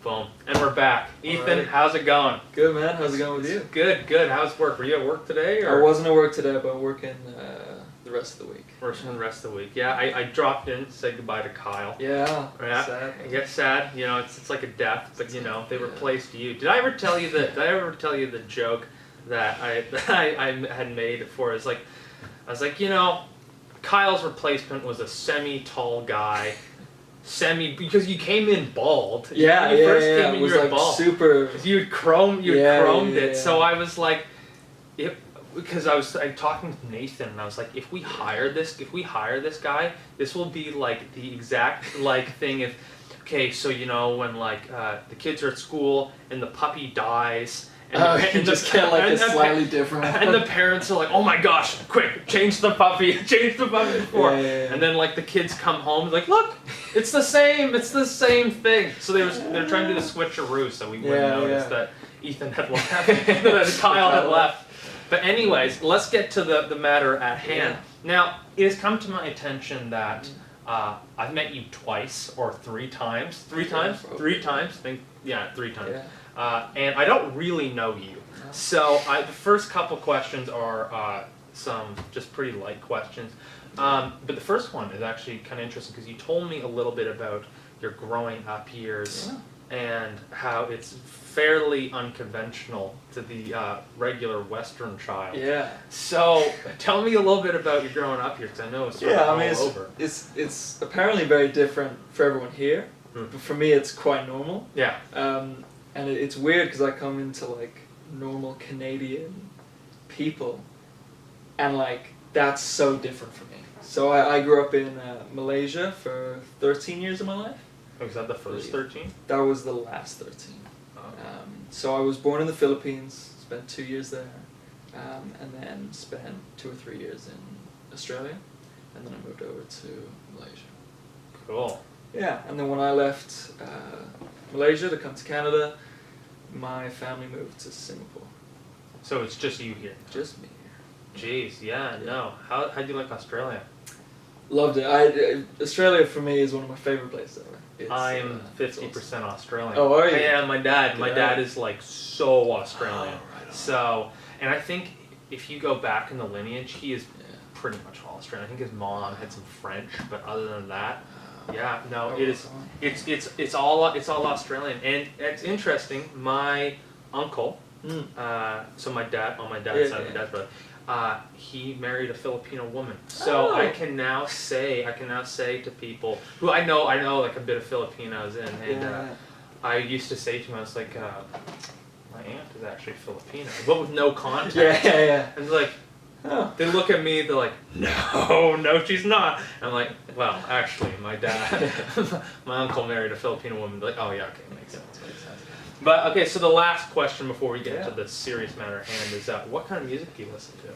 Boom. And we're back. Ethan, right. how's it going? Good, man. How's it going with you? Good, good. How's work? Were you at work today? Or? I wasn't at work today, but I'm working the rest of the week. Working the rest of the week. Yeah, I dropped in to say goodbye to Kyle. Yeah. Yeah. Sad. I get sad. You know, it's like a death, but you know, they replaced you. Did I ever tell you the joke that I had made for? Is like, I was like, you know, Kyle's replacement was a semi-tall guy. Because you came in bald. Yeah, when you first came in, It was you were like bald. super. You chromed it. Yeah. So I was like, because I was talking to Nathan, and I was like, if we hire this guy, this will be like the exact like thing. If okay, so you know when like the kids are at school and the puppy dies. And you just get like a slightly different one. And the parents are like, oh my gosh, quick, change the puppy before. Yeah. And then like the kids come home like, look, it's the same thing. So they're trying to do the switcheroo, so we wouldn't notice that Ethan had left, that Kyle had left. But anyways, let's get to the matter at hand. Now, it has come to my attention that I've met you twice or three times. Three times. And I don't really know you. So the first couple questions are some just pretty light questions. But the first one is actually kind of interesting because you told me a little bit about your growing up years and how it's fairly unconventional to the regular Western child. Yeah. So tell me a little bit about your growing up here because I know it's sort of all over. It's apparently very different for everyone here. But for me, it's quite normal. Yeah. And it's weird because I come into like normal Canadian people, and like that's so different for me. So I grew up in Malaysia for 13 years of my life. Oh, was that the first 13? That was the last 13. Oh. So I was born in the Philippines, spent 2 years there, and then spent 2 or 3 years in Australia, and then I moved over to Malaysia. Cool. Yeah, and then when I left Malaysia to come to Canada, my family moved to Singapore. So it's just you here? Just me here. Jeez, no. How'd you like Australia? Loved it. Australia for me is one of my favorite places ever. I'm 50% awesome. Australian. Oh, are you? Yeah, my dad is like so Australian. Oh, right. So, and I think if you go back in the lineage, he is pretty much all Australian. I think his mom had some French, but other than that, it's all Australian. And it's interesting. My uncle, so my dad on my dad's side, my dad's brother, he married a Filipino woman. So I can now say to people who I know like a bit of Filipinos, and I used to say to them, I was like, my aunt is actually Filipino, but with no context. And like. Oh. They look at me, they're like, no, she's not. And I'm like, well, actually, my uncle married a Filipino woman. They're like, oh yeah, okay, makes sense. But okay, so the last question before we get to the serious matter at hand is what kind of music do you listen to?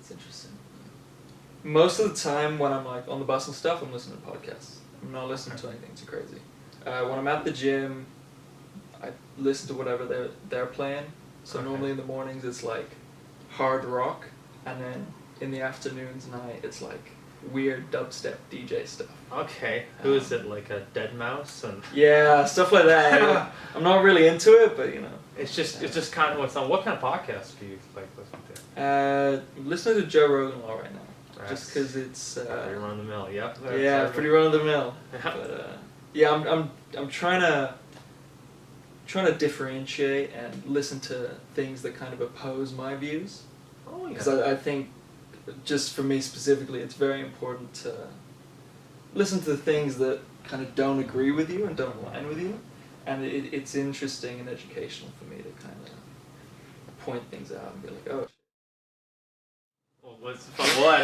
It's interesting. Most of the time when I'm like on the bus and stuff, I'm listening to podcasts. I'm not listening to anything too crazy. When I'm at the gym, I listen to whatever they're playing. So normally in the mornings it's like hard rock, and then in the afternoons and night it's like weird dubstep DJ stuff. Okay. Who is it, like a Deadmau5 and yeah, stuff like that. I'm not really into it, but you know. It's just kind of what's on. What kind of podcasts do you like listen to? I'm listening to Joe Rogan a lot right now. Just because it's pretty run of the mill. Yep. Pretty run of the mill. But I'm trying to differentiate and listen to things that kind of oppose my views. Oh, yeah. Because I think, just for me specifically, it's very important to listen to the things that kind of don't agree with you and don't align with you. And it's interesting and educational for me to kind of point things out and be like, oh. Well, what's fun? Well, I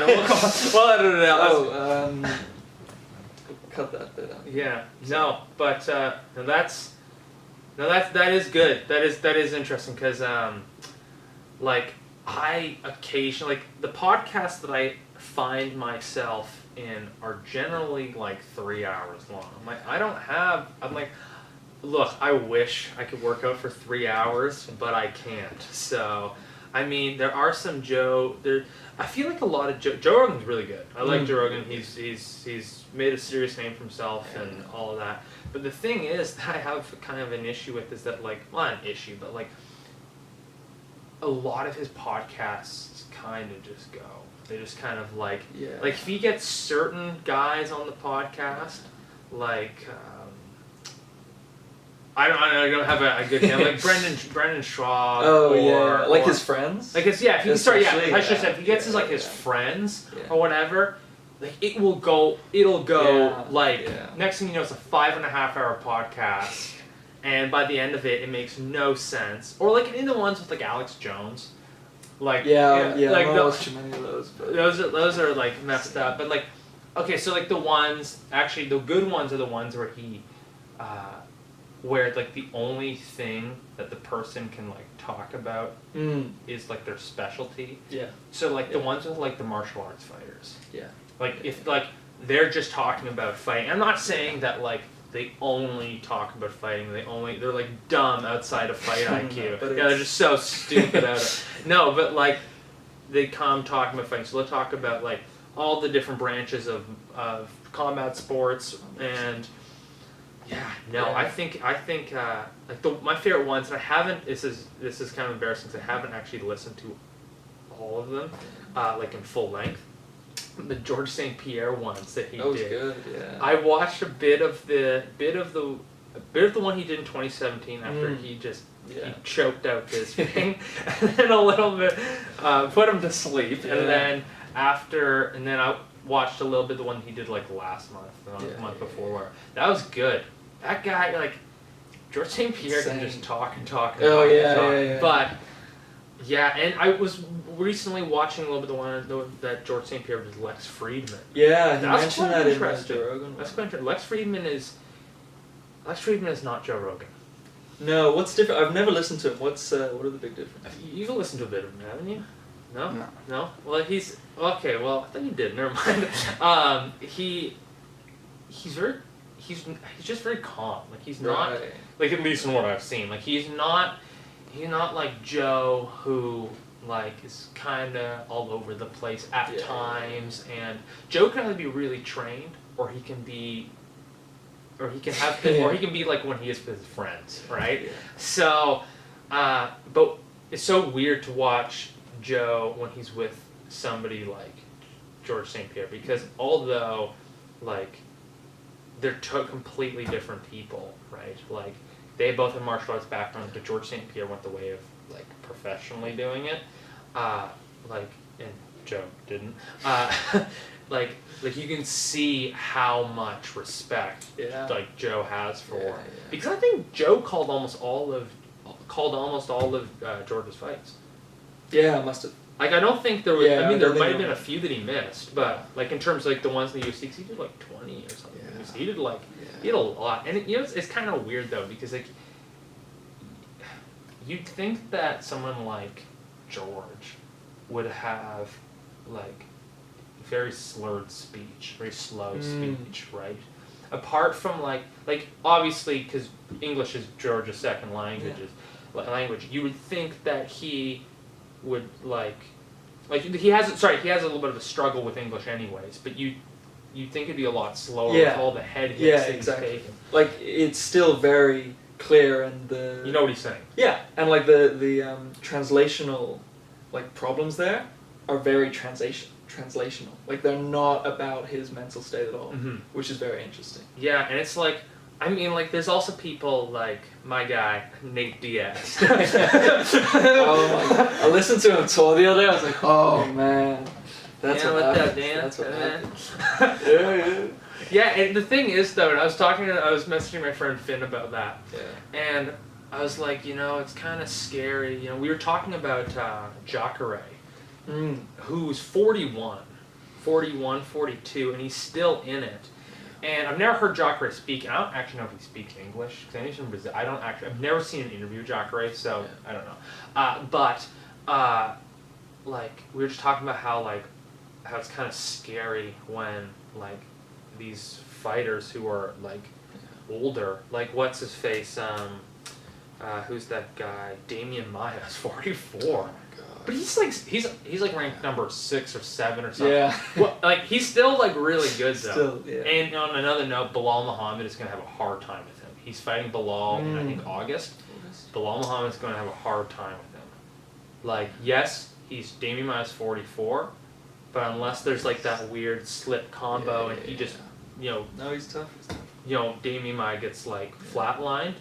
don't know. Cut that bit out. Yeah. No, but that is good. That is interesting because like I occasionally like the podcasts that I find myself in are generally like 3 hours long. I'm like, look, I wish I could work out for 3 hours, but I can't. So I mean, there are some Joe. I feel like a lot of Joe Rogan's really good. I like Joe Rogan. He's made a serious name for himself and all of that. But the thing is that I have kind of an issue with is that like, well, not an issue, but like a lot of his podcasts kind of just go. They just kind of like if he gets certain guys on the podcast, like. I don't have a good name, like Brendan Schwab. Like his friends. Like his if he if he gets his his friends or whatever, like it'll go next thing you know it's a 5.5 hour podcast, and by the end of it makes no sense. Or like in the ones with like Alex Jones, like I don't watch too many of those. But. Those are like messed up, but like okay, so like the good ones are the ones where he. Where like the only thing that the person can like talk about is like their specialty. Yeah. So like the ones with like the martial arts fighters. Yeah. Like if like they're just talking about fighting. I'm not saying that like they only talk about fighting. They're like dumb outside of fight IQ. They're just so stupid at it. No, but like they come talking about fighting. So they'll talk about like all the different branches of combat sports and. I think like my favorite ones, and I haven't. This is kind of embarrassing because I haven't actually listened to all of them, like in full length. The George St-Pierre ones that he did. Was good. Yeah. I watched a bit of the one he did in 2017 after he choked out his thing, and then a little bit put him to sleep, and then I watched a little bit of the one he did like last month, the month before. Where that was good. That guy, like, George St-Pierre can just talk and talk and talk and talk. But, and I was recently watching a little bit of the one that George St-Pierre was Lex Friedman. Yeah, he mentioned that in Joe Rogan. That's quite interesting. Lex Friedman is not Joe Rogan. No, what's different? I've never listened to him. What are the big differences? You've listened to a bit of him, haven't you? No? Well, he's... Okay, well, I thought you did. Never mind. He's just very calm. Like he's not like at least from what I've seen. Like he's not like Joe who like is kind of all over the place at times. And Joe can either be really trained or he can be or he can be like when he is with his friends, right? Yeah. So, but it's so weird to watch Joe when he's with somebody like George St-Pierre because although like they're completely different people, right? Like they both have martial arts backgrounds, but George St-Pierre went the way of like professionally doing it, and Joe didn't. Like you can see how much respect like Joe has for because I think Joe called almost all of George's fights. Yeah, must have. Like I don't think there was. I mean, there might have been a few that he missed, but like in terms of like the ones in the UFC, he did like 20 or something. He did like he did a lot, and it's kind of weird though because like you'd think that someone like George would have like very slurred speech, very slow speech, right? Apart from like obviously because English is George's second language, you would think that he would like he has a little bit of a struggle with English anyways, but you'd think it'd be a lot slower with all the head hits that he's taking. Like it's still very clear and the you know what he's saying. Yeah, and like the translational like problems there are very translational. Like they're not about his mental state at all, which is very interesting. Yeah, and it's like I mean, like, there's also people like my guy, Nate Diaz. I listened to him tour the other day, I was like, oh man. That's what happened. Yeah, and the thing is, though, and I was messaging my friend Finn about that. Yeah. And I was like, it's kind of scary. We were talking about Jacare, who's 41, 42, and he's still in it. And I've never heard Jacare speak. I don't actually know if he speaks English because I know he's from Brazil. I've never seen an interview with Jacare, so I don't know. But we were just talking about how it's kind of scary when these fighters who are older, what's his face, who's that guy? Damian Maia's 44. Oh my God. But he's like ranked number 6 or 7 or something. Yeah. Well, like he's still like really good though. Still, yeah. And on another note, Bilal Muhammad is gonna have a hard time with him. He's fighting Bilal in I think August. Bilal Muhammad's gonna have a hard time with him. Like yes, he's Damien minus 44, but unless there's like that weird slip combo and he just No, he's tough. Damien Mai gets like flatlined.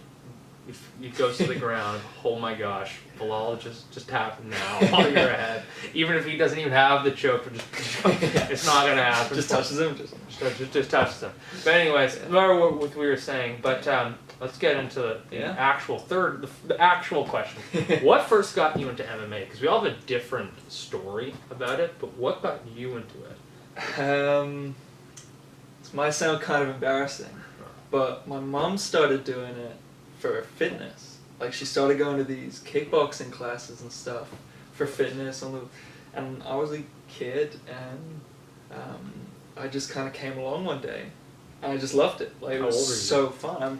If he goes to the ground, oh my gosh, Bilal just happen now while you're ahead. Even if he doesn't even have the choke, it's not gonna happen. Just touches him. Just touches him. But anyways, remember what we were saying. But let's get into the actual the actual question. What first got you into MMA? Because we all have a different story about it. But what got you into it? This might sound kind of embarrassing, but my mom started doing it for fitness. Like she started going to these kickboxing classes and stuff for fitness and I was a kid and I just kind of came along one day and I just loved it. Like it was so fun. I'm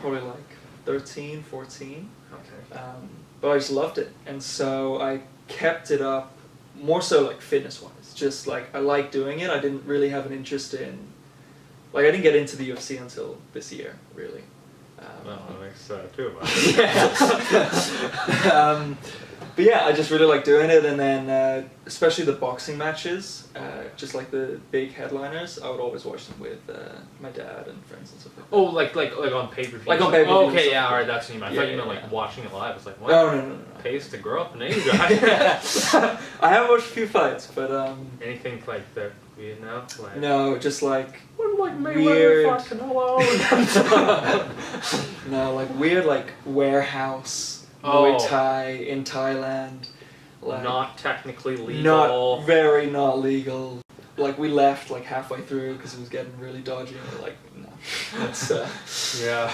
probably like 13, 14. Okay. But I just loved it, and so I kept it up more so like fitness wise. Just like I liked doing it. I didn't really have an interest in I didn't get into the UFC until this year, really. Well, that makes 2 of us. Yeah. But yeah, I just really like doing it, and then especially the boxing matches, just like the big headliners, I would always watch them with my dad and friends and stuff like that. Oh, like on pay-per-view? Like on pay-per-view. Oh, okay, yeah, alright, that's what you meant. I thought you meant like watching it live. It's like, what? No. Pays to grow up in Asia. I have watched a few fights, but anything like that, you know? Like, no, just like weird. Fucking hello. No, like weird, like warehouse Muay Thai in Thailand. Like, not technically legal. Not legal. Like we left like halfway through because it was getting really dodgy, and we're like, no, that's yeah.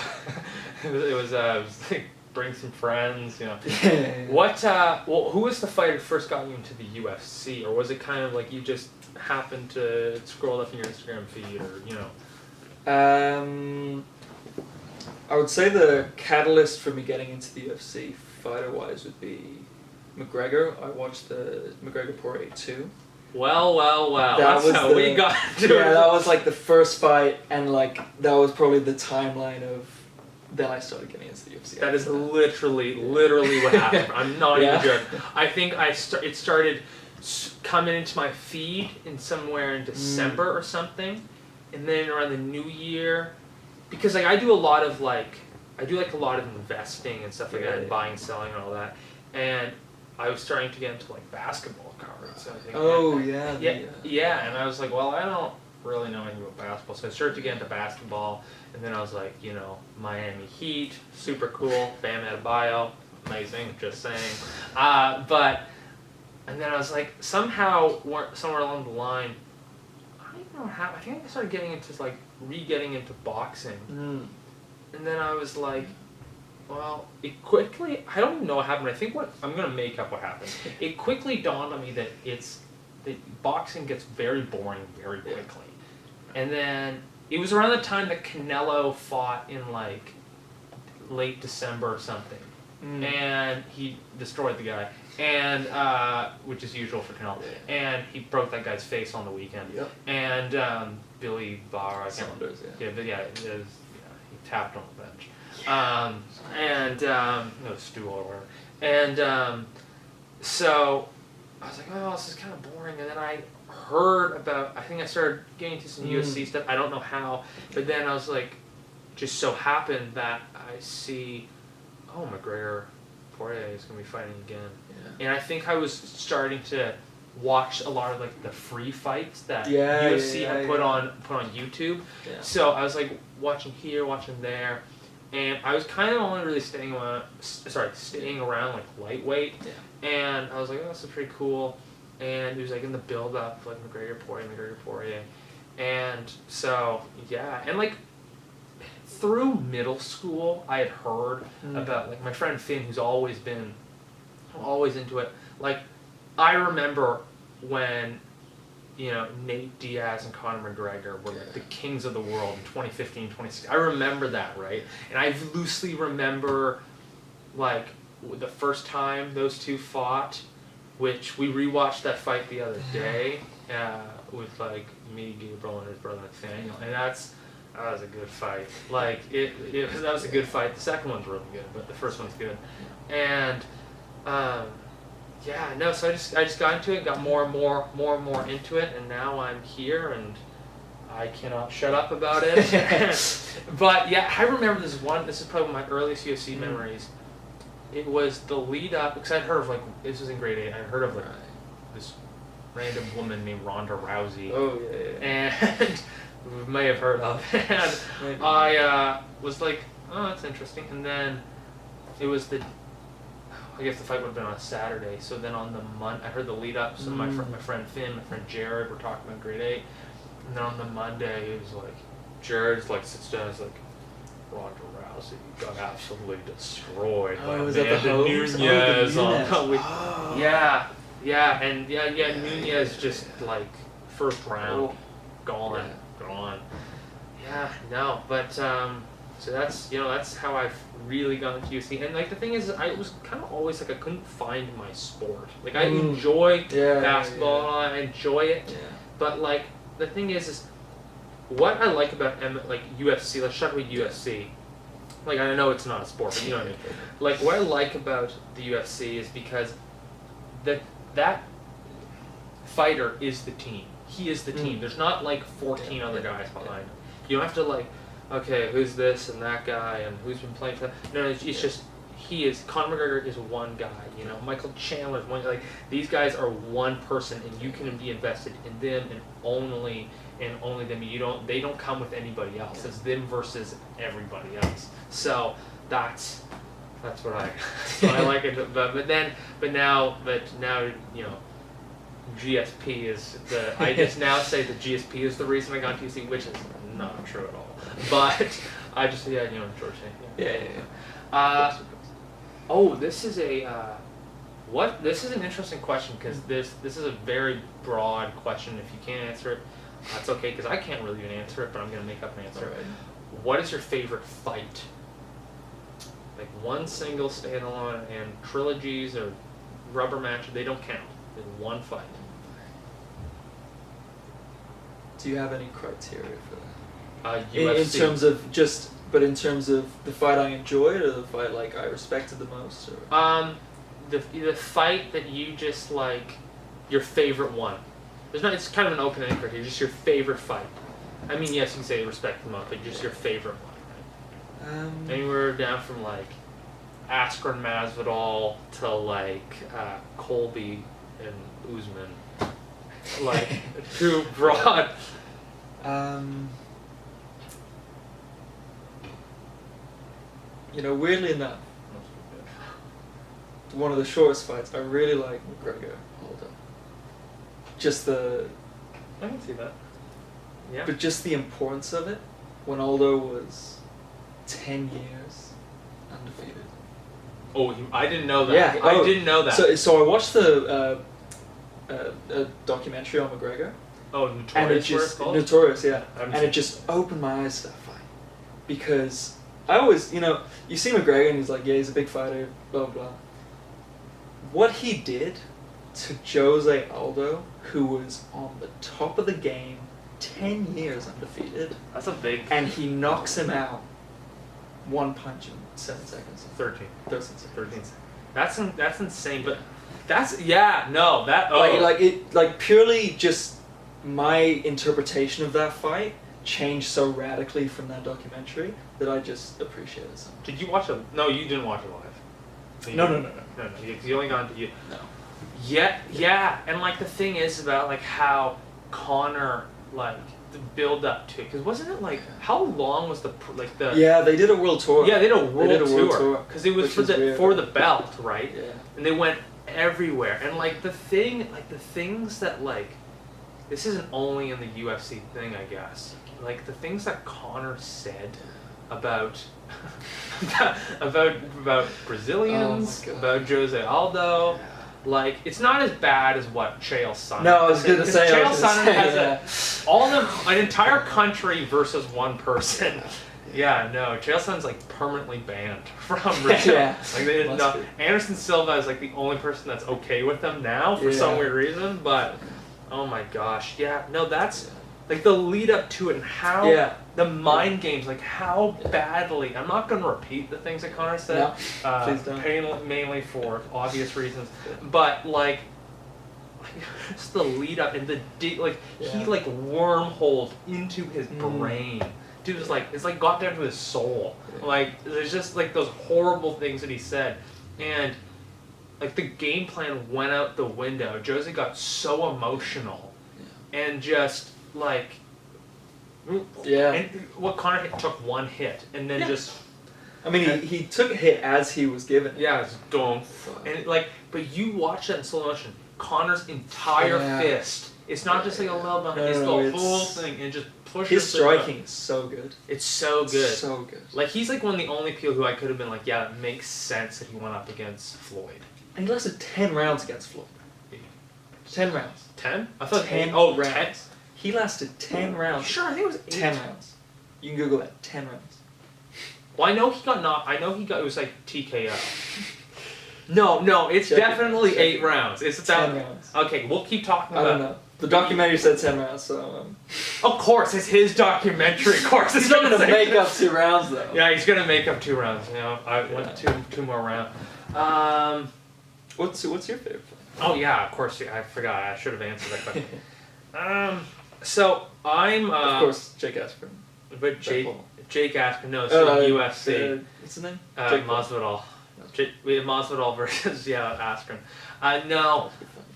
It was like bring some friends, you know. Yeah. What? Well, who was the fighter who first got you into the UFC, or was it kind of like you just happened to scroll up in your Instagram feed, or you know? I would say the catalyst for me getting into the UFC fighter-wise would be Mcgregor. I watched the Mcgregor Poirier 2. Well. That's how we got to it. Yeah, that was like the first fight, and like that was probably the timeline of. Then I started getting into the UFC. That is literally what happened. I'm not even joking. I think it started coming into my feed somewhere in December or something, and then around the New Year. Because like I do a lot of investing and stuff like that, and buying, selling, and all that. And I was starting to get into like basketball cards. So I think, yeah. And I was like, well, I don't really know anything about basketball, so I started to get into basketball. And then I was like, Miami Heat, super cool. Bam Adebayo, amazing. Just saying. And then I was like, somewhere along the line, I don't know how. I think I started getting into getting into boxing, and then I was like, well, it quickly. I don't even know what happened. I think I'm gonna make up what happened. It quickly dawned on me that boxing gets very boring very quickly, and then it was around the time that Canelo fought in like late December or something, and he destroyed the guy. And which is usual for Canelo, and he broke that guy's face on the weekend. Yep. And Billy Barr, I can't remember. He tapped on the bench. No stool or whatever. And so I was like, oh, this is kind of boring. And then I heard about. I think I started getting into some UFC stuff. I don't know how, but then I was like, just so happened that I see, Mcgregor. Poirier is going to be fighting again. Yeah. And I think I was starting to watch a lot of like the free fights that UFC had put on YouTube. Yeah. So I was like watching here, watching there, and I was kind of only really staying around like lightweight. Yeah. And I was like, oh, this is pretty cool. And it was like in the build up like Mcgregor Poirier. And so and like through middle school, I had heard about like my friend Finn, who's always into it. Like, I remember when, Nate Diaz and Conor McGregor were like the kings of the world in 2015, 2016. I remember that, right? And I loosely remember like the first time those two fought, which we rewatched that fight the other day with like me, Gabriel, and his brother Nathaniel, and that was a good fight. Like that was a good fight. The second one's really good, but the first one's good. And so I just got into it, got more and more into it, and now I'm here and I cannot shut up about it. But yeah, I remember this one. This is probably one of my earliest UFC memories. It was the lead up, because I'd heard of like, this was in grade 8. I heard of like this random woman named Ronda Rousey. Oh yeah. And we may have heard of. And maybe. I was like, oh, that's interesting. And then it was I guess the fight would have been on a Saturday. So then on the I heard the lead up. So my friend Finn, my friend Jared were talking about grade 8. And then on the Monday, it was like, Jared's like sits down, he's like, Ronda Rousey got absolutely destroyed by Amanda Nunes. Nunes just like first round, gone. Yeah, no, but so that's how I've really gone into UFC. And like the thing is, I was kind of always like I couldn't find my sport. Like I enjoy basketball, I enjoy it, but like. The thing is what I like about like UFC. Let's talk about UFC. Like I know it's not a sport, but you know what I mean. Like what I like about the UFC is because that fighter is the team. He is the team. There's not like 14 other guys behind him. You don't have to like, okay, who's this and that guy and who's been playing for that. No, it's just Conor McGregor is one guy, you know. Michael Chandler is one. Like these guys are one person, and you can be invested in them and only them. They don't come with anybody else. It's them versus everybody else. So that's what I like it. But now you know, GSP is I just now say that GSP is the reason I got TC, which is not true at all. But I just George. Yeah. This is this is an interesting question because this is a very broad question. If you can't answer it, that's okay because I can't really even answer it, but I'm going to make up an answer. Right. What is your favorite fight? Like one single standalone and trilogies or rubber match, they don't count. There's one fight. Do you have any criteria for that? UFC. In terms of just... But in terms of the fight I enjoyed or the fight like I respected the most? Or? The fight that you just like, your favorite one. It's kind of an open-ended criteria, just your favorite fight. I mean, yes, you can say respect the most, but just your favorite one, right? Anywhere down from like Askren Masvidal to like Colby and Usman. Like, too broad. You know, weirdly enough, one of the shortest fights, I really like McGregor. Just I can see that. Yeah. But just the importance of it, when Aldo was 10 years undefeated. Oh, I didn't know that. Yeah, I didn't know that. So I watched the documentary on McGregor. Oh, Notorious. Notorious, yeah. And it just opened my eyes to that fight, because I always, you know, you see McGregor and he's like, yeah, he's a big fighter, blah, blah, blah. What he did to Jose Aldo, who was on the top of the game, 10 years undefeated. That's a big... And he knocks him out one punch in 7 seconds. 13 seconds. That's insane, but that's... Yeah, no, that... Oh. Like purely just my interpretation of that fight changed so radically from that documentary that I just appreciate it so much. Did you watch it? No, you didn't watch it live. No. You only got into you. No. Yeah, and like the thing is about like how Conor like the build up to it, because wasn't it like how long was the Yeah, they did a world tour. Yeah, they did a world tour because it was for the belt, right? Yeah. And they went everywhere, and like the things that like this isn't only in the UFC thing, I guess. Like the things that Conor said about Brazilians, about Jose Aldo. Like, it's not as bad as what Chael Sonnen. No, I was going to say. Chael Sonnen has an entire country versus one person, Yeah, no, Chaelsone's like permanently banned from Rio. Yeah. Like they didn't know. Anderson Silva is like the only person that's okay with them now for some weird reason, but oh my gosh, yeah, no, that's like the lead up to it and how the mind games, like how badly. I'm not going to repeat the things that Connor said, please don't. Mainly for obvious reasons, but like just the lead up and the he like wormholed into his brain. Dude was like, it's like got down to his soul. Like there's just like those horrible things that he said, and like the game plan went out the window. Josie got so emotional, and just like and what Connor hit, took one hit and then just. I mean, he took a hit as he was given it. Yeah, it's don't. And like, but you watch that in slow motion. Connor's entire fist. It's not just like a little bit. It's the whole thing, and just pushes. His striking is so good. It's so good. So good. Like he's like one of the only people who I could have been like, yeah, it makes sense that he went up against Floyd. And he lasted 10 rounds against Floyd. 10 rounds. 10? I thought 10 rounds. 10. He lasted 10 rounds. Sure, I think it was 8. 10 rounds. You can Google that. 10 rounds. Well, I know he got knocked. I know he got. It was like TKO. No, it's definitely 8 rounds. It's 10 rounds. Okay, we'll keep talking about. I don't know. The documentary said 10 rounds, so. Of course, it's his documentary. Of course, he's not gonna make up 2 rounds though. Yeah, he's gonna make up 2 rounds. You know, I went two more rounds. What's your favorite fight? Oh yeah, of course. I forgot. I should have answered that question. So I'm. Of course, Jake Askren. But Jake Askren, no, it's UFC. What's his name? Masvidal. We have Masvidal versus Askren. No,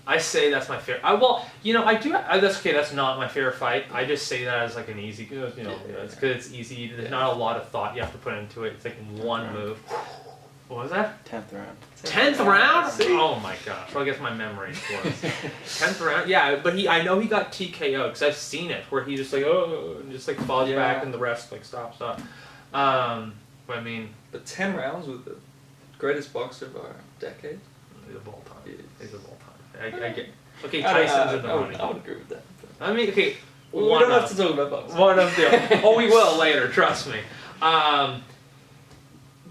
I say that's my favorite. Well, I do. That's okay. That's not my favorite fight. I just say that as like an easy. It's because it's easy. There's not a lot of thought you have to put into it. It's like one move. What was that? 10th round. 10th round? Oh my gosh. Well, I guess my memory's close. 10th round? Yeah, but I know he got TKO because I've seen it where he just like, just like falls back and the rest like stop. But I mean. But 10 rounds with the greatest boxer of our decade? He's of all time. He's of all time. I get. Okay, Tyson's in the running. I would agree with that. I mean, okay. We don't have to talk about boxing. One of them. Oh, we will later, trust me.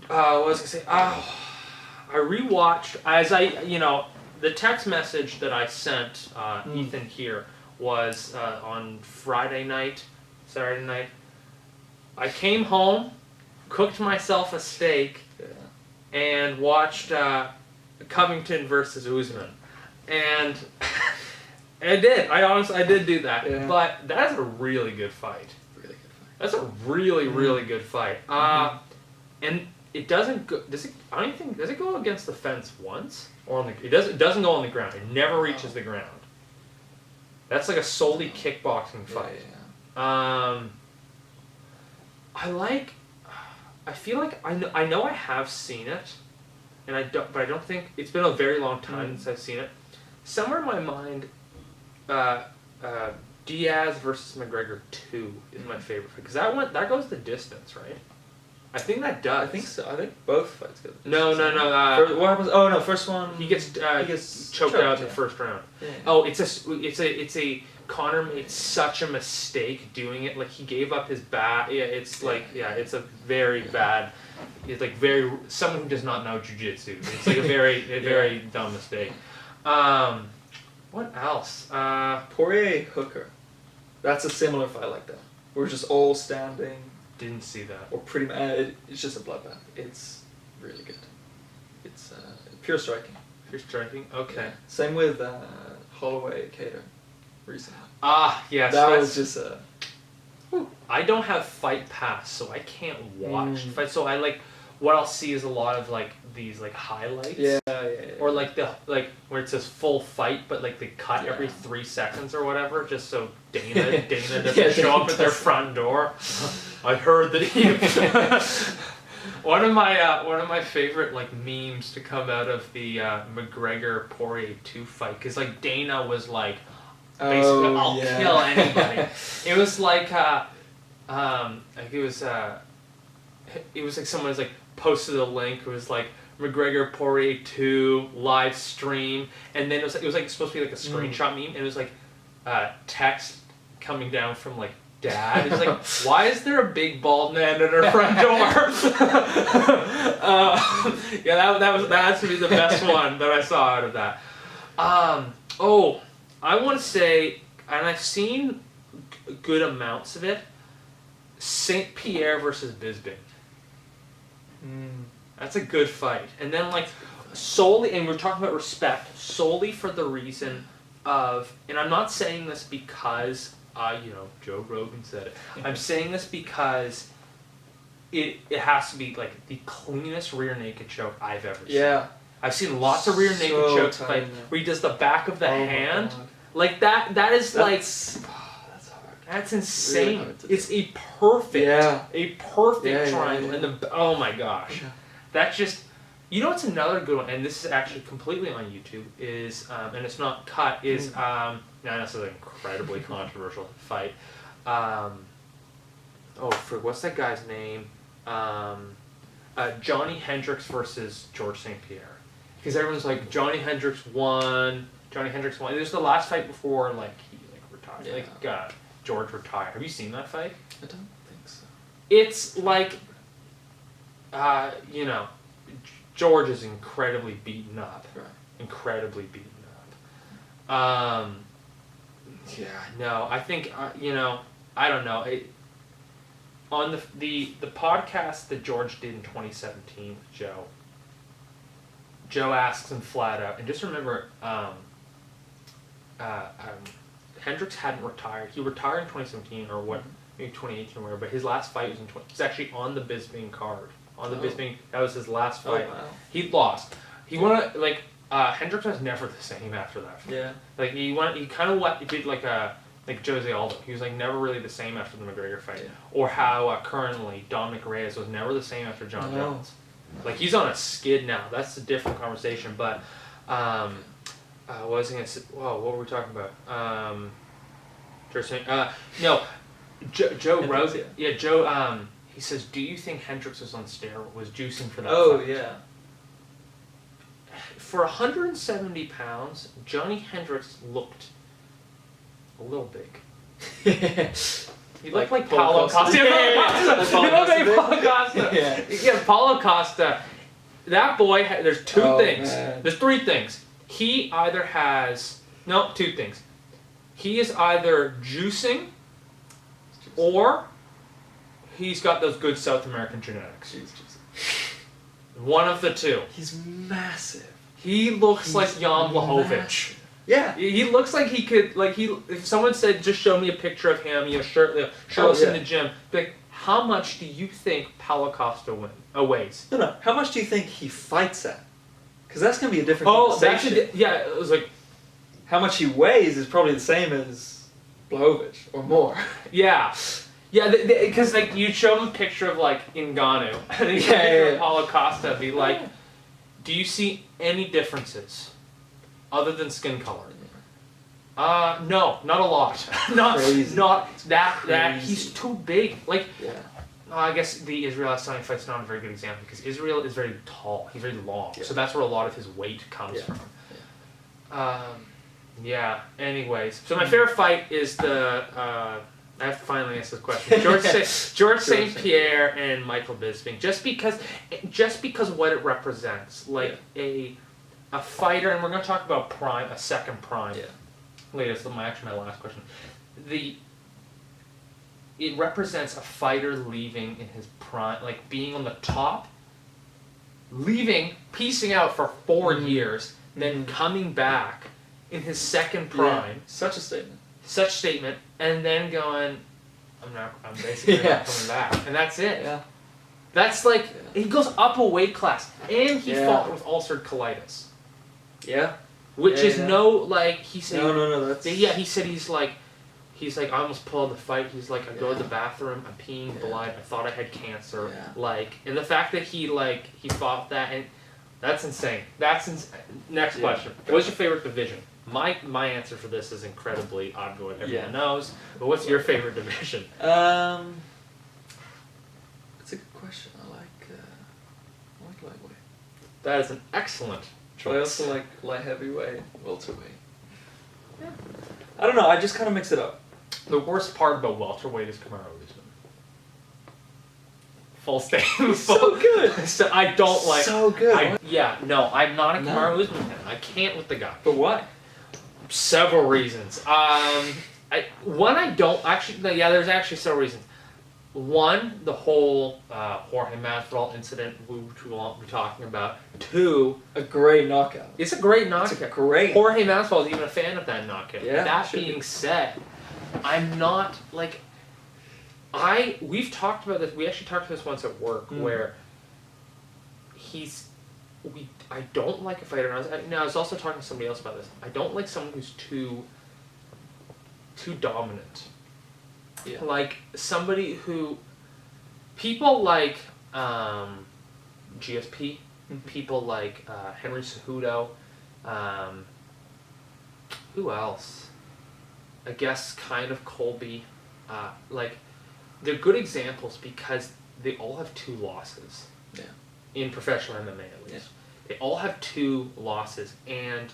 What was I say? I rewatched the text message that I sent Ethan here was on Saturday night. I came home, cooked myself a steak, and watched Covington versus Usman, and I did. I did do that. Yeah. But that's a really good fight. That's a really good fight. And it doesn't go. Does it go against the fence once or on the? It doesn't go on the ground. It never reaches the ground. That's like a solely kickboxing fight. Yeah. I feel like I know I have seen it, but I don't think it's been a very long time since I've seen it. Somewhere in my mind, Diaz versus McGregor 2 is my favorite fight because that goes the distance, right? I think that does. I think so. I think both fights go. No. What happens? Oh no, first one. He gets choked out in the first round. Yeah. Oh, it's a Connor made such a mistake doing it. Like he gave up his bat. Yeah, it's a very bad. It's like someone who does not know jiu-jitsu. It's like a very dumb mistake. What else? Poirier Hooker. That's a similar fight like that. We're just all standing. Didn't see that. Or pretty much, it's just a bloodbath. It's really good. It's pure striking. Pure striking? Okay. Yeah. Same with Holloway Cater recently. Yes. That was just I don't have Fight Pass, so I can't watch fight. So what I'll see is a lot of like these like highlights. Yeah. Or like where it says full fight, but like they cut every 3 seconds or whatever, just so Dana doesn't show up at their front door. I heard that he. One of my favorite like memes to come out of the McGregor Poirier 2 fight, because like Dana was like, basically I'll kill anybody. It was like it was like someone's like posted a link. It was like McGregor Poirier 2 live stream, and then it was like supposed to be like a screenshot meme, and it was like text coming down from like dad. He's like, why is there a big bald man at our front door? Yeah, that has to be the best one that I saw out of that. I want to say, and I've seen good amounts of it, St-Pierre versus Bisping. That's a good fight. And then, like, solely, and we're talking about respect, solely for the reason of, and I'm not saying this because, Joe Rogan said it. I'm saying this because it has to be, like, the cleanest rear naked choke I've ever seen. Yeah. I've seen lots of rear naked chokes fight where he does the back of the hand. Like, that is, that's hard. That's insane. Really it's a perfect triangle. And oh my gosh. That just, what's another good one, and this is actually completely on YouTube, is, and it's not cut, is, now this is an incredibly controversial fight. What's that guy's name? Johnny Hendricks versus George St-Pierre. Because everyone's like, Johnny Hendricks won. It was the last fight before, he retired. Yeah. George retired. Have you seen that fight? I don't think so. It's like, George is incredibly beaten up. Right. Incredibly beaten up. I think, I don't know. On the podcast that George did in 2017 with Joe asks him flat out, and just remember, Hendricks hadn't retired. He retired in 2017 or maybe 2018 or whatever, but his last fight was in he's actually on the Bisping card. Bisping, that was his last fight. Oh, wow. He lost. He won Hendricks was never the same after that fight. Yeah. He did like Jose Aldo. He was never really the same after the McGregor fight. Yeah. Or how currently Dominic Reyes was never the same after John Jones. He's on a skid now. That's a different conversation. But what was I gonna say? Whoa, what were we talking about? Joe Rogan. Yeah, Joe. He says, "Do you think Hendricks was on steroids? Was juicing for that?" Oh yeah. For 170 pounds, Johnny Hendricks looked a little big. He looked like Paulo Costa. He looked like Paulo Costa. Yeah, Paulo Costa. That boy, there's two things. Man. There's three things. He either has... No, two things. He is either juicing or he's got those good South American genetics. One of the two. He's massive. He looks like Jan Blachowicz. Yeah. He looks like he could, if someone said, just show me a picture of him, shirtless in the gym, how much do you think Paulo Costa weighs? No. How much do you think he fights at? Because that's going to be a different conversation. It was like... How much he weighs is probably the same as Blachowicz, or more. Yeah. Yeah, because you show him a picture of Ngannou, and then you show a picture of Paulo Costa, be like, do you see any differences other than skin color? No, not a lot. Not that he's too big. I guess the Israel-Adesanya fight's not a very good example because Israel is very tall. He's very long, so that's where a lot of his weight comes from. Anyways, so my favorite fight is the. I have to finally answer this question. George St-Pierre and Michael Bisping, just because what it represents, a fighter, and we're going to talk about a second prime. Yeah. Later, that's my last question. It represents a fighter leaving in his prime, being on the top, piecing out for 4 years, then coming back in his second prime. Yeah. Such a statement. And then going, I'm basically not coming back. And that's it. Yeah. That's he goes up a weight class. And he fought with ulcerative colitis. Yeah. Which is he said... No, that's... Yeah, he said he's like, I almost pulled the fight. He's like, I go to the bathroom, I'm peeing blood, I thought I had cancer. Yeah. And the fact that he fought that, and that's insane. Next question. What's your favorite division? My answer for this is incredibly obvious. What everyone knows. But what's your favorite division? That's a good question. I like lightweight. That is an excellent choice. I also like light heavyweight, welterweight. Yeah. I don't know. I just kind of mix it up. The worst part about welterweight is Kamaru Usman. Full statement. So good. So I don't like. So good. I'm not a Kamaru Usman fan. I can't with the guy. But why? Several reasons. There's actually several reasons. One, the whole Jorge Masvidal incident, which we won't be talking about. Two, a great knockout. It's a great knockout. It's a great. Jorge Masvidal is even a fan of that knockout. Yeah, that being said, I'm not like. We've talked about this. We actually talked about this once at work, where I don't like a fighter. And I was also talking to somebody else about this. I don't like someone who's too dominant. Yeah. Like somebody who, people like GSP, people like Henry Cejudo, who else? I guess kind of Colby. Like, they're good examples because they all have 2 losses. Yeah. In professional MMA, at least. Yeah. They all have 2 losses, and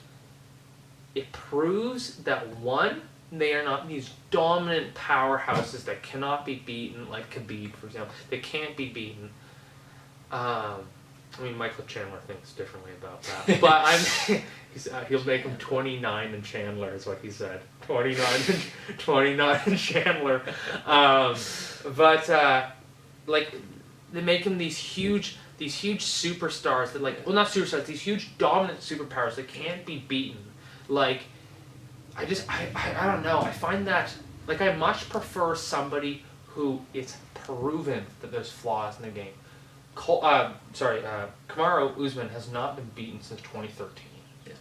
it proves that, one, they are not these dominant powerhouses that cannot be beaten, like Khabib, for example. They can't be beaten. Michael Chandler thinks differently about that. But he'll make him 29 in Chandler, is what he said. 29 in Chandler. Like, they make him these huge superstars that, like, well, not superstars, these huge dominant superpowers that can't be beaten. Like, I don't know. I find that, like, I much prefer somebody who it's proven that there's flaws in the game. Kamaru Usman has not been beaten since 2013. Yeah.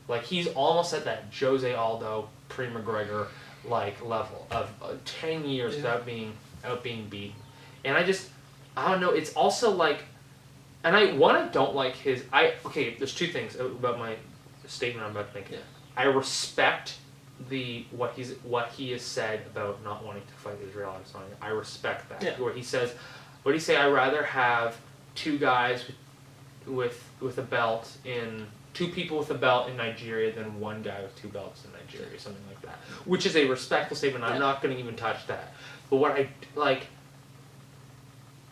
Like, he's almost at that Jose Aldo, pre-McGregor, like, level of 10 years without being beaten. And I don't know. It's also like, and I don't like his. There's 2 things about my statement I'm about to make. Yeah. I respect what he has said about not wanting to fight Israel Adesanya. I respect that. Yeah. Where he says, what do you say? I'd rather have 2 guys with a belt in 2 people with a belt in Nigeria than 1 guy with 2 belts in Nigeria, something like that. Which is a respectful statement. I'm not going to even touch that. But what I like,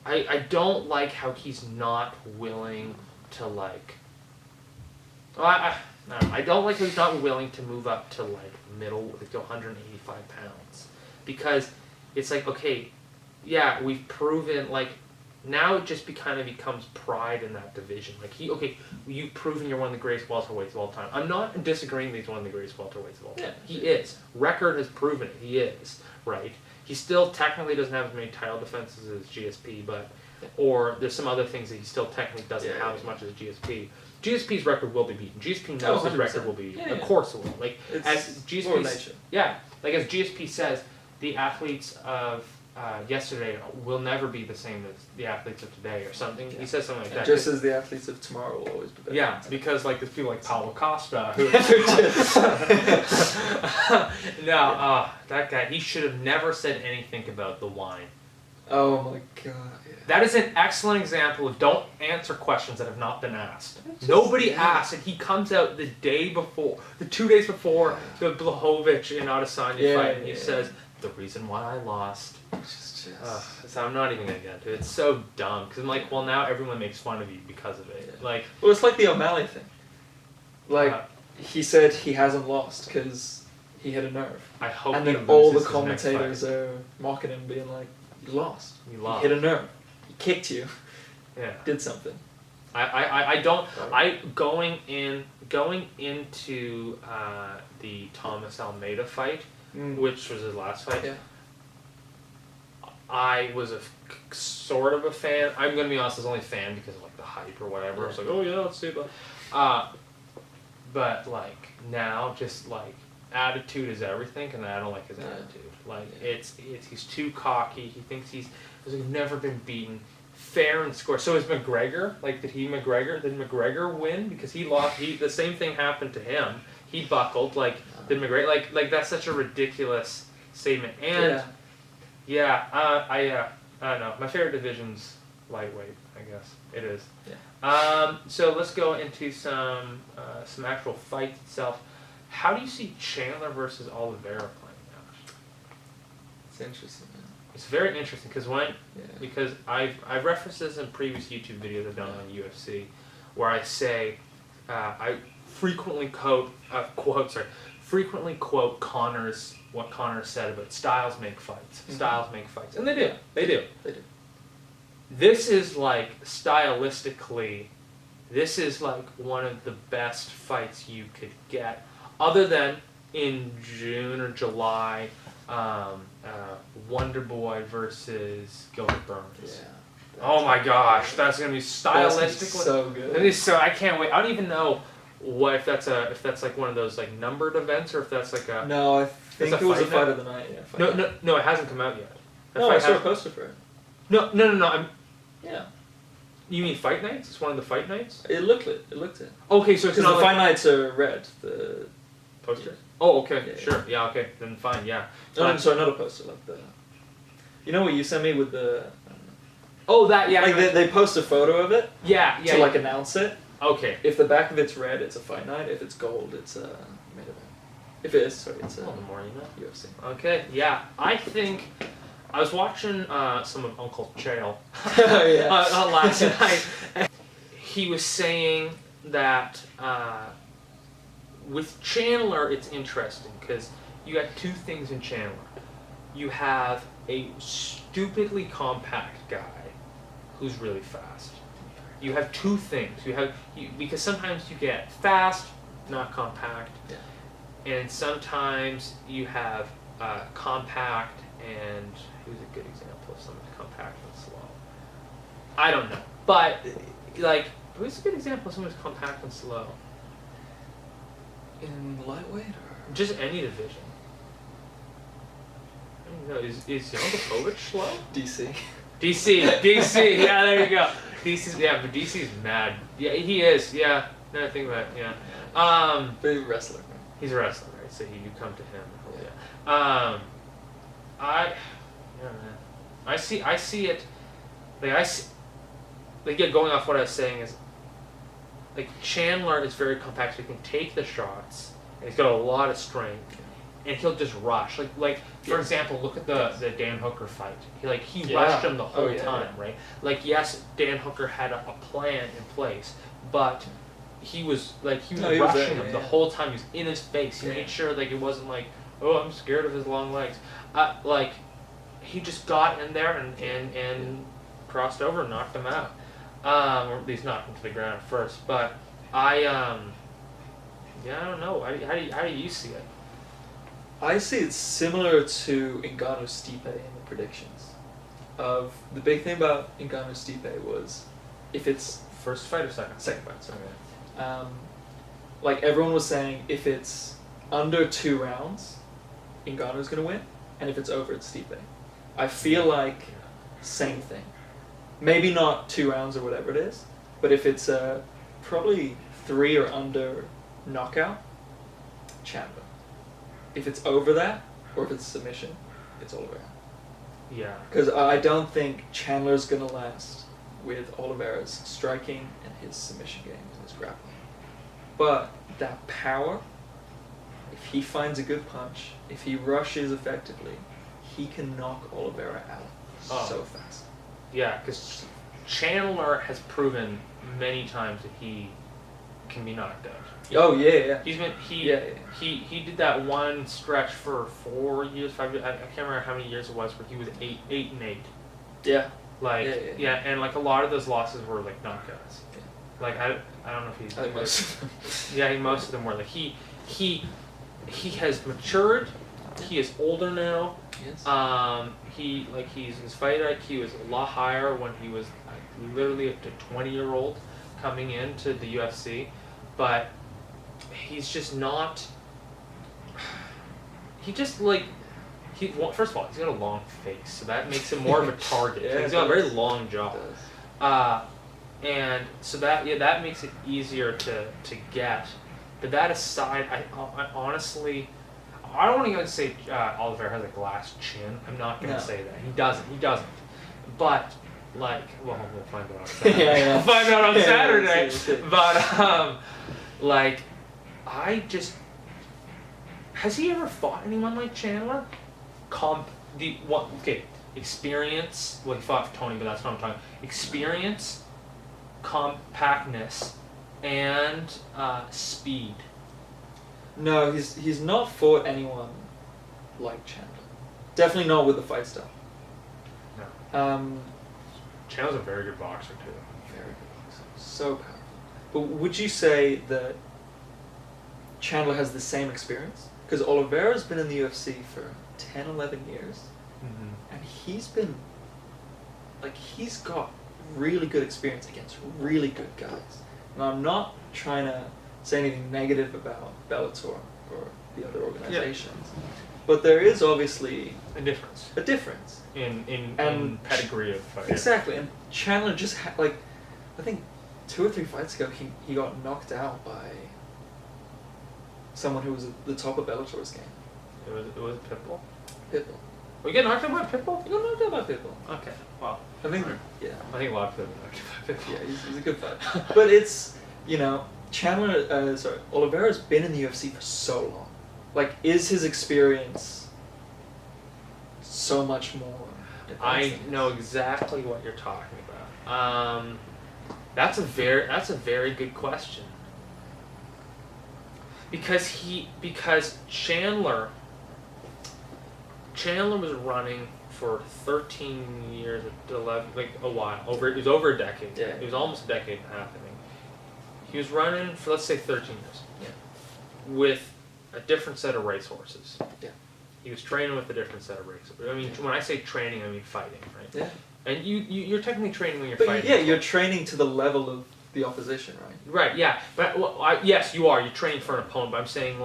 I don't like how he's not willing to, like. I don't like how he's not willing to move up to, like, middle, like, to 185 pounds. Because it's like, okay, yeah, we've proven, like, now it just kind of becomes pride in that division. Like, you've proven you're one of the greatest welterweights of all time. I'm not disagreeing that he's one of the greatest welterweights of all time. Yeah. He is. Record has proven it. He is, right? He still technically doesn't have as many title defenses as GSP, or there's some other things that he still technically doesn't have as much as GSP. GSP's record will be beaten. GSP knows his record will be beaten. Yeah. Of course it will. Like, it's as GSP, as GSP says, the athletes of yesterday will never be the same as the athletes of today, or something. Yeah. He says something like that. Just as the athletes of tomorrow will always be better. Yeah, because, like, there's people like Paulo Costa who that guy, he should have never said anything about the wine. Oh my god. Yeah. That is an excellent example of don't answer questions that have not been asked. Nobody asked, and he comes out the 2 days before the Blachowicz and Adesanya fight, and he says, the reason why I lost. So I'm not even going to get into it. It's so dumb, because I'm like, well, now everyone makes fun of you because of it. Yeah. Like, well, it's like the O'Malley thing. Like, he said he hasn't lost because he hit a nerve. I hope. And then all the commentators are mocking him, being like, you lost. You hit a nerve. He kicked you. Yeah. Did something. Going into the Thomas Almeida fight, which was his last fight. Yeah. I was sort of a fan. I'm gonna be honest, I was only a fan because of, like, the hype or whatever. Yeah. I was like, oh yeah, let's see that. But, like, now, just, like, attitude is everything, and I don't like his attitude. Like, it's he's too cocky. He thinks he's never been beaten. Fair and square. So is McGregor. Like, did McGregor win? Because he lost. The same thing happened to him. He buckled. Like, did McGregor? Like that's such a ridiculous statement. And I don't know. My favorite division's lightweight, I guess. It is. Yeah. So let's go into some actual fight itself. How do you see Chandler versus Oliveira playing It's interesting, man. It's very interesting because I've referenced this in previous YouTube videos I've done on UFC, where I say I frequently quote Connor's what Connor said about styles make fights. Mm-hmm. Styles make fights, and they do. They do. This is like stylistically, this is like one of the best fights you could get, other than in June or July. Wonder Boy versus Gilbert Burns. Yeah. Oh my gosh, that's gonna be stylistically so good. It is so. I can't wait. I don't even know if that's like one of those like numbered events or if that's like a. No, I think it was a fight of the night. Yeah. No, it hasn't come out yet. I saw a poster for it. No. Yeah. You mean fight nights? It's one of the fight nights. It looked it. Okay, so it's not the fight nights are red. The poster. Yeah. Oh, okay, sure. Yeah, okay, then fine, yeah. No, I'm sorry, not a poster, like the... You know what you sent me with the... Oh, that, yeah. Like, they post a photo of it? Yeah. To, like, announce it. Okay. If the back of it's red, it's a fight night. If it's gold, it's a main event. If it is, sorry, it's a... Oh, the more you know. UFC. Okay, yeah. I think... I was watching some of Uncle Chael last night. He was saying that... with Chandler, it's interesting because you got two things in Chandler. You have a stupidly compact guy who's really fast. You have two things. Because sometimes you get fast, not compact, and sometimes you have compact and who's a good example of someone compact and slow? I don't know, but like who's a good example of someone who's compact and slow? In lightweight or just any division? I don't know. Is Jan slow? DC. DC. Yeah, there you go. But DC's mad. Yeah, he is. Yeah. Now I think about it. Yeah. Big wrestler. Right? He's a wrestler, right? So you come to him. Yeah. I see it. Going off what I was saying is. Like Chandler is very compact, so he can take the shots, and he's got a lot of strength, and he'll just rush. Like for example, look at the Dan Hooker fight. He rushed him the whole time, right? Like yes, Dan Hooker had a plan in place, but he was rushing him the whole time. He was in his face. He made sure like it wasn't like, oh, I'm scared of his long legs. He just got in there and crossed over and knocked him out. Or at least knocked him to the ground at first. But I don't know. How do you see it? I see it similar to Ngannou Stipe in the predictions. The big thing about Ngannou Stipe was if it's first fight or second? Second fight. Sorry. Like everyone was saying, if it's under 2 rounds, Ngannou's gonna win, and if it's over, it's Stipe. I feel like same thing. Maybe not 2 rounds or whatever it is, but if it's probably 3 or under knockout, Chandler. If it's over that, or if it's submission, it's Oliveira. Yeah. Because I don't think Chandler's going to last with Oliveira's striking and his submission game and his grappling. But that power, if he finds a good punch, if he rushes effectively, he can knock Oliveira out so fast. Yeah, because Chandler has proven many times that he can be knocked out. He did that one stretch for 4 years, 5 years. I can't remember how many years it was, where he was 8-8. Yeah. And like a lot of those losses were like knockouts. Yeah. Like I don't know if he's. I think most. Most of them were like he has matured. He is older now. Yes. His fight IQ is a lot higher when he was literally a 20-year-old coming into the UFC, but he's just not. First of all, he's got a long face, so that makes him more of a target. He's got a very long jaw, and so that makes it easier to get. But that aside, I honestly. I don't want to say Oliveira has a glass chin. I'm not going to say that. He doesn't. But, we'll find out on Saturday. We'll find out on Saturday. But, has he ever fought anyone like Chandler? experience. Well, he fought Tony, but that's not what I'm talking. Experience, compactness, and speed. No, he's not fought anyone like Chandler. Definitely not with the fight style. No. Chandler's a very good boxer too. Very good boxer. So powerful. But would you say that Chandler has the same experience? Because Oliveira's been in the UFC for 10, 11 years. Mm-hmm. And he's been... he's got really good experience against really good guys. And I'm not trying to say anything negative about Bellator or the other organizations. Yeah. But there is obviously... A difference. In pedigree of fight. Exactly. And Chandler just had, I think 2 or 3 fights ago, he got knocked out by someone who was at the top of Bellator's game. It was Pitbull? Pitbull. We get knocked out by Pitbull? You got knocked out by Pitbull. Okay, wow. I think a lot of people knocked out by Pitbull. Yeah, he's a good fighter. But it's, Oliveira's been in the UFC for so long. Is his experience so much more advanced? I know exactly what you're talking about. That's a very good question. Because Chandler was running for 13 years, 11, a while. It was over a decade. Yeah. It was almost a decade and a half, I think. He was running for, let's say, 13 years. Yeah. With a different set of racehorses. Yeah. He was training with a different set of racehorses. I mean, when I say training, I mean fighting, right? Yeah. And you're technically training when you're fighting. Yeah, you're training to the level of the opposition, right? Right, yeah. But yes, you are. You're training for an opponent, but I'm saying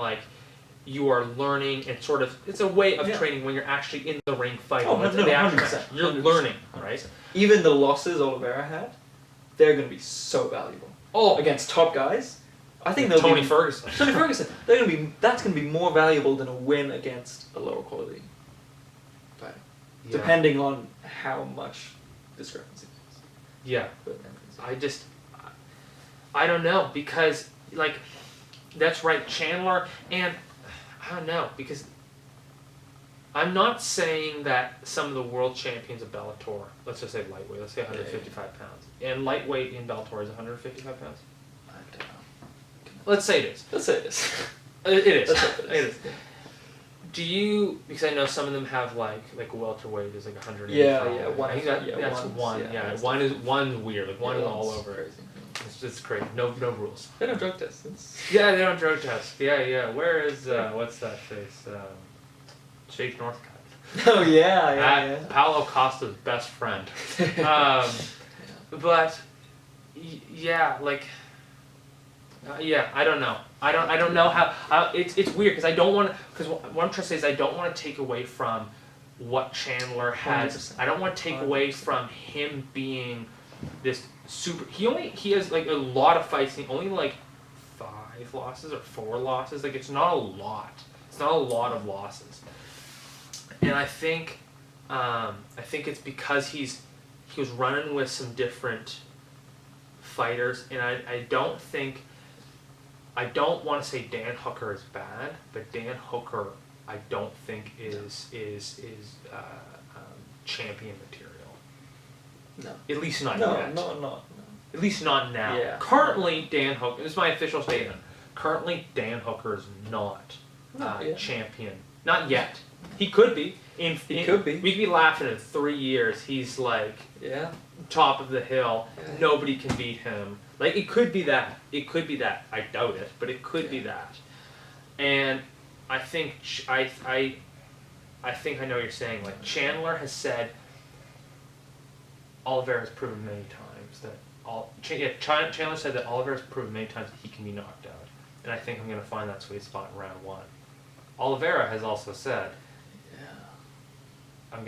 you are learning and sort of, it's a way of training when you're actually in the ring fighting. Oh, no, 100%. You're 100%, learning, right? Even the losses Oliveira had, they're going to be so valuable. Oh, against top guys. I think Tony Ferguson. Tony Ferguson. That's going to be more valuable than a win against a lower quality fighter. Yeah. Depending on how much discrepancy there is. Yeah. I don't know, because, that's right, Chandler, and I don't know, because I'm not saying that some of the world champions of Bellator, let's just say lightweight, let's say 155 pounds, and lightweight in Bellator is 155 pounds? I don't know. Let's say it is. It is. It is. Do you, because I know some of them have welterweight is 185. Yeah, one. I think that's one. Yeah, one's weird. One is all over. Crazy. It's just crazy. No rules. They don't drug test. Yeah, they don't drug test. Yeah. Where is what's that face? Jake Northcutt. Oh yeah. Paulo Costa's best friend. But yeah, I don't know. I don't know how. It's weird because I don't want to. Because what I'm trying to say is I don't want to take away from what Chandler has. 100%. I don't want to take 100%. Away from him being this super. He has a lot of fights. Only 5 losses or 4 losses. It's not a lot. It's not a lot of losses. And I think it's because he was running with some different fighters, and I don't want to say Dan Hooker is bad, but Dan Hooker I don't think is champion material. No. At least not yet. No. At least not now. Yeah. Currently, Dan Hooker. This is my official statement. Currently, Dan Hooker is not champion. Not yet. He could be. He could be. We could be laughing in 3 years. He's top of the hill. Yeah. Nobody can beat him. It could be that. It could be that. I doubt it, but it could be that. And I think I think I know what you're saying. Chandler has said, Oliveira has proven many times that Chandler said that Oliveira has proven many times that he can be knocked out. And I think I'm going to find that sweet spot in round 1. Oliveira has also said, I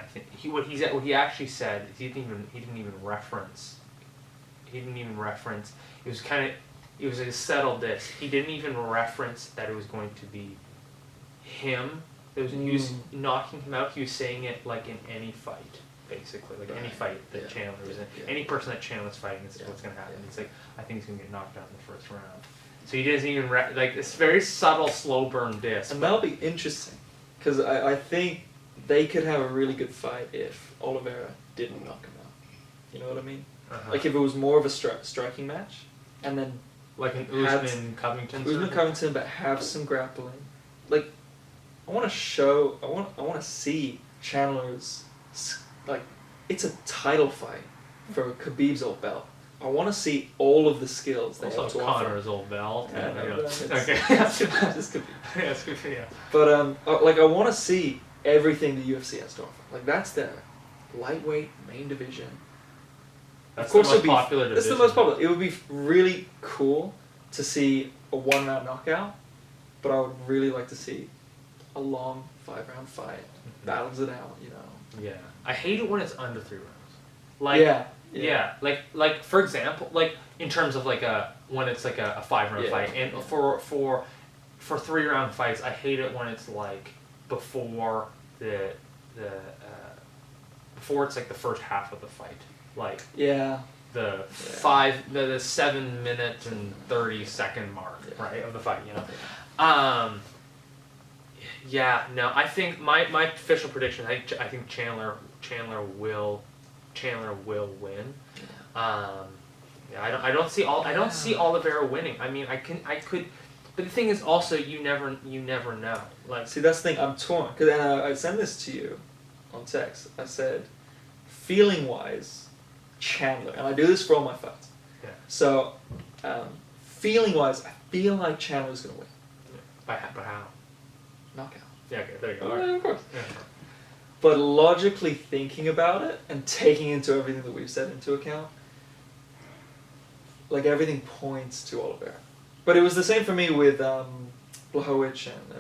think what he actually said is he didn't even reference. It was a settled this. He didn't even reference that it was going to be him. He was knocking him out. He was saying it in any fight, basically, any fight that Chandler was in. Any person that Chandler's fighting, this is what's going to happen. It's I think he's going to get knocked out in the first round. So he doesn't even it's very subtle, slow burn diss. And that'll be interesting, because I think they could have a really good fight if Oliveira didn't knock him out. You know what I mean? Like if it was more of a striking match, and then like an Usman Covington. Usman Covington, but have some grappling. Like I want to see Chandler's like it's a title fight for Khabib's old belt. I want to see all of the skills they have to offer. Connor's old belt. Yeah, okay. This could be. Yeah, it's good. Yeah. But like I want to see everything the UFC has to offer. Like that's the lightweight main division. That's of course, the most popular division. It's the most popular. It would be really cool to see a 1-round knockout, but I would really like to see a long 5-round fight. Battles it out, you know. Yeah. I hate it when it's under 3 rounds. Like yeah. Like for example, like in terms of like when it's like a 5-round fight, and for 3-round fights, I hate it when it's like before before it's like the first half of the fight. Like the 7 minute and 30-second mark, right, of the fight, you know. I think my official prediction, I think Chandler will win. I don't see Oliveira winning. I mean, I could, but the thing is also you never know. Like, see, that's the thing. I'm torn because I sent this to you on text. I said, feeling wise, Chandler, and I do this for all my fights. Yeah. So, feeling wise, I feel like Chandler's gonna win. Yeah. But how? Knockout. Yeah. Okay. There you go. Of course. Yeah. But logically thinking about it and taking into everything that we've said into account, like everything points to Oliveira. But it was the same for me with Blachowicz and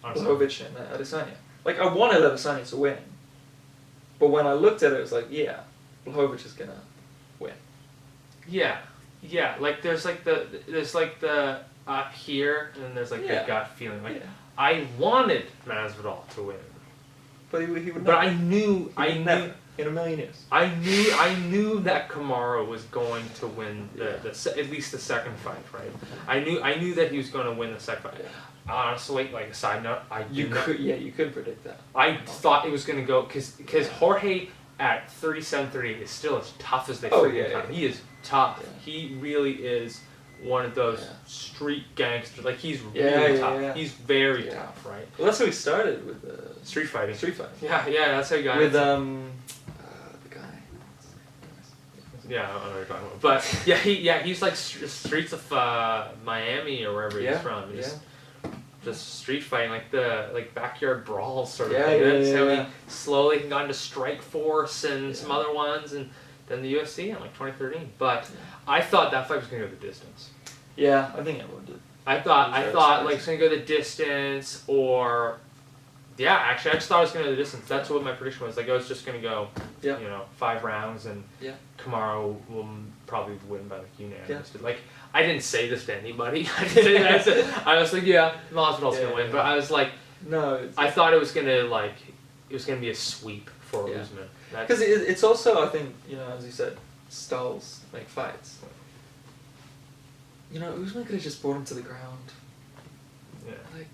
Adesanya. Like I wanted Adesanya to win, but when I looked at it, it was like, yeah, Blachowicz is gonna win. Yeah. Like there's the up here, and then there's like the gut feeling. Like I wanted Masvidal to win. But he would. But I knew never in a million years. I knew that Kamaru was going to win at least the second fight, right? I knew that he was going to win the second fight. Honestly, like a side note, you couldn't predict that. I thought it was going to go because Jorge at 37-38 is still as tough as they freaking come. He is tough. Yeah. He really is one of those street gangsters. Like he's really tough. Yeah. He's very tough, right? Well, that's how he started with street fighting. Yeah, that's how he got with the guy. Yeah, I don't know what you're talking about. But he's like streets of Miami or wherever he's from. Just street fighting, like backyard brawls sort of thing. That's how he slowly got into Strikeforce and some other ones, and then the UFC in like 2013. But I thought that fight was going to go the distance. Yeah, I think everyone did. I thought like it's going to go the distance, or actually I just thought it was going to go the distance. That's what my prediction was. Like I was just going to go, 5 rounds, and Kamaru will probably win by like unanimous. Like I didn't say this to anybody. I was like, Masvidal's going to win, but I was like, no. I thought it was going to be a sweep for Usman. Because it's also, I think, as you said, styles make fights. Usman could have just brought him to the ground. Yeah. Like,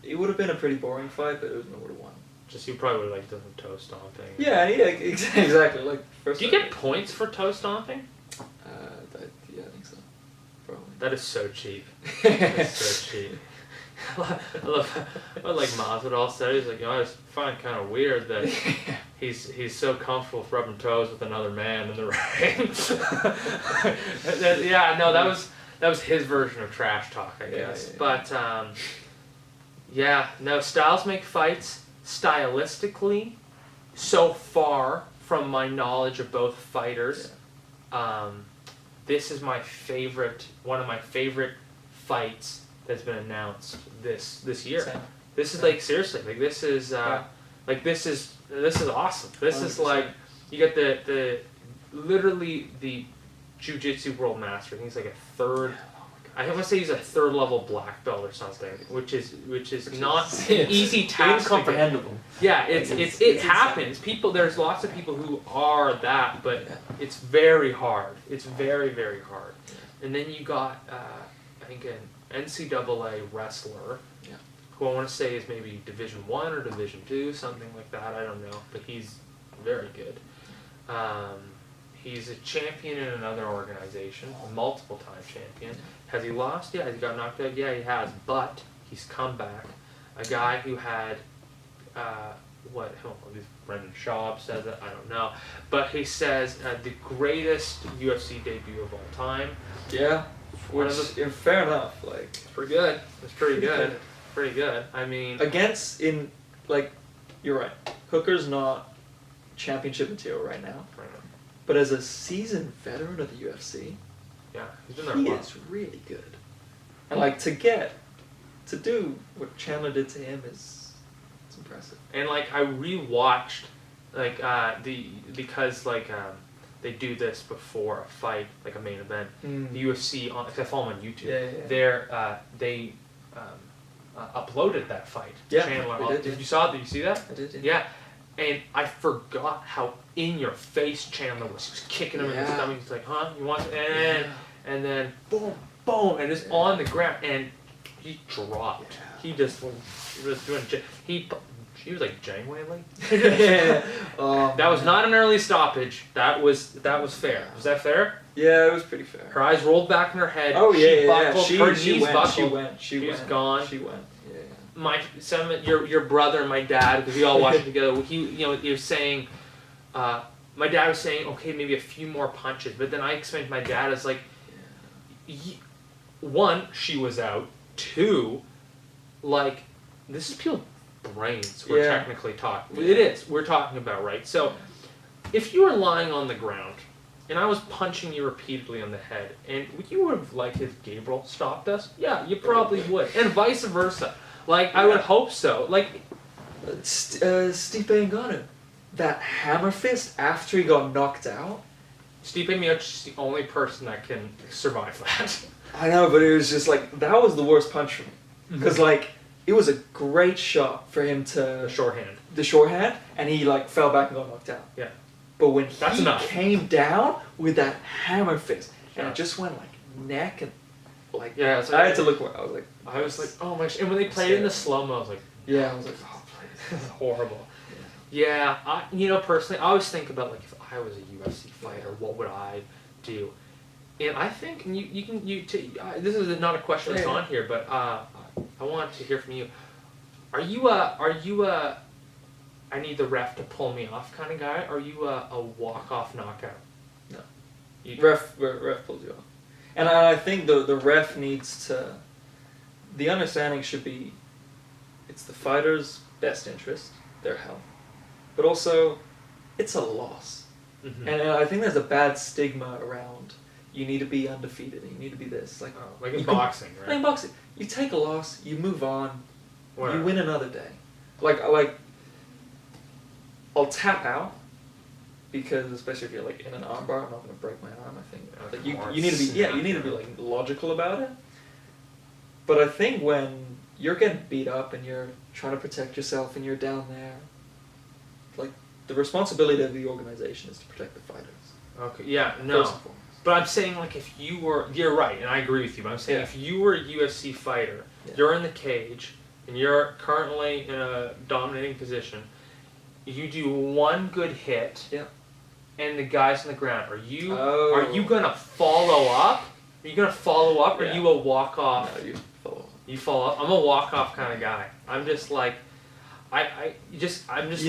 it would have been a pretty boring fight, but Usman would have won. Just you probably would have done some toe stomping. Yeah, exactly. Like do you get points for toe stomping? I think so. Probably. That is so cheap. That's so cheap. I love what like Masvidal said. He's like, I just find it kind of weird that he's so comfortable with rubbing toes with another man in the ring. That was his version of trash talk, I guess. But styles make fights. Stylistically, so far from my knowledge of both fighters, this is one of my favorite fights that's been announced this year. Same. This is like seriously, like this is this is awesome. This 100%. Is like you get the literally the jiu-jitsu world master. I think he's like a third. I want to say he's a 3rd level black belt or something, which is not an easy task. Incomprehensible. Yeah, it happens. There's lots of people who are that, but it's very hard. It's very, very hard. And then you got I think an NCAA wrestler who I want to say is maybe Division 1 or Division 2, something like that. I don't know, but he's very good. He's a champion in another organization, multiple-time champion. Has he lost? Yeah. Has he got knocked out? Yeah, he has. But he's come back. A guy who had, Brendan Schaub says it, I don't know. But he says the greatest UFC debut of all time. Yeah. Which, fair enough. Like, it's pretty good. It's pretty good. Pretty good. I mean, you're right. Hooker's not championship material right now. Right. But as a seasoned veteran of the UFC, yeah, he's been there he is really good. And to do what Chandler did to him it's impressive. And I rewatched because they do this before a fight, like a main event. The UFC, because I follow them on YouTube. They uploaded that fight. Yeah, Chandler. Did you saw it? Did you see that? I did. Yeah. And I forgot how in your face Chandler was. He was kicking him in the stomach. He's like, "Huh? You want?" And then boom, boom, and it's on the ground, and he dropped. Yeah. He just was doing. He was like Janeway. That was not an early stoppage. That was fair. Was that fair? Yeah, it was pretty fair. Her eyes rolled back in her head. Oh she buckled. Her knees buckled. She was gone. She went. Your brother and my dad, because we all watched it together. He was saying, my dad was saying, okay, maybe a few more punches. But then I explained to my dad, it's like, one, she was out. Two, this is people's brains we're technically talking. It is. We're talking about, right? So, if you were lying on the ground, and I was punching you repeatedly on the head, and would you have if Gabriel stopped us? Yeah, you probably would. And vice versa. I would hope so. Stipe Ngannou, that hammer fist after he got knocked out. Stipe Miocic is the only person that can survive that. I know, but it was just that was the worst punch for me. Because it was a great shot for him to... The shorthand, and he fell back and got knocked out. Yeah. But when he came down with that hammer fist, and it just went neck and... I had to look where I was like, oh my gosh. And when they played it in the slow-mo, I was like, yeah, I was like, oh, please. This is horrible. Yeah, personally, I always think about if I was a UFC fighter, what would I do? And I think, and this is not a question that's on here, but I want to hear from you. Are you a I need the ref to pull me off kind of guy? Or are you a walk-off knockout? No. Ref pulls you off. And I think the ref needs to... The understanding should be it's the fighter's best interest, their health. But also, it's a loss. Mm-hmm. And I think there's a bad stigma around you need to be undefeated, you need to be this. Like in boxing, right? Like in boxing. You take a loss, you move on, you win another day. I'll tap out, because especially if you're in an armbar, I'm not going to break my arm. I think you need to be logical about it. But I think when you're getting beat up and you're trying to protect yourself and you're down there, the responsibility of the organization is to protect the fighters. Okay. Yeah. No. But I'm saying if you were, you're right, and I agree with you. But I'm saying if you were a UFC fighter, you're in the cage and you're currently in a dominating position. You do one good hit. Yeah. And the guy's on the ground. Are you gonna follow up? Are you gonna follow up, or are you a walk off? No, you follow up. You follow up. I'm a walk off kind of guy. I'm just You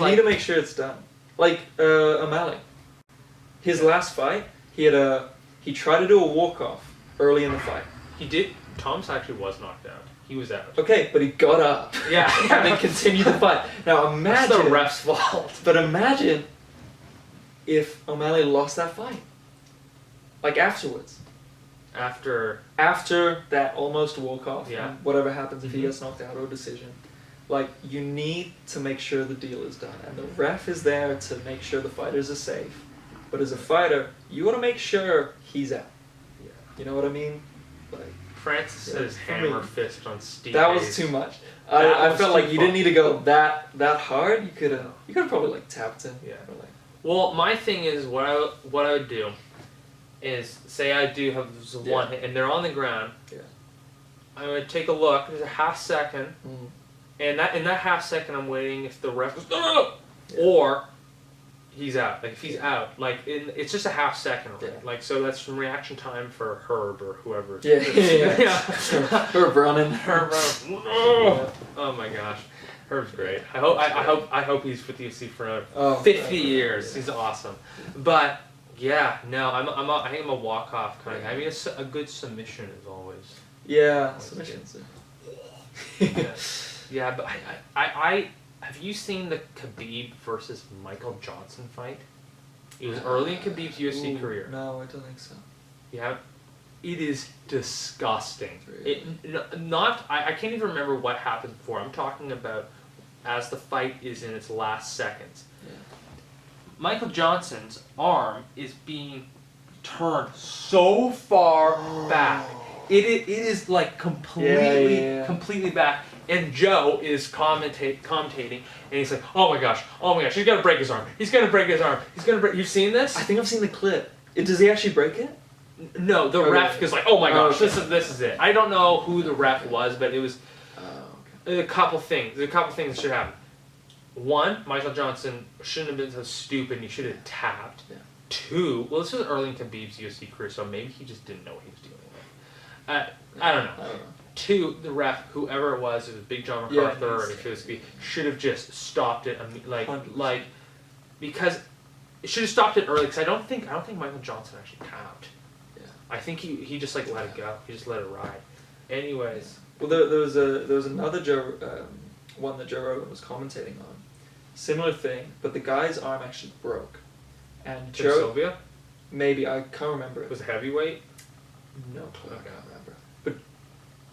need to make sure it's done. O'Malley. His last fight, he tried to do a walk off early in the fight. He did. Thomas actually was knocked out. He was out. Okay, but he got up. Yeah. And then continued the fight. Now imagine... That's the ref's fault. But imagine if O'Malley lost that fight. Afterwards. After that almost walk-off. Yeah. And whatever happens if he gets knocked out or a decision. You need to make sure the deal is done. And the ref is there to make sure the fighters are safe. But as a fighter, you want to make sure he's out. Yeah. You know what I mean? Francis's hammer fist on Steve. That was too much. I felt you didn't need to go that hard. You could have probably tapped him. Yeah. Well, my thing is what I would do is say I do have one hit and they're on the ground. Yeah. I would take a look. There's a half second. And in that half second, I'm waiting if the ref goes, no, or he's out. Like, if he's out, like, it's just a half second, right? Yeah. Like, so that's some reaction time for Herb or whoever. Yeah. Herb running. Herb running. No! Oh my gosh. Herb's great. I hope he's with the UFC for another 50 years. Yeah. He's awesome. But yeah, no, I think I'm a walk off kind of guy. I mean, it's a good submission as always. Yeah, submissions. Yeah, but I have you seen the Khabib versus Michael Johnson fight? It was early in Khabib's UFC career. No, I don't think so. Yeah. It is disgusting. Really? I can't even remember what happened before. I'm talking about as the fight is in its last seconds. Yeah. Michael Johnson's arm is being turned so far back. It is like completely back. And Joe is commentating, and he's like, oh my gosh, he's gonna break his arm. He's gonna break. You've seen this? I think I've seen the clip. Does he actually break it? No, the ref is like, oh my gosh, this is it. I don't know who the ref was, but it was a couple things. There's a couple things that should happen. One, Michael Johnson shouldn't have been so stupid and he should have tapped. Yeah. Two, well, this was early in Khabib's UFC career, so maybe he just didn't know what he was dealing with. I don't know. Two, the ref, whoever it was Big John MacArthur, should have just stopped it, because it should have stopped it early. Because I don't think Michael Johnson actually tapped. Yeah. I think he just let it go. He just let it ride. Anyways, well, there was another one that Joe Rogan was commentating on, similar thing, but the guy's arm actually broke, and Tim Sylvia? Maybe I can't remember. Was it heavyweight? No clue. I can't remember. But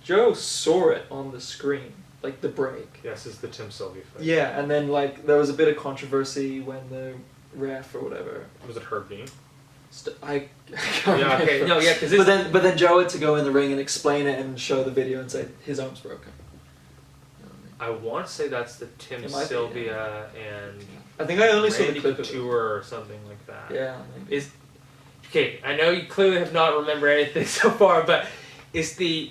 Joe saw it on the screen, like the break. Yes, it's the Tim Sylvia fight. Yeah, and then like there was a bit of controversy when the ref or whatever. Was it Herb Dean? I can't remember. Okay. No, yeah, because but then Joe had to go in the ring and explain it and show the video and say his arm's broken. I want to say that's the Tim Sylvia and I think I only saw the clip tour or something like that. Yeah. Maybe. Okay, I know you clearly have not remembered anything so far, but is the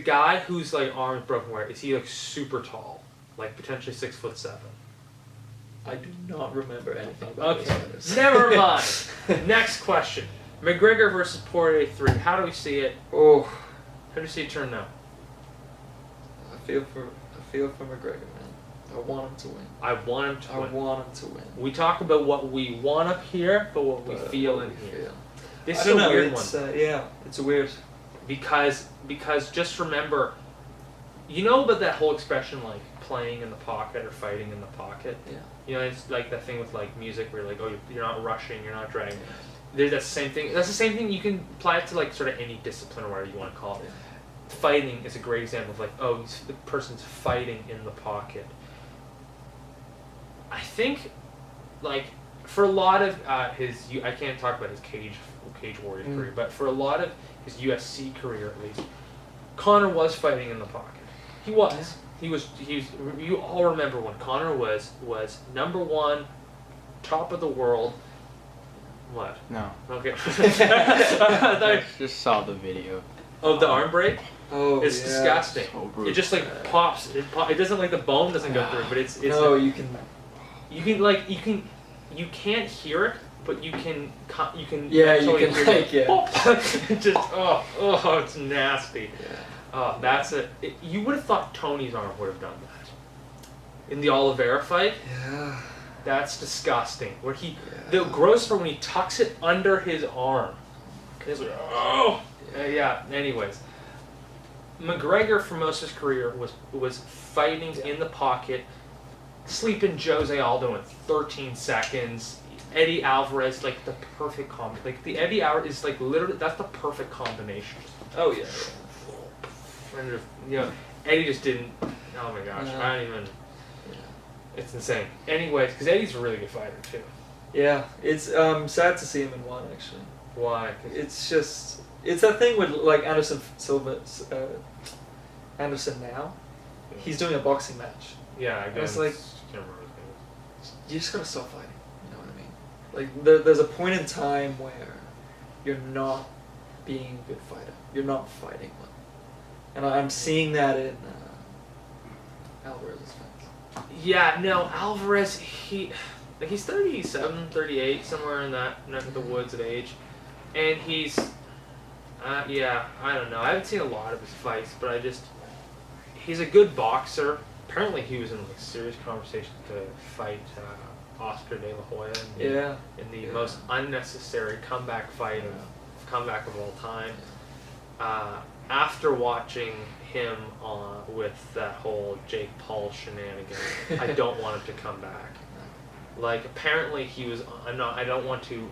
guy whose like arms broken where is he like super tall, like potentially 6'7"? I do not remember anything about this. Never mind. Next question: McGregor versus Poirier 3. How do we see it? Oh, how do you see it turn out? I feel for McGregor, man. I want him to win. I want him to win. We talk about what we want up here, but what we feel in here. This is a weird one. Yeah, it's a weird. Because just remember, you know about that whole expression like playing in the pocket or fighting in the pocket? Yeah. You know, it's like that thing with like music where you're like, oh, you're not rushing, you're not dragging. That's the same thing. That's the same thing. You can apply it to like sort of any discipline or whatever you want to call it. Yeah. Fighting is a great example of like, oh, the person's fighting in the pocket. I think, like, for a lot of his, I can't talk about his Cage Warriors career, but for a lot of his UFC career at least, Conor was fighting in the pocket. He was. He was. You all remember when Conor was #1, top of the world. What? No. Okay. I just saw the video. Of the arm break? Oh, it's disgusting. So it just like pops. It doesn't like the bone doesn't go through, but it's no. Like, you can't hear it, but you can. Yeah, you can hear like it just it's nasty. Yeah. Oh, that's it. You would have thought Tony's arm would have done that. In the Oliveira fight? Yeah. That's disgusting. Where the gross part when he tucks it under his arm. It's like, oh! Yeah, anyways. McGregor for most of his career was fighting in the pocket, sleeping Jose Aldo in 13 seconds. Eddie Alvarez, like the perfect like the Eddie Alvarez is like literally, that's the perfect combination. Oh, yeah. And, you know, Eddie just didn't. Oh my gosh, I don't even. Yeah. It's insane. Anyways, because Eddie's a really good fighter too. Yeah, it's sad to see him in one actually. Why? It's that thing with like Anderson now. He's doing a boxing match. Yeah, again, it's like can't remember his name. You just gotta stop fighting. You know what I mean? Like there's a point in time where you're not being a good fighter. You're not fighting well. And I'm seeing that in Alvarez's fights. Yeah, no, Alvarez, he's 37, 38, somewhere in that neck of the woods of age. And he's, yeah, I don't know. I haven't seen a lot of his fights, but he's a good boxer. Apparently he was in like serious conversations to fight Oscar De La Hoya in the most unnecessary comeback of all time. After watching him with that whole Jake Paul shenanigans, I don't want him to come back. Like apparently he was. I don't want to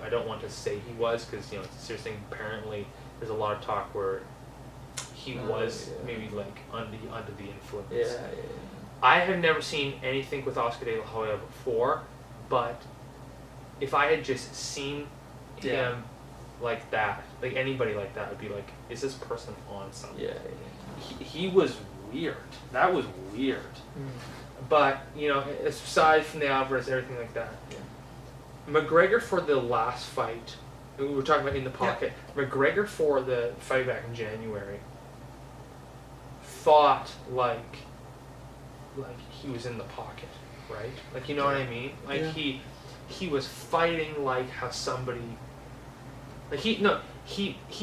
say he was because it's a serious thing. Apparently there's a lot of talk where he was maybe like under the influence. Yeah. I have never seen anything with Oscar De La Hoya before, but if I had just seen him like that, like anybody like that, I'd be like, is this person on something? Yeah. He was weird. That was weird. But, aside from the Alvarez, everything like that. Yeah. McGregor for the last fight, we were talking about in the pocket, McGregor for the fight back in January fought like he was in the pocket, right? Like, you know what I mean? Like, he was fighting like how somebody... Like, he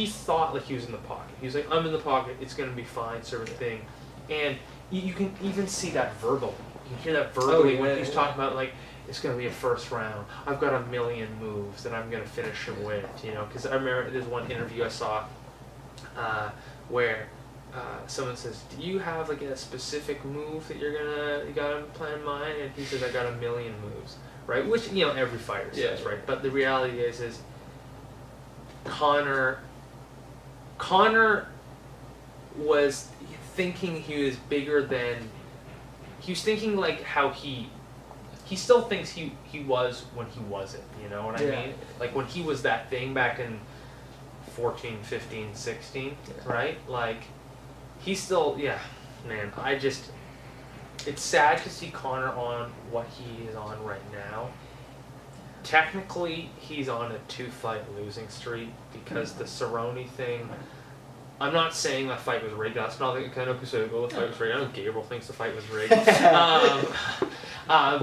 thought like he was in the pocket. He was like, I'm in the pocket, it's going to be fine, sort of thing. And you can even see that verbally. You can hear that verbally when he's talking about, like, it's going to be a first round. I've got a million moves that I'm going to finish him with, Because I remember there's one interview I saw where someone says, do you have, like, a specific move that you got to plan in mind? And he says, I got a million moves, right? Which, every fighter says, right? But the reality is Conor was thinking he was bigger than... He was thinking like how he still thinks he was when he wasn't, you know what I mean? Like when he was that thing back in 14, 15, 16, right? Like, he's still, man, it's sad to see Conor on what he is on right now. Technically, he's on a 2-fight losing streak because the Cerrone thing... I'm not saying that fight was rigged. That's not the kind of who said, "Oh, the fight was rigged." I know Gabriel thinks the fight was rigged, but I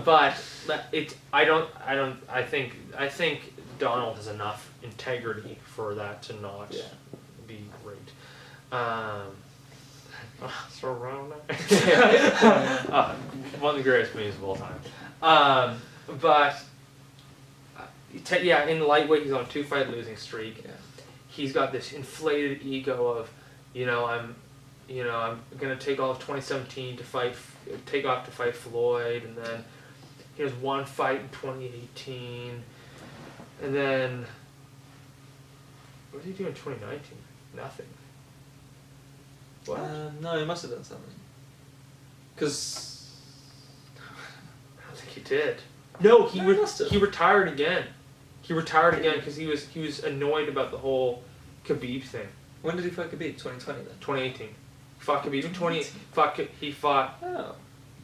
think Donald has enough integrity for that to not be rigged. Cerrone, one of the greatest movies of all time. But in lightweight, he's on a 2-fight losing streak. He's got this inflated ego of, I'm gonna take all of 2017 take off to fight Floyd, and then he has one fight in 2018, and then what did he do in 2019? Nothing. What? No, he must have done something. Because I don't think he did. No, he retired again. He retired again because he was annoyed about the whole Khabib thing. When did he fight Khabib? 2020 then? 2018. Fought Khabib in he fought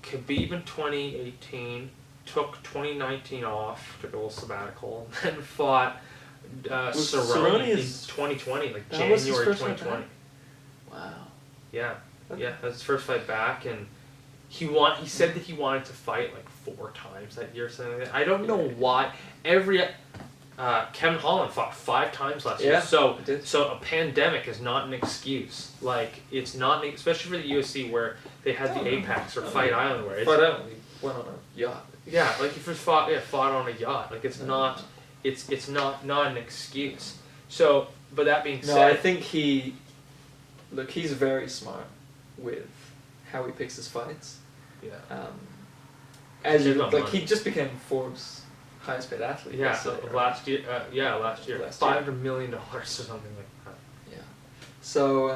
Khabib in 2018, took 2019 off, took a little sabbatical, and then fought Cerrone in 2020, like January 2020. Wow. Yeah. Yeah, that was his first fight back, and he said that he wanted to fight like 4 times that year or something like that. I don't know why. Kevin Holland fought 5 times last year, so a pandemic is not an excuse. Like, it's not, especially for the UFC where they had the Apex or Fight Island where he went on a yacht. Yeah, like if he fought on a yacht, like it's not an excuse. So, but that being said, I think he's very smart with how he picks his fights. Yeah. He just became Forbes' highest paid athlete. Yeah, last year. $500 million or something like that. Yeah. So,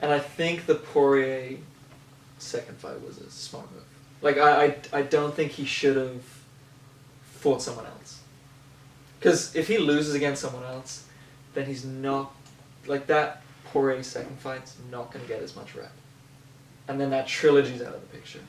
and I think the Poirier second fight was a smart move. Like, I don't think he should have fought someone else. Because if he loses against someone else, then he's not... Like, that Poirier second fight's not going to get as much rep. And then that trilogy's out of the picture.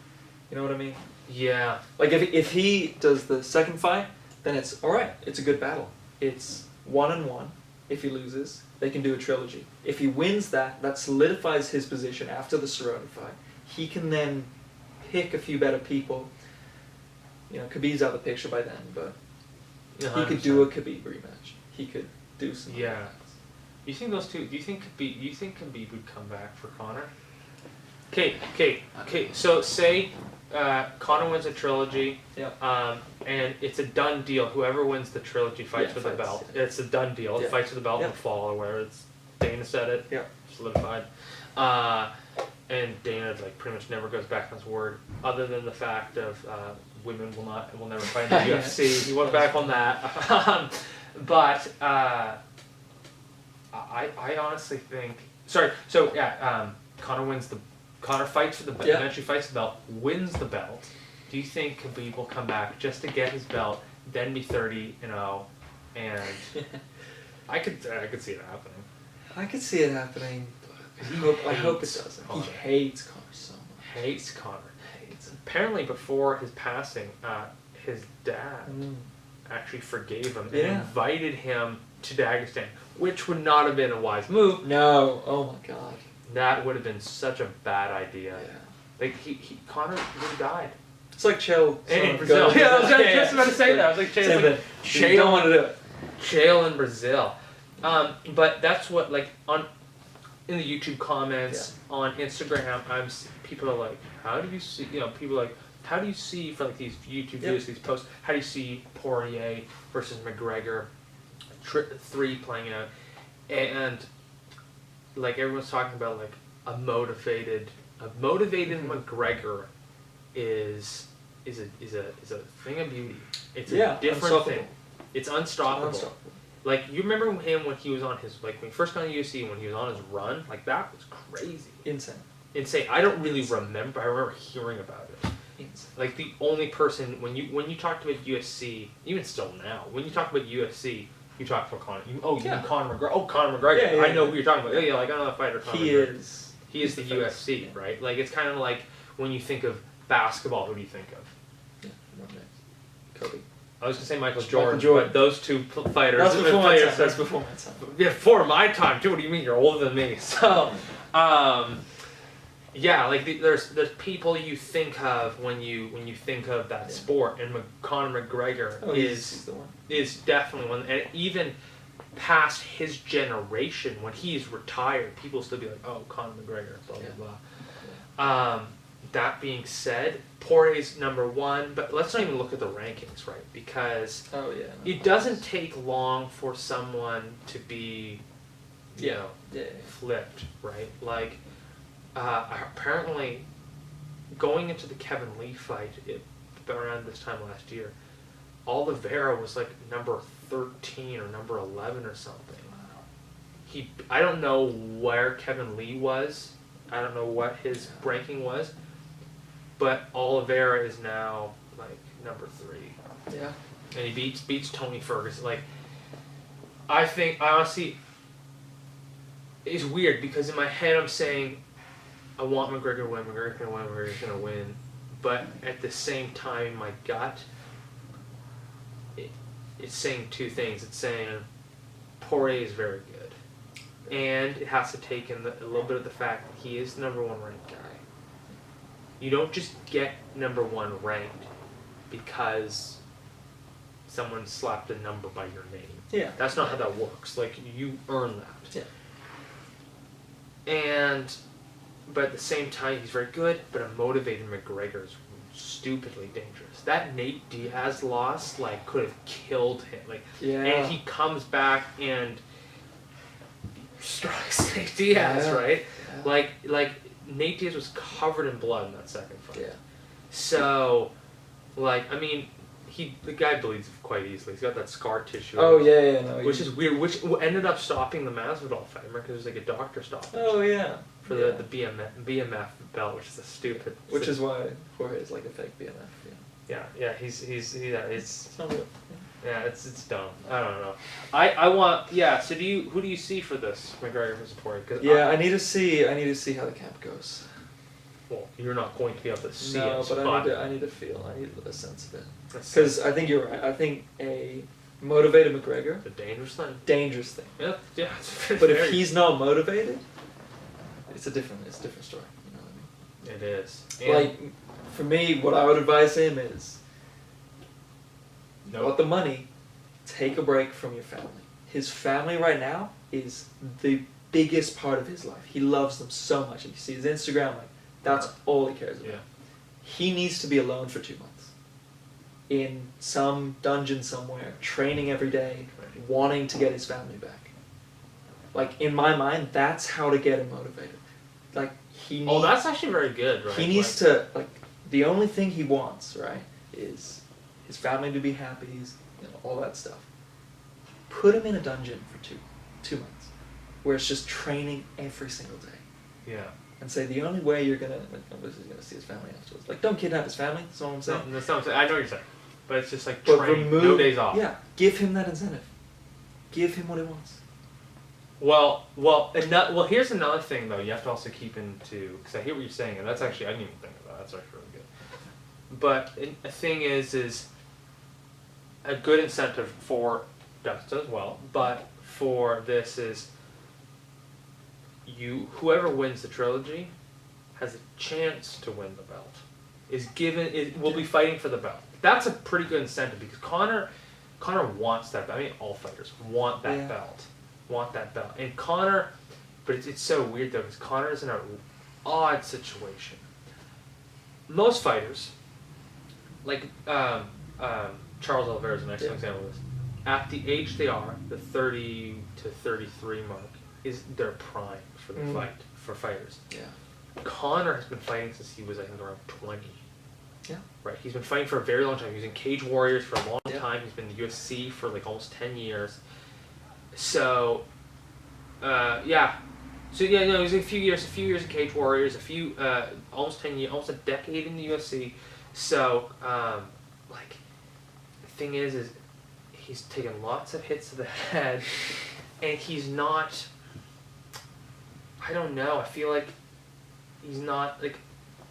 You know what I mean? Yeah. Like, if he does the second fight, then it's alright. It's a good battle. It's 1-1. If he loses, they can do a trilogy. If he wins that solidifies his position after the Cerrone fight. He can then pick a few better people. You know, Khabib's out of the picture by then, but he could do a Khabib rematch. He could do some. Yeah. You think those two? Do you think Khabib would come back for Conor? Okay. So say Conor wins a trilogy. Yeah. And it's a done deal. Whoever wins the trilogy fights for the belt. Yeah. It's a done deal. Yeah. Fights for the belt in Yeah. the fall or where it's Dana said it. Yeah. Solidified. And Dana like pretty much never goes back on his word, other than the fact of women will never fight in the UFC. He went back on that. But I honestly think. Sorry. So yeah, Conor fights for the belt. Yeah. Eventually fights the belt. Wins the belt. Do you think Khabib will come back just to get his belt, then be 30-0, and I could see it happening. I could see it happening. I hope it doesn't. Conor. He hates Conor so much. Hates Conor. Apparently, before his passing, his dad actually forgave him and invited him to Dagestan, which would not have been a wise move. No. Oh my God. That would have been such a bad idea. Yeah. Like Conor would have died. It's like Chael In Brazil. Yeah, I was just about to say that. I was like, Chael don't want to do it. Chael in Brazil. But that's what in the YouTube comments on Instagram, people are like, how do you see? People are like, how do you see for these YouTube videos, these posts? How do you see Poirier versus McGregor 3 playing out? And everyone's talking about a motivated McGregor is a thing of beauty. It's a different thing. It's unstoppable. You remember him when he was on his when he first got in the UFC, when he was on his run, that was crazy. Insane. I don't really remember. I remember hearing about it. Insane. The only person when you talked about UFC, even still now, when you talk about UFC, you talk about Conor. You mean Conor McGregor? Oh, Conor McGregor. Yeah, I know who you're talking about. I know that fighter. Conor McGregor. He is the UFC, right? It's kind of like when you think of basketball, who do you think of? Yeah, Kobe. I was going to say Michael Jordan, but those two fighters... That's before my time. That's before my time. Yeah, before my time, too. What do you mean? You're older than me. So, there's people you think of when you think of that sport, and Conor McGregor is definitely one. And even past his generation, when he's retired, people still be like, oh, Conor McGregor, blah, blah, blah. That being said, Poirier's number 1, but let's not even look at the rankings, right? Because it doesn't take long for someone to be, flipped, right? Apparently, going into the Kevin Lee fight around this time last year, Oliveira was number 13 or number 11 or something. I don't know where Kevin Lee was. I don't know what his ranking was. But Oliveira is now number 3. Yeah. And he beats Tony Ferguson. I think honestly it's weird because in my head I'm saying I want McGregor to win, McGregor's gonna win. But at the same time, my gut it's saying two things. It's saying Poirier is very good. And it has to take in a little bit of the fact that he is the number 1 ranked guy. You don't just get number 1 ranked because someone slapped a number by your name. Yeah. That's not how that works. You earn that. Yeah. But at the same time, he's very good, but a motivated McGregor is stupidly dangerous. That Nate Diaz loss, could have killed him. And he comes back and strikes Nate Diaz, right? Yeah. Nate Diaz was covered in blood in that second fight. Yeah. So, the guy bleeds quite easily. He's got that scar tissue. Oh, no. Which is weird, which ended up stopping the Masvidal fight. Remember, because it was a doctor stoppage. Oh, yeah. For the BMF belt, which is a stupid... Which is why Jorge is a fake BMF, Yeah, it's not real. Yeah, it's dumb. I don't know. I want... Yeah, so who do you see for this, McGregor versus Poirier? I need to see how the camp goes. Well, you're not going to be able to see it. No, but I need to feel. I need a sense of it. Because I think you're right. I think a motivated McGregor... It's a dangerous thing. Dangerous thing. Yeah. But if he's not motivated, it's a different story. You know what I mean? It is. And like, for me, what I would advise him is, got the money, take a break from your family. His family right now is the biggest part of his life. He loves them so much. If you see his Instagram, like, that's all he cares about. He needs to be alone for 2 months. In some dungeon somewhere, training every day, wanting to get his family back. Like, in my mind, that's how to get him motivated. Like, he needs... Oh, that's actually very good, right? He needs to, like, the only thing he wants, right, is his family to be happy, all that stuff. Put him in a dungeon for two months, where it's just training every single day. Yeah. And say the only way you're gonna, like, obviously he's gonna see his family afterwards. Like, don't kidnap his family. That's all I'm saying. No, that's not what I'm saying. I know what you're saying, but it's just like training, no days off. Yeah, give him that incentive. Give him what he wants. Well, here's another thing though. You have to also keep into, because I hear what you're saying, and that's actually I didn't even think of that. That's actually really good. But a thing is a good incentive for Dust as well. But for this is whoever wins the trilogy has a chance to win the belt. Will be fighting for the belt. That's a pretty good incentive because Conor wants that belt. I mean, all fighters want that belt. Want that belt. And Conor, but it's so weird though because Conor is in an odd situation. Most fighters, like Charles Alvarez, an excellent example of this, at the age they are, the 30 to 33 mark, is their prime for the fight, for fighters. Yeah. Conor has been fighting since he was, I think, around 20. Yeah. Right. He's been fighting for a very long time. He was in Cage Warriors for a long time. He's been in the UFC for like almost 10 years. So, So it was a few years in Cage Warriors, almost 10 years, almost a decade in the UFC. So, like, the thing is he's taken lots of hits to the head, and he's not. I don't know. I feel like he's not like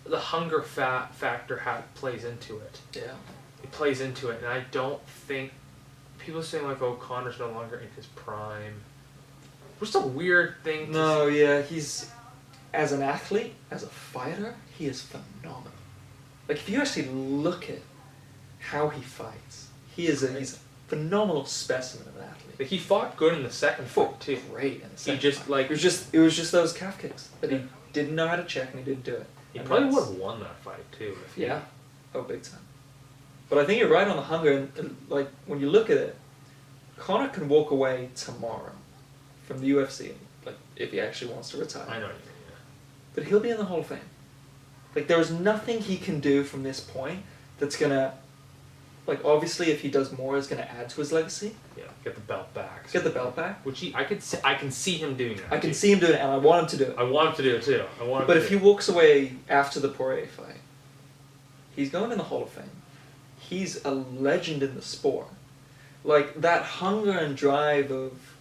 the hunger factor plays into it. Yeah, it plays into it, and I don't think people saying like, "Oh, Conor's no longer in his prime." Just a weird thing. He's as an athlete, as a fighter, he is phenomenal. Like if you actually look at how he fights, he's a phenomenal specimen of an athlete. Like he fought good in the second fight too. Great in the second fight. Like it was just those calf kicks that he didn't know how to check and he didn't do it. He probably would have won that fight too. Big time. But I think you're right on the hunger, and like when you look at it, Conor can walk away tomorrow from the UFC, like if he actually wants to retire. I know what you mean. Yeah. But he'll be in the Hall of Fame. Like there is nothing he can do from this point that's gonna, like obviously if he does more, is gonna add to his legacy. Yeah, get the belt back. Get the belt back. Which I can see him doing that. I can see him doing it, and I want him to do it. I want him to do it too. But if he walks away after the Poirier fight, he's going in the Hall of Fame. He's a legend in the sport. Like that hunger and drive of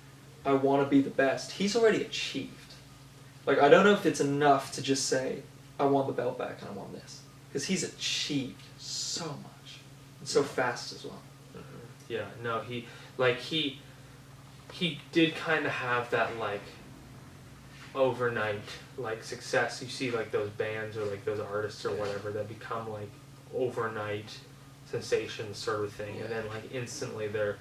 I want to be the best, he's already achieved. Like, I don't know if it's enough to just say, I want the belt back and I want this. Because he's achieved so much. And so fast as well. Mm-hmm. Yeah, no, he did kind of have that, like, overnight, like, success. You see, like, those bands or, like, those artists or whatever that become, like, overnight sensations sort of thing. And then, like, instantly they're,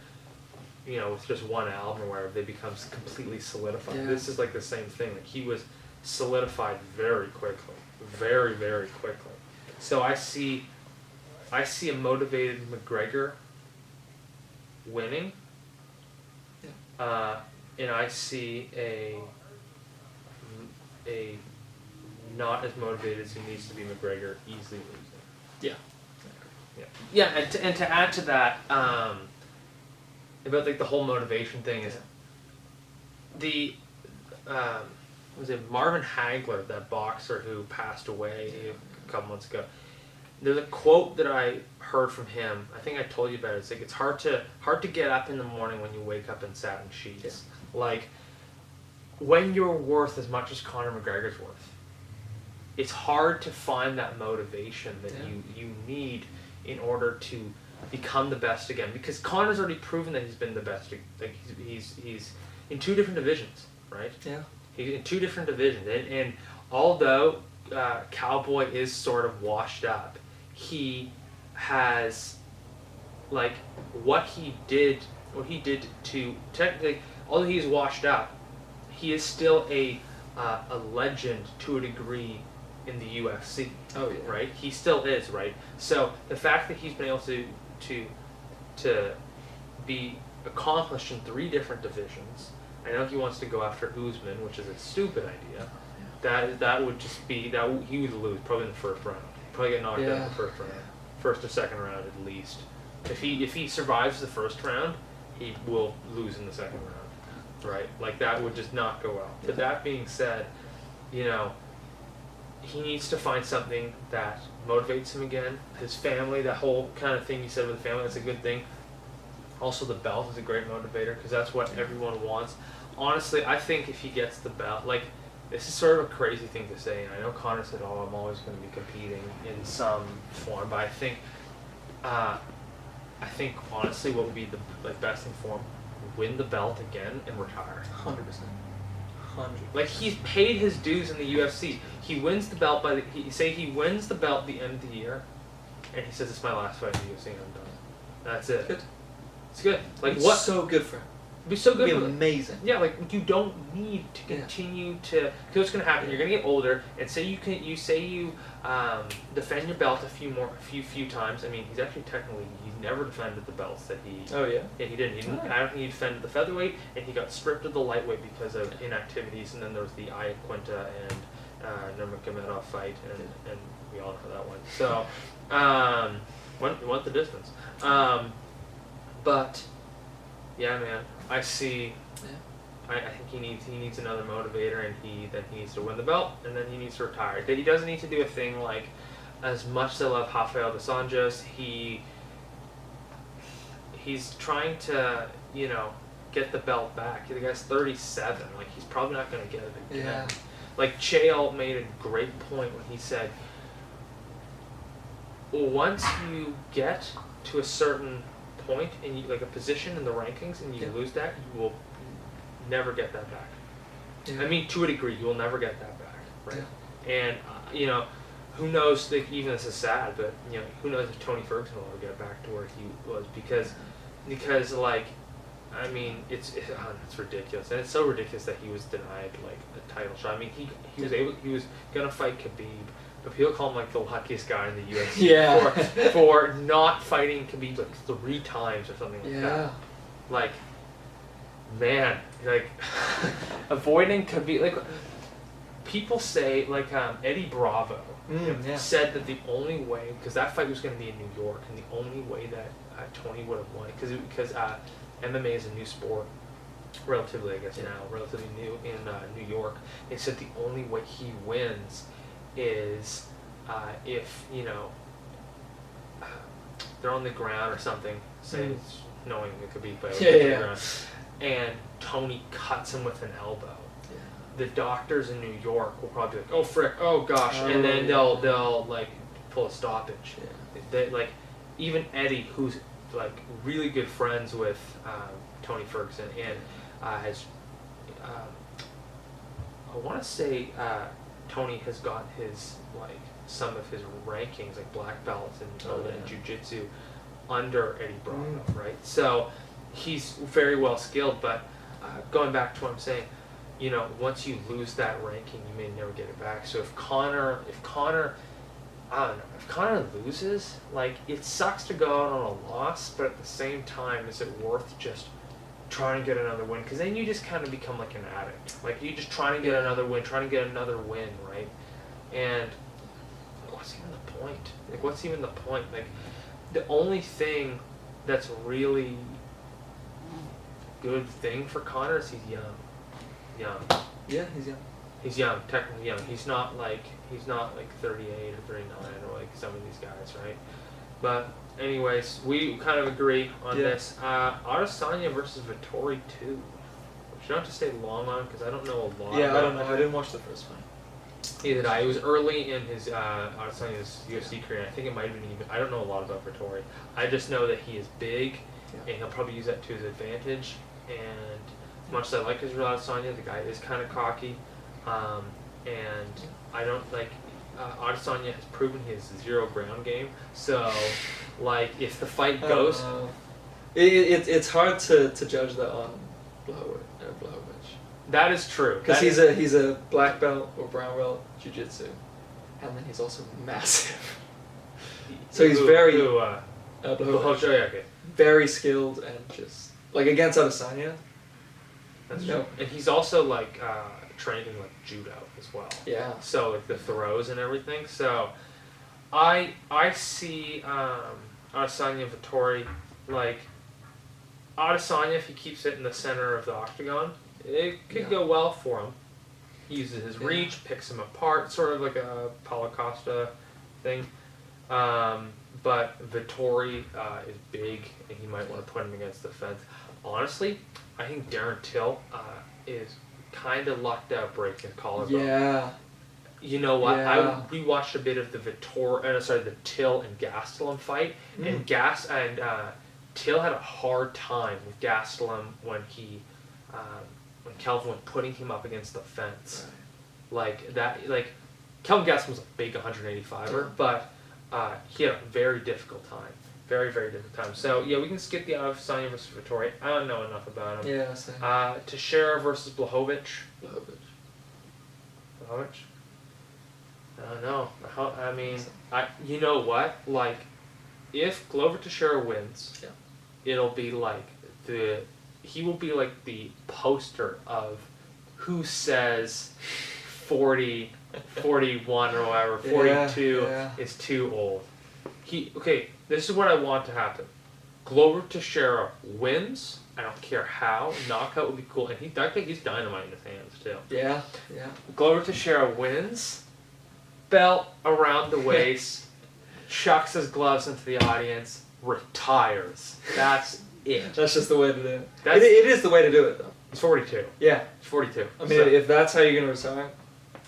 you know, with just one album or whatever, they become completely solidified. Yeah. This is like the same thing. Like he was solidified very quickly, very, very quickly. So I see a motivated McGregor winning, and I see a not as motivated as he needs to be McGregor easily losing. Yeah, and to add to that. About like the whole motivation thing is was it Marvin Hagler, that boxer who passed away a couple months ago? There's a quote that I heard from him. I think I told you about it. It's like it's hard to get up in the morning when you wake up in satin sheets. Yeah. Like when you're worth as much as Conor McGregor's worth, it's hard to find that motivation that you need in order to become the best again, because Conor's already proven that he's been the best. Like he's in two different divisions, right? Yeah. He's in two different divisions, and although Cowboy is sort of washed up, he has, like, what he did to technically, although he's washed up, he is still a legend to a degree in the UFC. Oh yeah. Right? He still is, right? So the fact that he's been able to be accomplished in 3 different divisions. I know he wants to go after Usman, which is a stupid idea. That would just be he would lose probably in the first round. Probably get knocked out in the first round, first or second round at least. If he survives the first round, he will lose in the second round, right? Like that would just not go well. But that being said, you know, he needs to find something that motivates him again. His family, that whole kind of thing you said with the family, that's a good thing. Also, the belt is a great motivator because that's what everyone wants. Honestly, I think if he gets the belt, like, this is sort of a crazy thing to say, and I know Conor said, "Oh, I'm always going to be competing in some form," but I think honestly, what would be the best thing for him, win the belt again and retire. 100%. Like, he's paid his dues in the UFC. He wins the belt he wins the belt at the end of the year, and he says, "It's my last fight in the UFC, and I'm done." That's it. Good. It's good. Like, it's what? So good for him. It'd be so good. It'd be amazing. Yeah, like, you don't need to continue to. Because what's going to happen? You're going to get older, and say you defend your belt a few times. I mean, he's never defended the belts that he. Oh yeah. Yeah, he didn't. I don't think he defended the featherweight, and he got stripped of the lightweight because of inactivities. And then there was the Iaquinta and Nurmagomedov fight, and we all know that one. So, went the distance. But yeah, man, I see. Yeah. I think he needs another motivator, and he needs to win the belt, and then he needs to retire. He doesn't need to do a thing like, as much as I love Rafael dos Anjos, he's trying to, you know, get the belt back. The guy's 37. Like, he's probably not going to get it again. Yeah. Like, Chael made a great point when he said, once you get to a certain point in like a position in the rankings and you lose that, you will never get that back. Yeah. I mean, to a degree, you will never get that back, right? Yeah. And you know, who knows? Like, even this is sad, but you know, who knows if Tony Ferguson will ever get back to where he was? Because like, I mean, it's ridiculous, and it's so ridiculous that he was denied like a title shot. I mean, he was gonna fight Khabib. But people call him like the luckiest guy in the UFC for not fighting Khabib like 3 times or something like that. Like, man, like avoiding Khabib, like people say, like Eddie Bravo said that the only way, because that fight was going to be in New York, and the only way that Tony would have won it, because MMA is a new sport, relatively new in New York. They said the only way he wins is if, you know, they're on the ground or something, say it's knowing it could be played on the ground, and Tony cuts him with an elbow. Yeah. The doctors in New York will probably be like, "Oh frick, oh gosh," and then they'll like pull a stoppage. Yeah. They, like, even Eddie, who's like really good friends with Tony Ferguson, and has I want to say Tony has got his, like, some of his rankings, like black belts in jiu-jitsu under Eddie Bravo, right? So he's very well skilled, but going back to what I'm saying, you know, once you lose that ranking, you may never get it back. So if Conor loses, like, it sucks to go out on a loss, but at the same time, is it worth just trying to get another win? Because then you just kind of become like an addict. Like, you just trying to get another win, right? And what's even the point? Like, what's even the point? Like, the only thing that's really good thing for Conor is he's young. Yeah, he's young. He's young, technically young. He's not like 38 or 39 or like some of these guys, right? But anyways, we kind of agree on this. Adesanya versus Vettori 2. Which you don't have to stay long on because I don't know a lot. Yeah, I don't know. I didn't watch the first fight. Neither did I. It was early in his Adesanya's UFC career. I think it might have been even. I don't know a lot about Vettori. I just know that he is big, and he'll probably use that to his advantage. And as much as I like Israel Adesanya, the guy is kind of cocky, and I don't like. Adesanya has proven he has zero ground game. So, like, if the fight goes, it's hard to judge that on Blachowicz. That is true. Because he's a black belt or brown belt jiu-jitsu, and then he's also massive. So he's very very skilled and just like against Adesanya. That's true. And he's also like trained in like judo as well. Yeah. So like the throws and everything. So I see Adesanya Vettori, like Adesanya, if he keeps it in the center of the octagon, it could go well for him. He uses his reach, picks him apart, sort of like a Paulo Costa thing. But Vettori is big, and he might want to put him against the fence. Honestly, I think Darren Till is kind of lucked out breaking his collarbone. Yeah. You know what? Yeah. We watched a bit of the the Till and Gastelum fight, and Till had a hard time with Gastelum when Kelvin was putting him up against the fence. Right. Kelvin Gastelum was a big 185er, but he had a very difficult time. Very, very difficult time. So, yeah, we can skip the Adesanya versus Vettori. I don't know enough about him. Yeah, same. Teixeira versus Blachowicz. Blachowicz? I don't know. I mean, you know what? Like, if Glover Teixeira wins, it'll be like he will be like the poster of who says 40, 41 or whatever, 42 is too old. This is what I want to happen. Glover Teixeira wins. I don't care how. Knockout would be cool. And I think he's dynamite in his hands, too. Yeah. Glover Teixeira wins. Belt around the waist. Chucks his gloves into the audience. Retires. That's it. That's just the way to do it. It is the way to do it, though. He's 42. Yeah. He's 42. I mean, if that's how you're going to retire,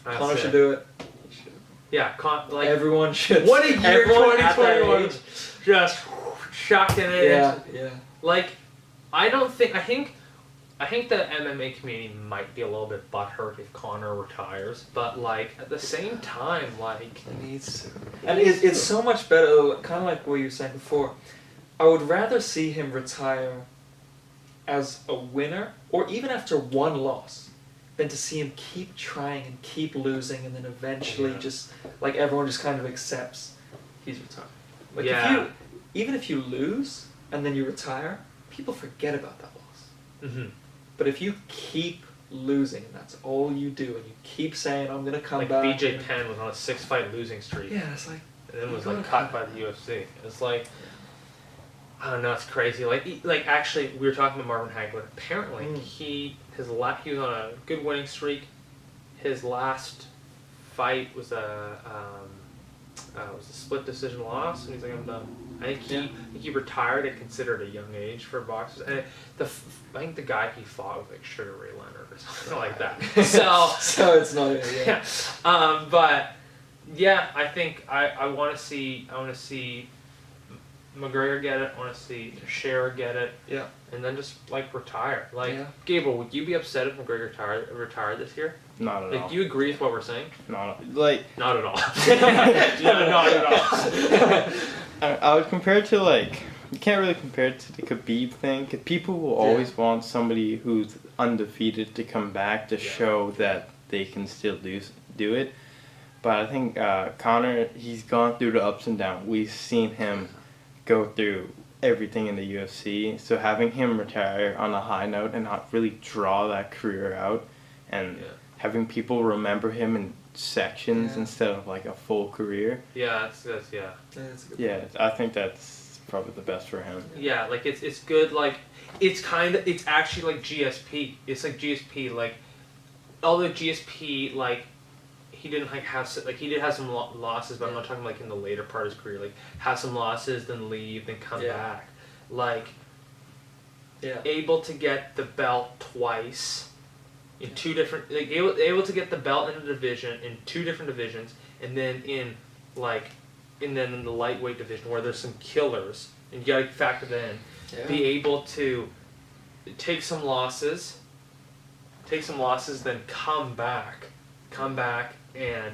Conor should do it. Yeah, everyone should. What a year 2021. Just chucking it. Yeah. Like, I think the MMA community might be a little bit butthurt if Conor retires, but like at the same time, like he needs to. And it's so much better. Kind of like what you were saying before. I would rather see him retire as a winner, or even after one loss, than to see him keep trying and keep losing, and then eventually just like everyone just kind of accepts he's retired. Like even if you lose and then you retire, people forget about that loss. Mm-hmm. But if you keep losing and that's all you do, and you keep saying I'm gonna come back. Like BJ Penn was on a 6-fight losing streak. Yeah, it's like. And then was like cut by the UFC. It's like. I don't know, it's crazy. Like actually, we were talking about Marvin Hagler. Apparently, he was on a good winning streak. His last fight was a split decision loss, and he's like, I'm done. I think he retired at considered a young age for boxers. And I think the guy he fought was like Sugar Ray Leonard or something like that. So it's not even. But yeah, I think I want to see McGregor get it. I want to see Teixeira get it. Yeah. And then just like retire. Gabriel, would you be upset if McGregor retired this year? Not at all. Do you agree with what we're saying? Not at all. Not at all. I would compare it to you can't really compare it to the Khabib thing, because people will always want somebody who's undefeated to come back to show that they can still do it. But I think Conor, he's gone through the ups and downs. We've seen him go through everything in the UFC, so having him retire on a high note and not really draw that career out, and having people remember him in sections instead of like a full career. Yeah, I think that's probably the best for him. Yeah, like it's good. Like it's actually like GSP. It's like GSP. Like although GSP he didn't he did have some losses, but I'm not talking like in the later part of his career. Like have some losses, then leave, then come back. Able to get the belt twice in two different. Able to get the belt in a division in two different divisions, and then in the lightweight division where there's some killers, and you got to factor that in. Yeah. Be able to take some losses, then come back and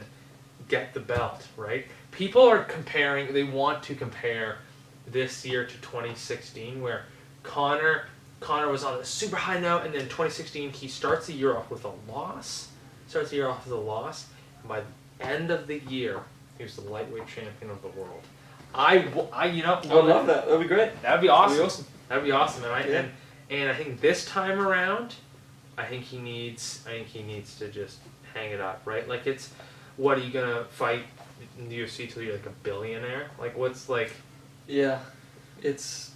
get the belt, right? People are comparing, they want to compare this year to 2016, where Conor was on a super high note, and then 2016 he starts the year off with a loss. And by the end of the year, he was the lightweight champion of the world. I love that. That'd be great. That'd be awesome. That'd be awesome. And I think this time around, I think he needs to just hang it up, right? Like, it's, what are you gonna fight in the UFC till you're like a billionaire? Like, what's like? Yeah, it's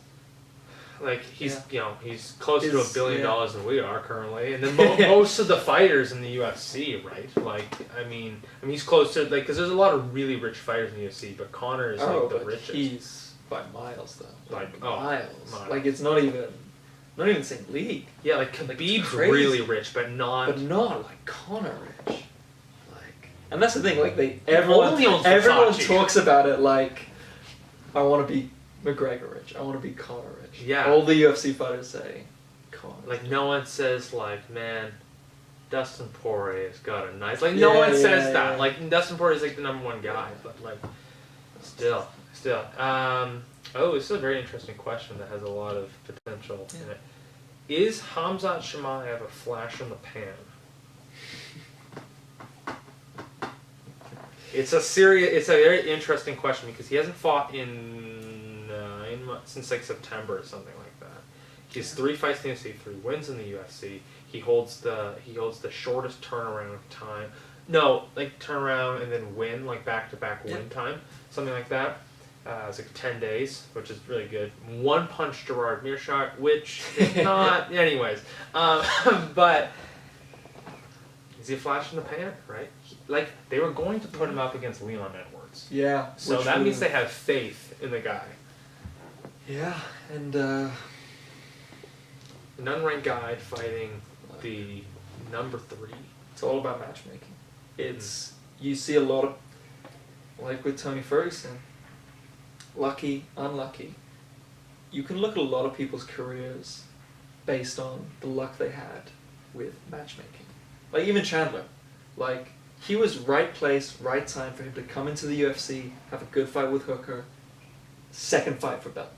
like he's he's closer to $1 billion than we are currently, and then most of the fighters in the UFC, right? Like, I mean he's close to, like, because there's a lot of really rich fighters in the UFC, but Conor is like the richest. He's by miles though. Like miles. Like, it's not even the same league. Yeah, like Khabib's really rich, but not like Conor rich. Like, and that's the thing. Like, everyone talks about it like, I want to be McGregor rich. I want to be Conor rich. Yeah. All the UFC fighters say Conor. Like, no one says, like, man, Dustin Poirier's got a nice... Like, no one says that. Yeah. Like, Dustin Poirier's, like, the #1 guy. But, like, still. This is a very interesting question that has a lot of potential in it. Is Hamza Shimane a flash in the pan? It's a very interesting question, because he hasn't fought in 9 months, since like September or something like that. He has 3 fights in the UFC, 3 wins in the UFC. He holds the shortest turnaround time. No, like turnaround and then win, like back-to-back win time, something like that. It's like 10 days, which is really good. 1 punch Gerard Meerschaert, which is not. Anyways, but. Is he a flash in the pan, right? Like, they were going to put him up against Leon Edwards. Yeah. So that means they have faith in the guy. Yeah, and an unranked guy fighting the number 3. It's all about matchmaking. It's you see a lot of, like with Tony Ferguson, lucky, unlucky. You can look at a lot of people's careers based on the luck they had with matchmaking. Like, even Chandler, like, he was right place, right time for him to come into the UFC, have a good fight with Hooker, second fight for belt.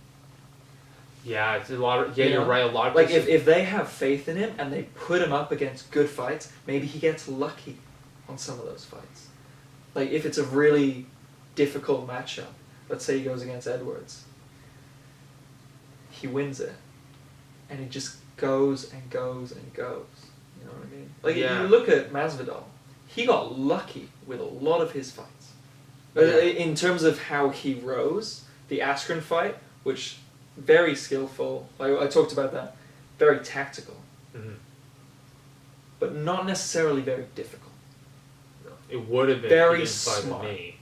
Yeah, it's a lot of, you're right, a lot of like, if they have faith in him and they put him up against good fights, maybe he gets lucky on some of those fights. Like, if it's a really difficult matchup, let's say he goes against Edwards, he wins it, and it just goes and goes and goes. You know what I mean? Like, you look at Masvidal, he got lucky with a lot of his fights. In terms of how he rose, the Askren fight, which very skillful, like I talked about that, very tactical, but not necessarily very difficult. No, it would have been very smart. Me.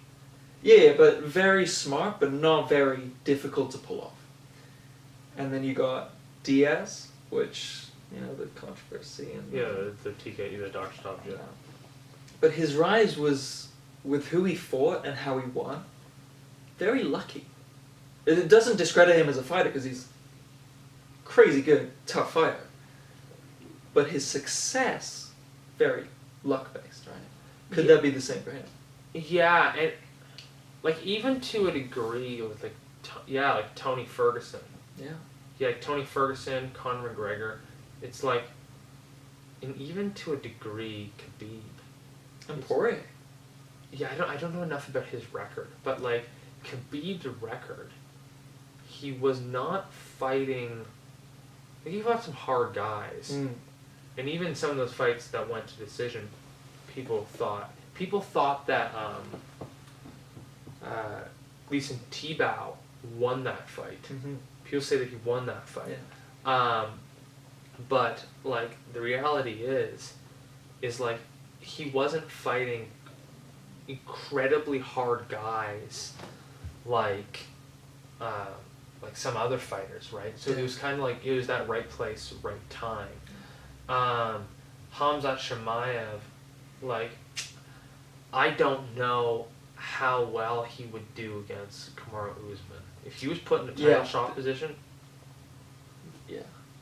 Yeah, but very smart, but not very difficult to pull off. And then you got Diaz, which, you know, the controversy and the TK, the dark stop, yeah. But his rise was, with who he fought and how he won, very lucky. It doesn't discredit him as a fighter, because he's crazy good, tough fighter. But his success, very luck-based, right? Could that be the same for him? Yeah, and like, even to a degree with like Tony Ferguson. Yeah. Yeah, like Tony Ferguson, Conor McGregor. It's like, and even to a degree, Khabib. And Poirier. Yeah, I don't know enough about his record, but like Khabib's record, he was not fighting. Like, he fought some hard guys, and even some of those fights that went to decision, people thought that Gleason Tebow won that fight. People say that he won that fight. Yeah. But like, the reality is like, he wasn't fighting incredibly hard guys like some other fighters, right? So it was kind of like, it was that right place, right time. Hamza Chimaev, like, I don't know how well he would do against Kamaru Usman. If he was put in a title shot position,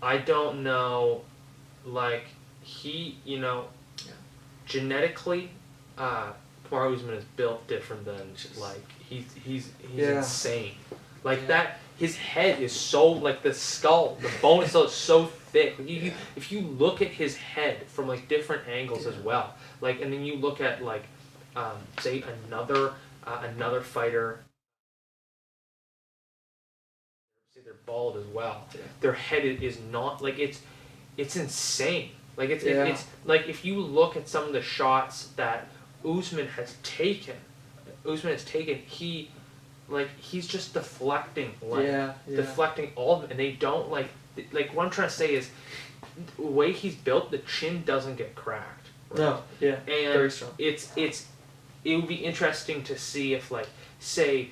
I don't know, like, he, you know, genetically, Kamaru Usman is built different than like he's Yeah. insane. Like that, his head is so like the skull, the bone itself is so thick. If you look at his head from like different angles as well, like and then you look at like say another fighter. Say they're bald as well. Yeah. Their head is not like it's insane. Like it's like if you look at some of the shots that Usman has taken, he's just deflecting, deflecting all of it, and they don't like what I'm trying to say is the way he's built, the chin doesn't get cracked. Right? No, yeah, and very strong. It would be interesting to see if like say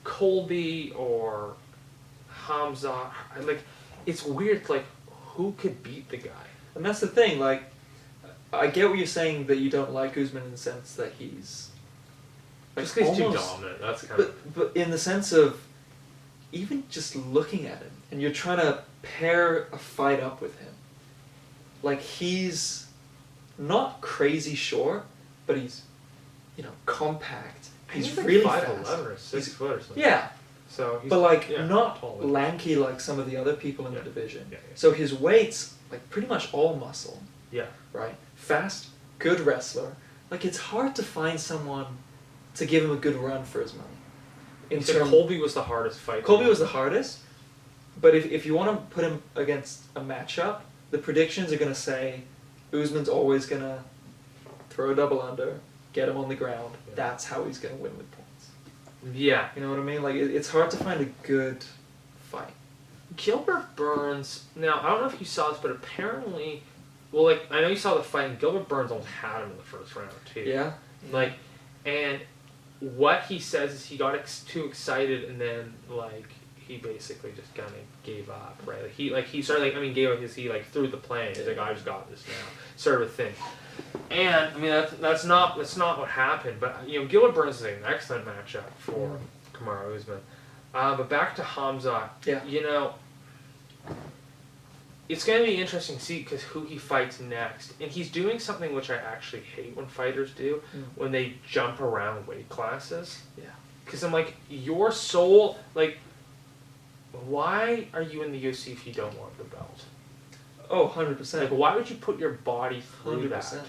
Colby or Hamza, like it's weird like who could beat the guy. And that's the thing, like, I get what you're saying that you don't like Usman in the sense that he's... Like, just because he's too dominant, that's kind of... But in the sense of, even just looking at him, and you're trying to pair a fight up with him, like, he's not crazy short, but he's, compact. He's like really 5'11" fast. or 6 foot or something. Yeah. So he's, but like not lanky like some of the other people in the division. Yeah. So his weight's like pretty much all muscle. Yeah. Right? Fast, good wrestler. Like it's hard to find someone to give him a good run for his money. Colby was the hardest fight. Colby was the hardest, but if you want to put him against a matchup, the predictions are going to say Usman's always going to throw a double under, get him on the ground. Yeah. That's how he's going to win with points. Yeah. You know what I mean? Like, it's hard to find a good fight. Gilbert Burns, now, I don't know if you saw this, but apparently, well, like, I know you saw the fight, and Gilbert Burns almost had him in the first round, too. Yeah. Like, and what he says is he got too excited, and then, like, he basically just kind of gave up, right? He started, gave up he threw the plane. He's like, I just got this now, sort of a thing. And I mean that's not what happened, but Gilbert Burns is an excellent matchup for Kamaru Usman. But back to Hamza, it's going to be interesting to see because who he fights next, and he's doing something which I actually hate when fighters do when they jump around weight classes. Yeah, because I'm like your soul, like, why are you in the UFC if you don't want the belt? Oh, 100%. Like, why would you put your body through 100%. that?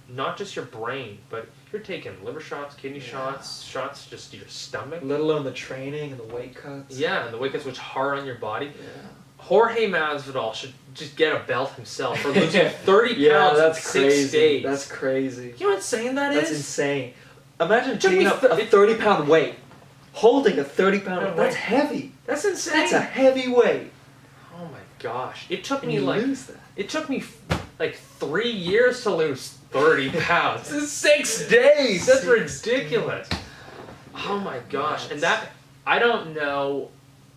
Not just your brain, but you're taking liver shots, kidney shots just to your stomach. Let alone the training and the weight cuts. Yeah, and the weight cuts which hard on your body. Yeah. Jorge Masvidal should just get a belt himself for losing 30 pounds that's in 6 crazy. days. That's crazy. You know how insane that is? That's insane. Imagine taking up a 30-pound weight, holding a 30-pound weight. That's heavy. That's insane. That's a heavy weight. Oh my gosh! It took And me lose that. It took me like 3 years to lose 30 pounds. In 6 days. That's ridiculous. Oh my gosh! And that I don't know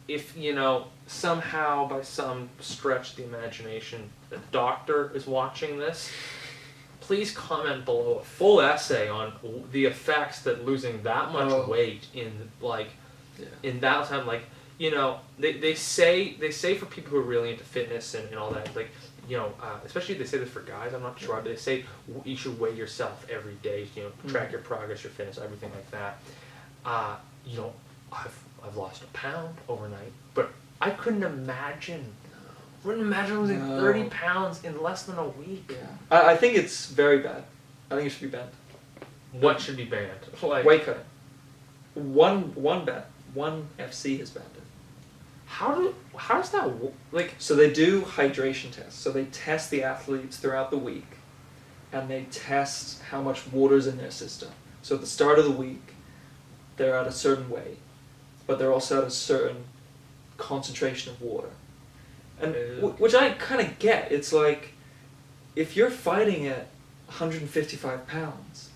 if somehow by some stretch of the imagination the doctor is watching this. Please comment below a full essay on the effects that losing that much weight in in that time they say for people who are really into fitness and all that, like, especially they say this for guys, I'm not sure, but they say you should weigh yourself every day, track your progress, your fitness, everything like that. I've lost a pound overnight, but I couldn't imagine losing 30 pounds in less than a week. Yeah. I think it's very bad. I think it should be banned. What should be banned? Like, weight cutting. One FC has banned it. How does that work? Like, so they do hydration tests. So they test the athletes throughout the week, and they test how much water's in their system. So at the start of the week, they're at a certain weight, but they're also at a certain concentration of water. And which I kind of get. It's like, if you're fighting at 155 pounds,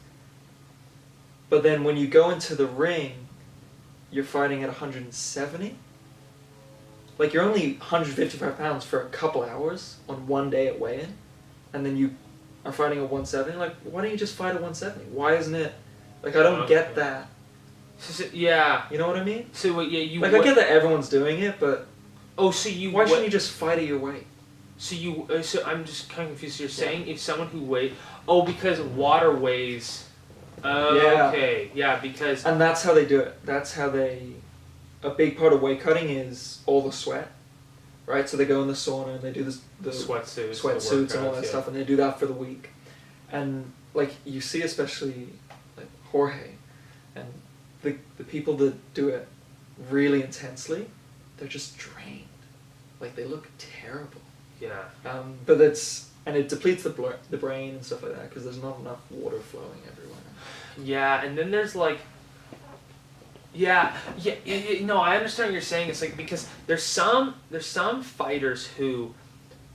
but then when you go into the ring, you're fighting at 170. Like, you're only 155 pounds for a couple hours on one day at weigh-in, and then you are fighting at 170. Like, why don't you just fight at 170? Why isn't it? Like, I don't get that. Yeah. You know what I mean? So yeah, I get that everyone's doing it, but why shouldn't you just fight at your weight? So I'm just kind of confused. You're saying if someone who because water weighs Okay, yeah, because... And that's how they do it. That's how they... A big part of weight cutting is all the sweat, right? So they go in the sauna and they do the sweatsuits and all that stuff, and they do that for the week. And, like, you see especially, like, Jorge, and the people that do it really intensely, they're just drained. Like, they look terrible. Yeah. But it's... And it depletes the brain and stuff like that, because there's not enough water flowing everywhere. Yeah, and then there's, like... Yeah, no, I understand what you're saying. It's like, because there's some fighters who,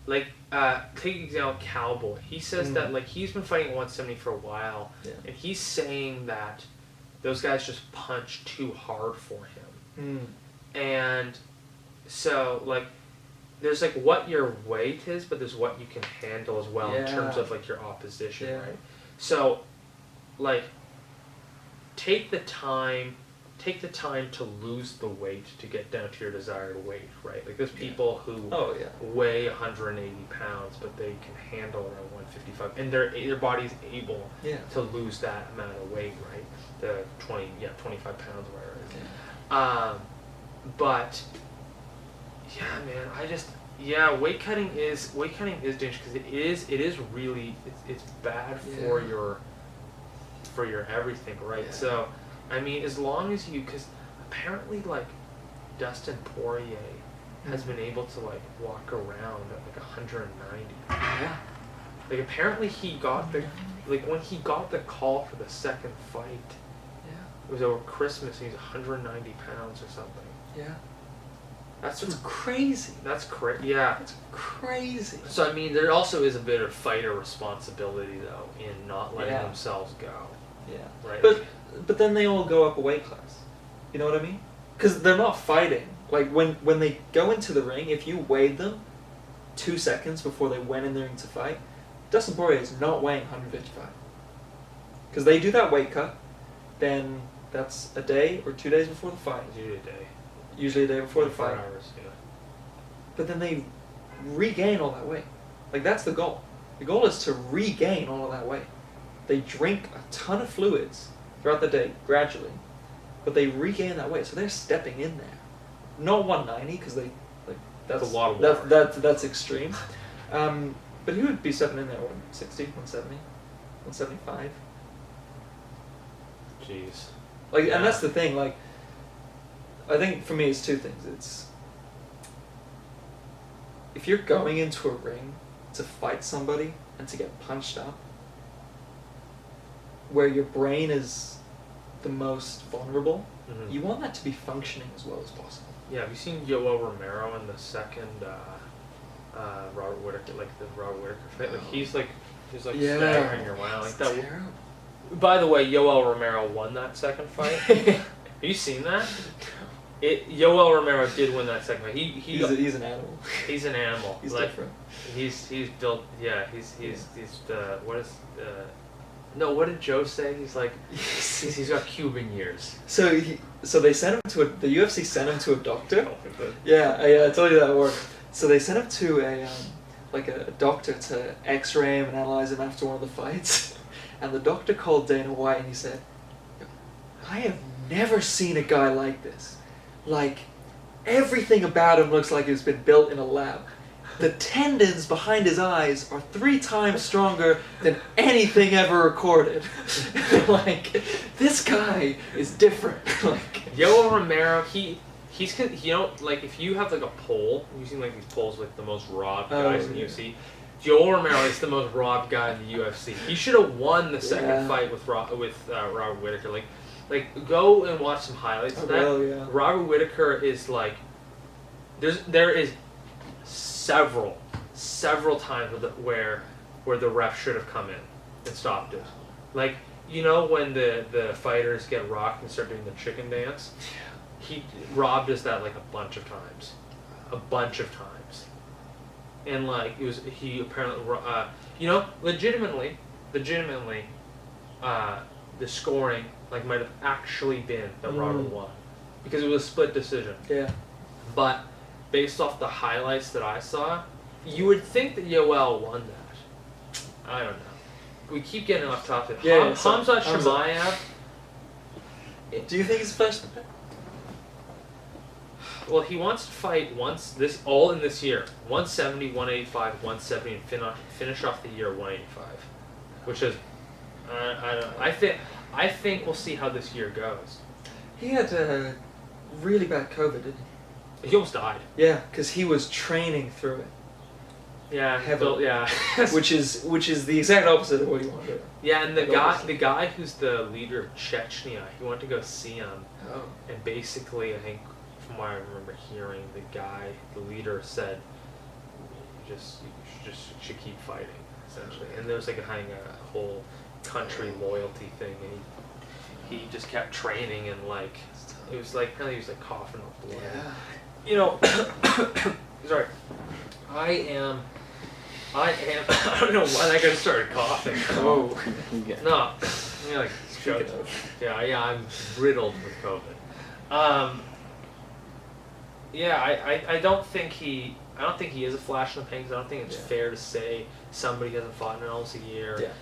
like, take example Cowboy. He says that, like, he's been fighting at 170 for a while, and he's saying that those guys just punch too hard for him. And so, like, there's, like, what your weight is, but there's what you can handle as well in terms of, like, your opposition, right? So, like, take the time to lose the weight to get down to your desired weight, right? Like, there's people who weigh 180 pounds, but they can handle around 155, and their body's able to lose that amount of weight, right? The 25 pounds, whatever it is. But yeah, man, weight cutting is dangerous, because it is really it's bad for your everything, right? Yeah. So, I mean, as long as you, because apparently, like, Dustin Poirier has been able to, like, walk around at, like, 190. Yeah. Like, apparently he got when he got the call for the second fight, it was over Christmas, and he was 190 pounds or something. Yeah. That's crazy. That's crazy. Yeah. That's crazy. So, I mean, there also is a bit of fighter responsibility, though, in not letting themselves go. Yeah. Right? But then they all go up a weight class. You know what I mean? Because they're not fighting. Like, when they go into the ring, if you weighed them 2 seconds before they went in the ring to fight, Dustin Poirier is not weighing 155. Because they do that weight cut, then that's a day or 2 days before the fight. Usually a day. Usually a day before the fight. 4 hours, yeah. But then they regain all that weight. Like, that's the goal. The goal is to regain all of that weight. They drink a ton of fluids throughout the day, gradually, but they regain that weight, so they're stepping in there. Not 190, because that's a lot of water. That's extreme. But he would be stepping in there, 160, 170, 175. Jeez. Like, and that's the thing. Like, I think for me, it's two things. It's if you're going into a ring to fight somebody and to get punched up, where your brain is the most vulnerable, you want that to be functioning as well as possible. Yeah, have you seen Yoel Romero in the second Robert Whittaker, like the Robert Whittaker fight? Like, he's staggering around like that. Terrible. By the way, Yoel Romero won that second fight. Have you seen that? Yoel Romero did win that second fight. He's an animal. He's an animal. He's like, different. He's built. Yeah, he's the what is the. No, what did Joe say? He's like, he's got Cuban years. So they sent him to the UFC sent him to a doctor. Yeah, I told you that word. So they sent him to a doctor to X-ray him and analyze him after one of the fights, and the doctor called Dana White and he said, "I have never seen a guy like this. Like, everything about him looks like it's been built in a lab. The tendons behind his eyes are 3 times stronger than anything ever recorded. Like, this guy is different." Like, Yoel Romero, he's like, if you have like a poll, using like these polls like the most robbed guys in the UFC, Yoel Romero is the most robbed guy in the UFC. He should have won the second fight with Robert Whittaker. Like go and watch some highlights of that. Robert Whittaker is like, there is several times where the ref should have come in and stopped it. Like, you know when the fighters get rocked and start doing the chicken dance? Rob does that like a bunch of times. And like, he apparently, legitimately, the scoring like might have actually been that Robert won. Because it was a split decision. Yeah. But based off the highlights that I saw, you would think that Yoel won that. I don't know. we keep getting off topic. Yeah, Hamza Shimane. Do you think he's a flash in the pan? Well, he wants to fight all in this year. 170, 185, 170, and finish off the year 185, which is I don't know. I think we'll see how this year goes. He had really bad COVID, didn't he? He almost died. Yeah, because he was training through it. Yeah, heavily. Yeah. which is the exact opposite of what you want to do. Yeah, and the guy who's the leader of Chechnya, he wanted to go see him. Oh. And basically, I think from what I remember hearing, the leader said, you should keep fighting, essentially. And there was like a whole country loyalty thing, and he just kept training, and like it was like apparently he was like coughing up blood. Yeah. You know, sorry. I don't know why that guy started coughing. Oh. No. Yeah, I'm riddled with COVID. I don't think he is a flash in the pan, 'cause I don't think it's fair to say somebody hasn't fought in almost a year. Yeah.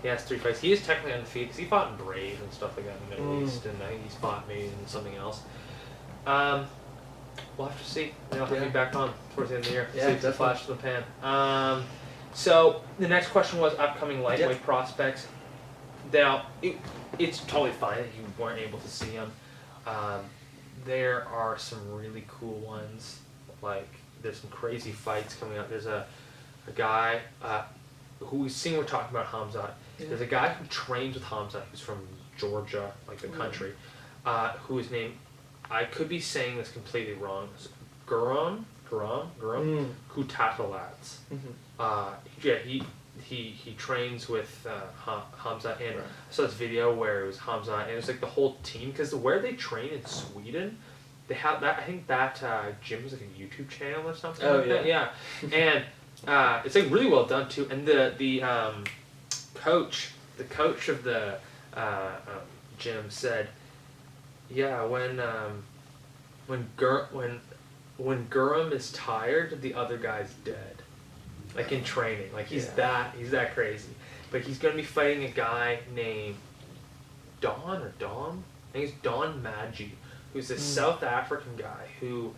He has 3 fights. He is technically undefeated because he fought in Brave and stuff like that in the Middle East, and I think he's fought maybe in something else. We'll have to see. They'll have me back on towards the end of the year. Yeah, see if it's a flash in the pan. So the next question was upcoming lightweight prospects. Now, it's totally fine that you weren't able to see them. There are some really cool ones. Like, there's some crazy fights coming up. There's a guy who we've seen, we're talking about Hamza. Yeah. There's a guy who trains with Hamza, who's from Georgia, like the country, who is named, I could be saying this completely wrong, Guram Kutataladze. He trains with Hamza, and I saw this video where it was Hamza, and it was like the whole team, because where they train in Sweden, they have that, I think that gym is like a YouTube channel or something that. Yeah. And it's like really well done too, and the coach of the gym said, yeah, when Guram is tired, the other guy's dead. Like in training, like he's that crazy. But he's gonna be fighting a guy named Dom. I think it's Don Maggi, who's a South African guy who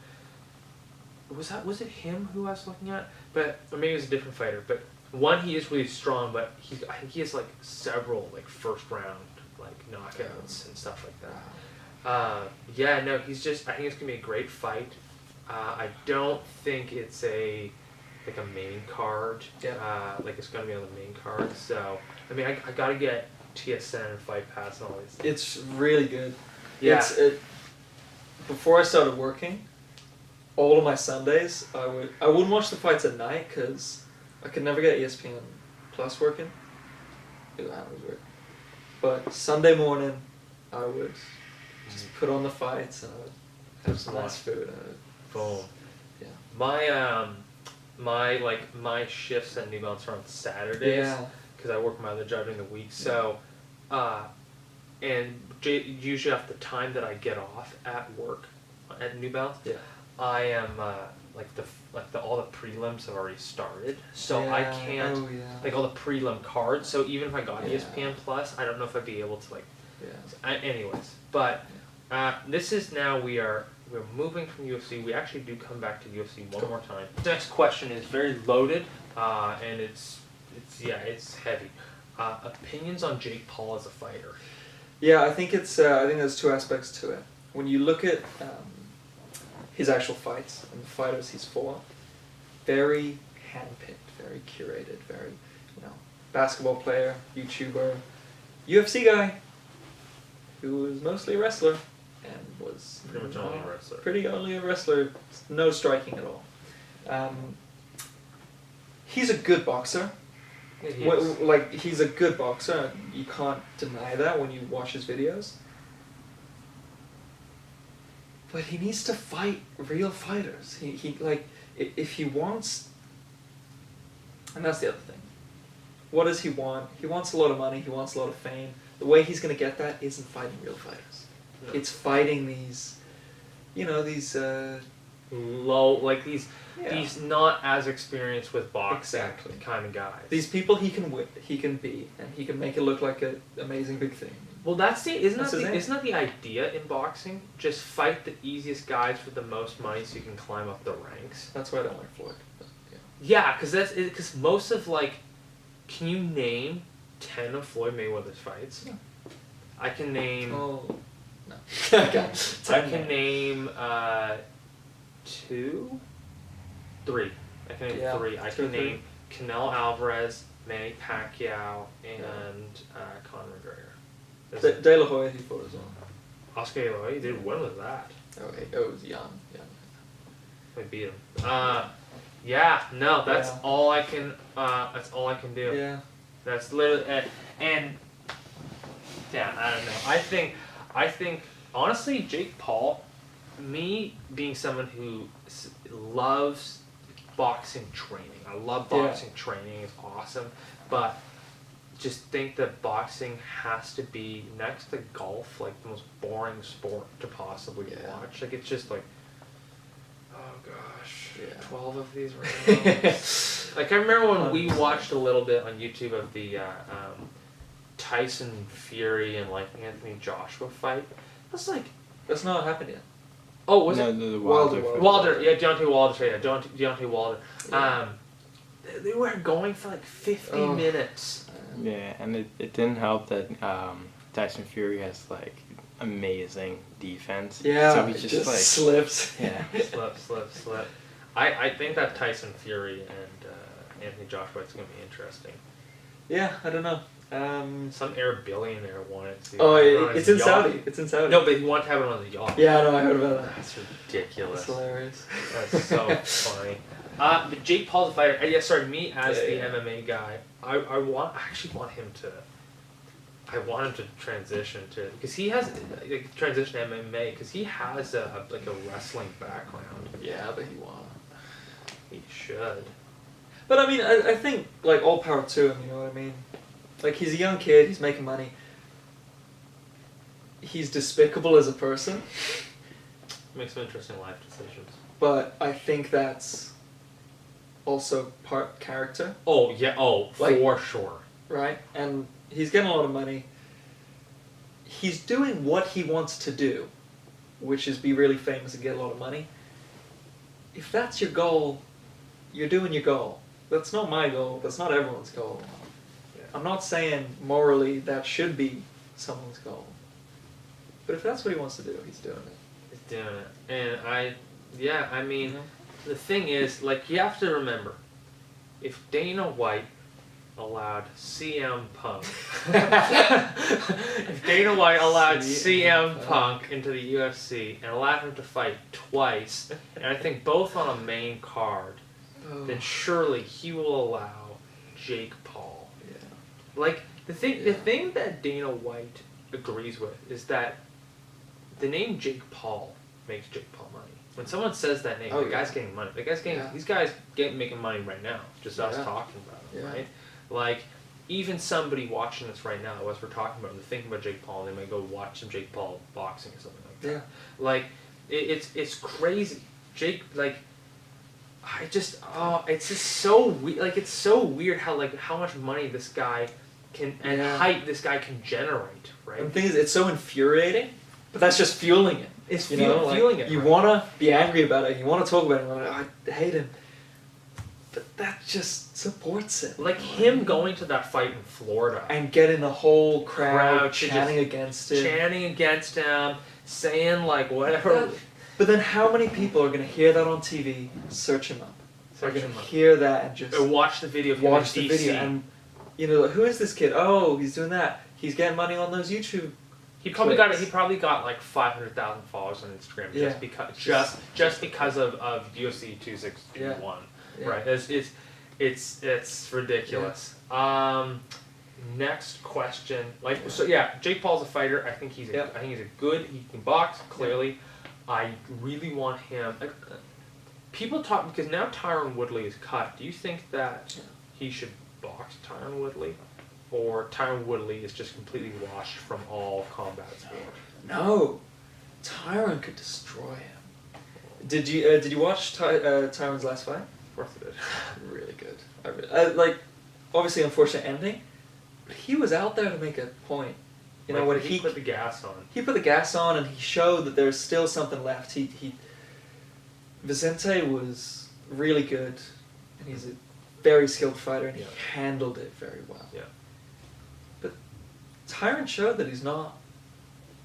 was it him who I was looking at? But or maybe it was a different fighter. But one, he is really strong, but I think he has like several like first round like knockouts and stuff like that. He's just, I think it's gonna be a great fight. I don't think it's a main card. Like it's gonna be on the main card. So I mean, I gotta get TSN and Fight Pass and all these things. It's really good. Yeah. Before I started working, all of my Sundays I wouldn't watch the fights at night because I could never get ESPN Plus working. That was weird. But Sunday morning, I would just put on the fights and I would have some nice food. Boom. Yeah. My shifts at New Balance are on Saturdays because I work my other job during the week. So, and usually after the time that I get off at work at New Balance, I am all the prelims have already started, so I can't like all the prelim cards. So even if I got ESPN Plus, I don't know if I'd be able to anyways, but this is now we're moving from UFC. We actually do come back to UFC one more time. The next question is very loaded, and it's heavy. Opinions on Jake Paul as a fighter? Yeah, I think there's two aspects to it. When you look at his actual fights and the fighters he's fought, very handpicked, very curated, very basketball player, YouTuber, UFC guy, who was mostly a wrestler. And was pretty only a wrestler, no striking at all. He's a good boxer. He's a good boxer. You can't deny that when you watch his videos. But he needs to fight real fighters. If he wants, and that's the other thing. What does he want? He wants a lot of money. He wants a lot of fame. The way he's going to get that isn't fighting real fighters. No. It's fighting these these not as experienced with boxing kind of guys. These people he can beat, and he can make it look like an amazing big thing. Well, isn't that the idea in boxing? Just fight the easiest guys with the most money so you can climb up the ranks. That's why I don't like Floyd. But, yeah, because most of can you name 10 of Floyd Mayweather's fights? No. I can name. Oh, no. I can name 2, 3. I can name 3. I can name Canelo Alvarez, Manny Pacquiao, and Conor McGregor. De La Hoya he fought as well. Oscar De La Hoya, dude, when was that? Oh, it was young. We beat him. That's all I can. That's all I can do. Yeah. That's literally and yeah, I don't know. I think honestly, Jake Paul, me being someone who loves boxing training. I love boxing training. It's awesome, but just think that boxing has to be next to golf, like the most boring sport to possibly watch. Like it's just like, oh gosh, 12 of these rounds. Like I remember when we watched a little bit on YouTube of the Tyson Fury and Anthony Joshua fight. That's that's not happened yet. Oh, was it? The Wilder. Yeah, Deontay Wilder. Yeah, Deontay Wilder. Yeah. They were going for 50 minutes. Yeah, and it didn't help that Tyson Fury has amazing defense. Yeah, so he just slips. Yeah, slip. I think that Tyson Fury and Anthony Joshua is going to be interesting. Yeah, I don't know. Some Arab billionaire wanted to. Oh, it's in Saudi. It's in Saudi. No, but he wanted to have it on the yacht. Yeah, I know. I heard about that. That's ridiculous. That's hilarious. That's so funny. But Jake Paul's a fighter. Me as the MMA guy, I actually want him to. I want him to transition to because he has transition to MMA because he has a wrestling background. Yeah, but he won't. He should. But I mean, I think all power to him. You know what I mean? He's a young kid. He's making money. He's despicable as a person. Makes some interesting life decisions. But I think that's also part character. Oh yeah. Oh, for sure. Right, and he's getting a lot of money. He's doing what he wants to do, which is be really famous and get a lot of money. If that's your goal, you're doing your goal. That's not my goal. That's not everyone's goal. Yeah. I'm not saying morally that should be someone's goal. But if that's what he wants to do, he's doing it. He's doing it. And I mean, the thing is, you have to remember, if Dana White allowed CM Punk, if Dana White allowed CM Punk into the UFC and allowed him to fight twice, and I think both on a main card, then surely he will allow Jake Paul. Yeah. The thing that Dana White agrees with is that the name Jake Paul makes Jake Paul money. When someone says that name, the guy's getting money. The guy's getting these guys making money right now. Just us talking about it, right? Even somebody watching this right now, as we're talking about, they're thinking about Jake Paul, and they may go watch some Jake Paul boxing or something like that. Yeah. It's crazy. Jake, it's just so weird. It's so weird how much money this guy can and height this guy can generate, right? And the thing is, it's so infuriating, but that's just fueling it. It's fueling it. You want to be angry about it. You want to talk about it. I hate him. But that just supports it. Him going to that fight in Florida. And getting the whole crowd chanting against him. Chanting against him, saying whatever. But then how many people are going to hear that on TV, search him up? They're going to hear that and just... Or watch the video of him in DC. And, who is this kid? Oh, he's doing that. He's getting money on those YouTube He probably got 500,000 followers on Instagram just because of UFC 261. Yeah. Right. It's ridiculous. Yeah. Next question. Jake Paul's a fighter. I think he's he can box clearly. Yeah. I really want him. People talk because now Tyron Woodley is cut. Do you think that he should box Tyron Woodley? Or Tyron Woodley is just completely washed from all combat sport? No. Tyron could destroy him. Did you watch Tyron's last fight? Of course I did. Really good. I like, obviously unfortunate ending, but he was out there to make a point. You know, when he put the gas on. He put the gas on, and he showed that there's still something left. Vicente was really good, and he's a very skilled fighter, and he handled it very well. Yeah. But Tyron showed that he's not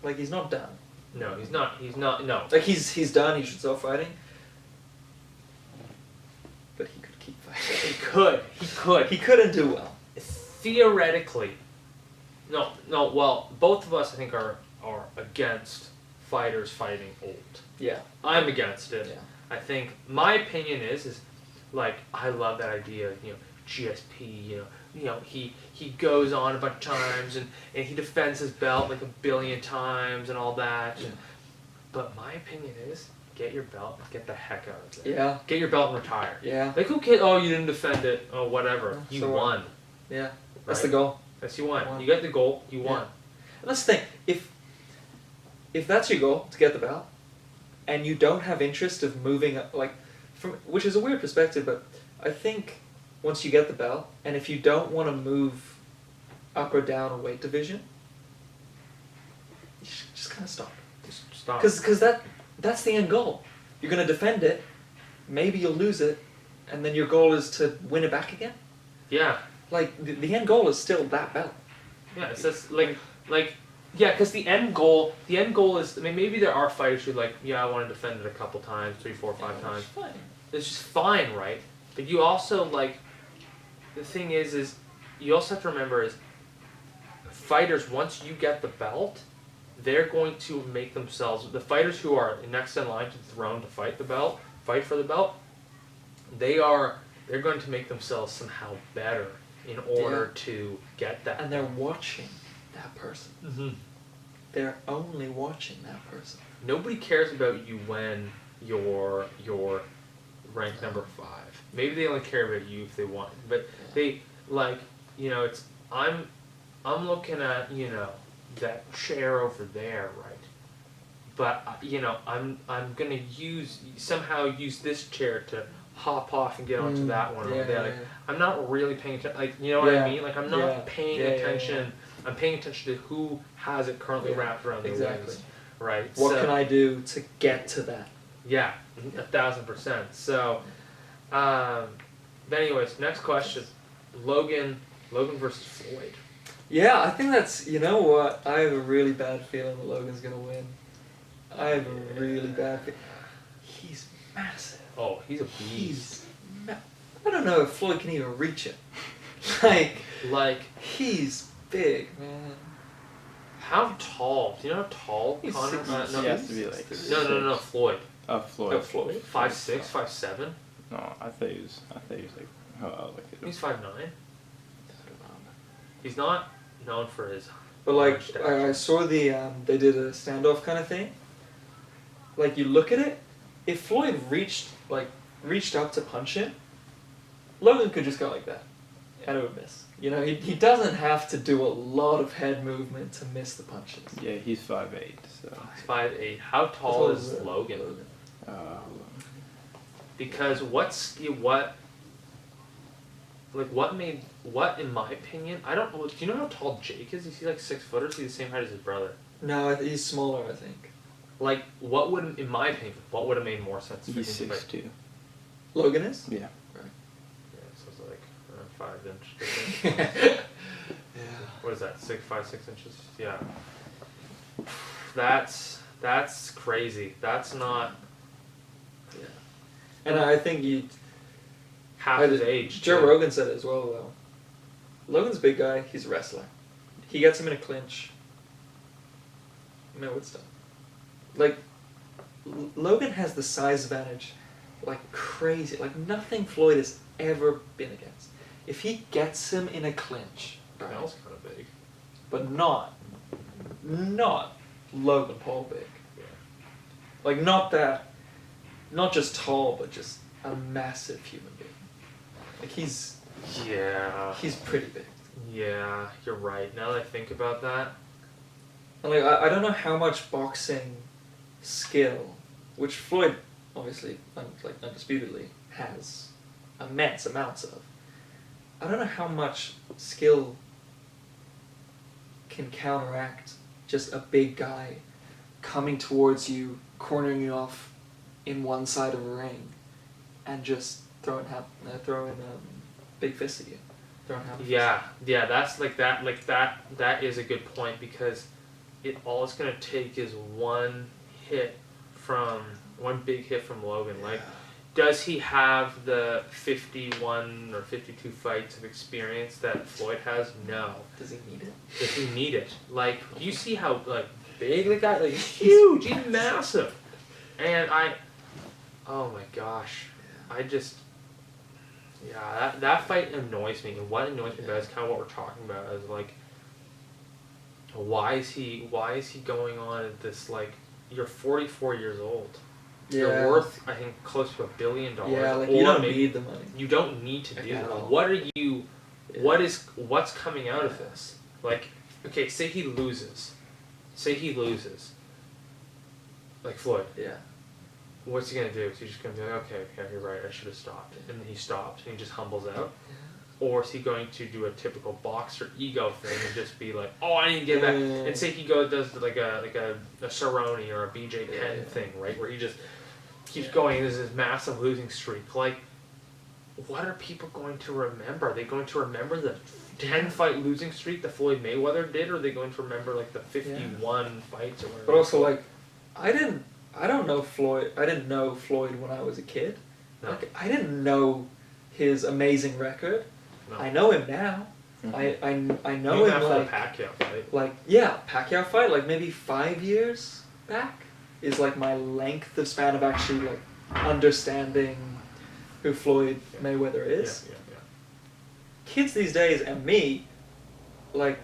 done. No, he's not. He's not. No. Like he's done. He should stop fighting. But he could keep fighting. He could. He could. He couldn't do well. Theoretically. No. Well, both of us, I think, are against fighters fighting old. Yeah. I'm against it. Yeah. I think my opinion is like, I love that idea. You know, GSP. You know, he goes on a bunch of times and he defends his belt like 1 billion times and all that. Yeah. But my opinion is, get your belt and get the heck out of there. Yeah. Get your belt and retire. Yeah. Like, who cares? Oh, you didn't defend it. Oh, whatever. You So won. Yeah. That's Right? the goal. Yes, you won. Won. You got the goal. You won. And that's the thing. If that's your goal, to get the belt, and you don't have interest of moving up, like, which is a weird perspective, but I think once you get the belt, and if you don't want to move up or down a weight division, you should just kind of stop. Just stop. Because that's the end goal. You're going to defend it, maybe you'll lose it, and then your goal is to win it back again. Yeah. Like, the end goal is still that belt. Yeah, it's just like yeah, because the end goal is, I mean, maybe there are fighters who like, yeah, I want to defend it a couple times, 3, 4, 5 times. Fine. It's just fine, right? But you also, like, the thing is you also have to remember is fighters, once you get the belt, they're going to make themselves, the fighters who are next in line to the throne to fight for the belt, they're going to make themselves somehow better in order to get that. And they're watching that person. Mm-hmm. They're only watching that person. Nobody cares about you when you're ranked number 5. Maybe they only care about you if they want, but they, like, you know, it's I'm looking at, you know, that chair over there, right? But you know, I'm gonna somehow use this chair to hop off and get onto that one over there. Like, I'm not really paying attention. Like, you know what I mean? Like, I'm not paying attention. I'm paying attention to who has it currently wrapped around their waist, right? What can I do to get to that? Yeah, 1,000%. So, but anyways, next question: Logan versus Floyd. Yeah, I think that's, you know what? I have a really bad feeling that Logan's gonna win. I have a really bad feeling. He's massive. Oh, he's a beast. I don't know if Floyd can even reach him. like he's big, man. How tall? Do you know how tall He's Conor? 6'6". No, He has to be like no, Floyd. Floyd. Oh, Floyd. 5'6", 5'7". No, I thought he was like, He's 5'9". He's not known for his. But like, I saw they did a standoff kind of thing. Like, you look at it, if Floyd reached up to punch him, Logan could just go like that, and it would miss. You know, he doesn't have to do a lot of head movement to miss the punches. Yeah, he's 5'8", so. He's 5'8". How tall is Logan? Because what in my opinion, I don't know. Do you know how tall Jake is? Is he like 6 foot, or is he the same height as his brother? No, he's smaller, I think. Like, in my opinion, what would have made more sense? He's 6'2". Logan is? Yeah. Right. Yeah, so it's like around 5 inch difference. Yeah. What is that? 6 inches? Yeah. That's crazy. That's not. Yeah. And I think half his age. Joe too. Rogan said it as well, though. Logan's a big guy. He's a wrestler. He gets him in a clinch. No, it's done. Like, Logan has the size advantage, like crazy. Like, nothing Floyd has ever been against. If he gets him in a clinch, right, Smells kind of big. but not Logan Paul big. Yeah. Like, not just tall, but just a massive human being. Like, he's pretty big. Yeah, you're right. Now that I think about that. And like, I don't know how much boxing skill, which Floyd obviously, like undisputedly, has immense amounts of. I don't know how much skill can counteract just a big guy coming towards you, cornering you off in one side of a ring, and just throwing big fist at you. Yeah, that's that is a good point, because all it's gonna take is one big hit from Logan. Like, does he have the 51 or 52 fights of experience that Floyd has? No. Does he need it? Does he need it? Like, do you see how big the guy? Like, he's huge. He's massive. And oh my gosh, that fight annoys me. And what annoys me about it is kind of what we're talking about. Is like, why is he going on at this, like, you're 44 years old. Yeah. You're worth, I think, close to $1 billion. Yeah, like, you don't need the money. You don't need to do at that. all. What are you? What's coming out of this? Like, okay, say he loses. Like Floyd. Yeah. What's he gonna do? Is he just gonna be like, okay, you're right, I should have stopped, and then he stops and he just humbles out? Or is he going to do a typical boxer ego thing and just be like, oh, I didn't get back, and say he does like a Cerrone or a BJ Penn thing, right, where he just keeps going. There's this massive losing streak. Like, what are people going to remember? Are they going to remember the 10-fight losing streak that Floyd Mayweather did, or are they going to remember like the 51 fights or whatever? But also, like, I didn't know Floyd when I was a kid. No. Like, I didn't know his amazing record. No. I know him now. Mm-hmm. I know him, like, the Pacquiao fight. Like, Pacquiao fight, like maybe 5 years back is like my length of span of actually like understanding who Floyd Mayweather is. Yeah. Kids these days, and me, like,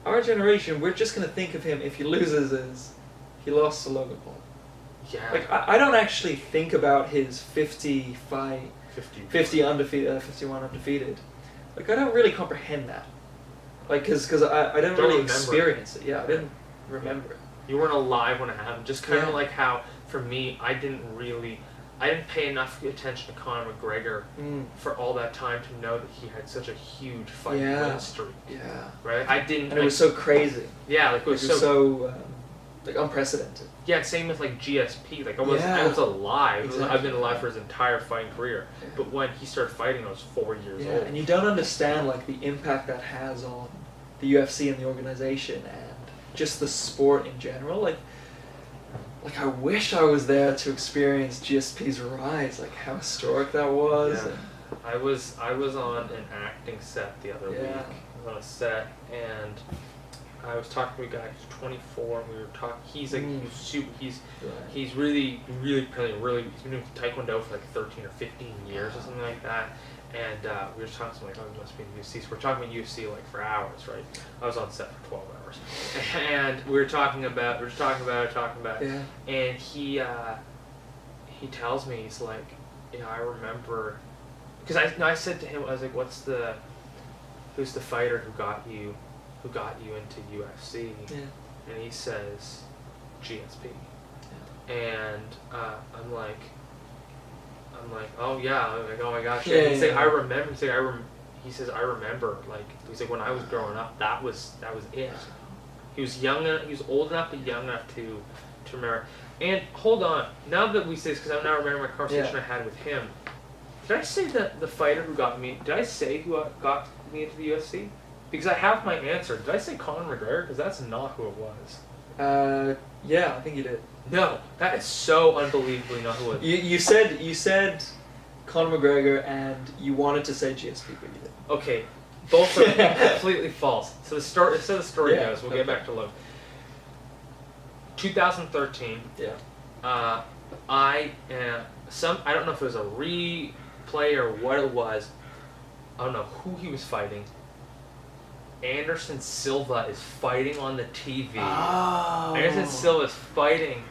our generation, we're just gonna think of him, if he loses, as he lost to Logan Paul. Yeah. Like, I don't actually think about his 50 undefeated, 51 undefeated. Like, I don't really comprehend that. Like, cause I didn't really experience it. Yeah, I didn't remember it. You weren't alive when it happened. Just kind of Yeah. like how, for me, I didn't pay enough attention to Conor McGregor for all that time to know that he had such a huge fight win streak. Yeah. Right? I didn't. And it was so crazy. Yeah, like it was so like unprecedented. Yeah, same with like GSP. Like I was alive. Exactly. I've been alive for his entire fighting career. Yeah. But when he started fighting, I was 4 years old. And you don't understand like the impact that has on the UFC and the organization and just the sport in general. Like I wish I was there to experience GSP's rise. Like how historic that was. Yeah. I was on an acting set the other week. I was on a set and I was talking to a guy who's 24, and we were talking. He's like, he's really brilliant. He's been doing Taekwondo for like 13 or 15 years or something like that. And we were talking to him like, oh, he must be in the UFC. So we're talking about UFC like for hours, right? I was on set for 12 hours, and we were talking about it. Yeah. And he tells me, he's like, I remember, because I said to him, I was like, who's the fighter who got you into UFC? Yeah. And he says GSP. Yeah. And I'm like, oh yeah, I'm like, oh my gosh. Yeah, He's like, I remember. He says, I remember. Like, he's like, when I was growing up, that was it. He was old enough but young enough to remember. And hold on, now that we say this, because I'm now remembering my conversation I had with him. Did I say that the fighter who got me? Did I say who got me into the UFC? Because I have my answer. Did I say Conor McGregor? Because that's not who it was. Yeah, I think you did. No, that is so unbelievably not who it was. You said Conor McGregor, and you wanted to say GSP, but you didn't. Okay, both are completely false. So the story goes. We'll get back to Logan. 2013. Yeah. I don't know if it was a replay or what it was. I don't know who he was fighting. Anderson Silva is fighting on the TV. Oh. Anderson Silva is fighting,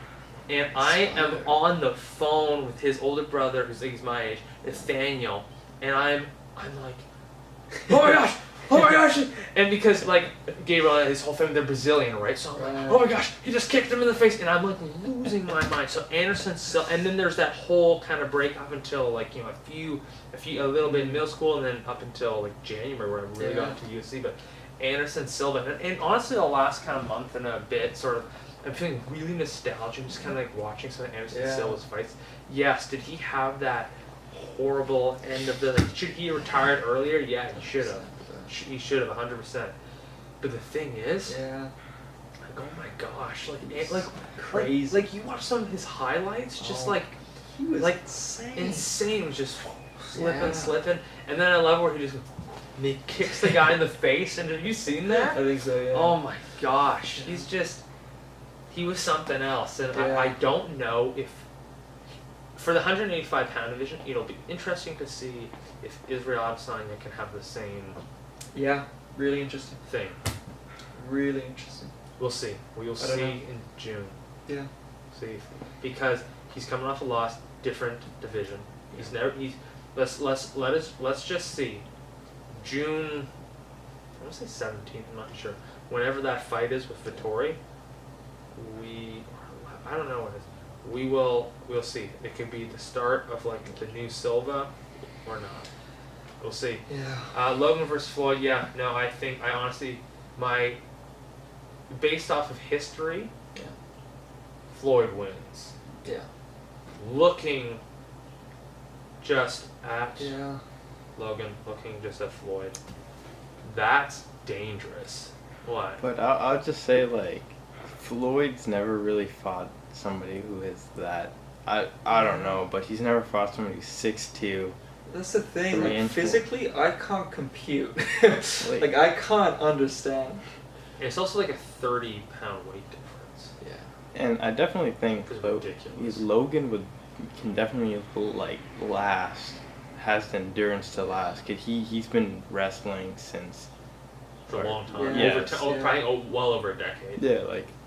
and I am on the phone with his older brother, he's my age, Nathaniel, and I'm like, oh my gosh, gosh! And because, like, Gabriel and his whole family, they're Brazilian, right? So I'm like, oh my gosh, he just kicked him in the face. And I'm, like, losing my mind. So Anderson Silva, and then there's that whole kind of break up until, like, you know, a little bit in middle school, and then up until, like, January where I really got into UFC. But Anderson Silva, and honestly, the last kind of month and a bit, sort of, I'm feeling really nostalgic, just kind of like watching some of Anderson Silva's fights. Yes, did he have that horrible end of the? Like, should he have retired earlier? Yeah, he should have. He should have 100%. But the thing is, like, oh my gosh, like crazy. Like you watch some of his highlights, just like he was like insane. It was just slipping, and then I love where he kicks the guy in the face. And have you seen that? I think so. Yeah. Oh my gosh, he was something else, and I don't know if for the 185-pound division, it'll be interesting to see if Israel Adesanya can have the same. Yeah, really interesting thing. Really interesting. We'll see. We'll see in June. Yeah. See, because he's coming off a loss, different division. Let's just see. June. I want to say 17th. I'm not sure. Whenever that fight is with Vettori. I don't know what it is. We'll see. It could be the start of like the new Silva or not. We'll see. Yeah. Logan versus Floyd, I honestly, based off of history, Floyd wins. Yeah. Looking just at Logan, looking just at Floyd. That's dangerous. What? But I'll just say, like, Floyd's never really fought somebody who is that. I don't know, but he's never fought somebody who's 6'2". That's the thing. Like, physically, I can't compute. like I can't understand. And it's also like a 30-pound weight difference. Yeah. And I definitely think Logan can definitely like last. Has the endurance to last. Cause he's been wrestling since. For a long time. Yeah. Probably well over a decade. Yeah,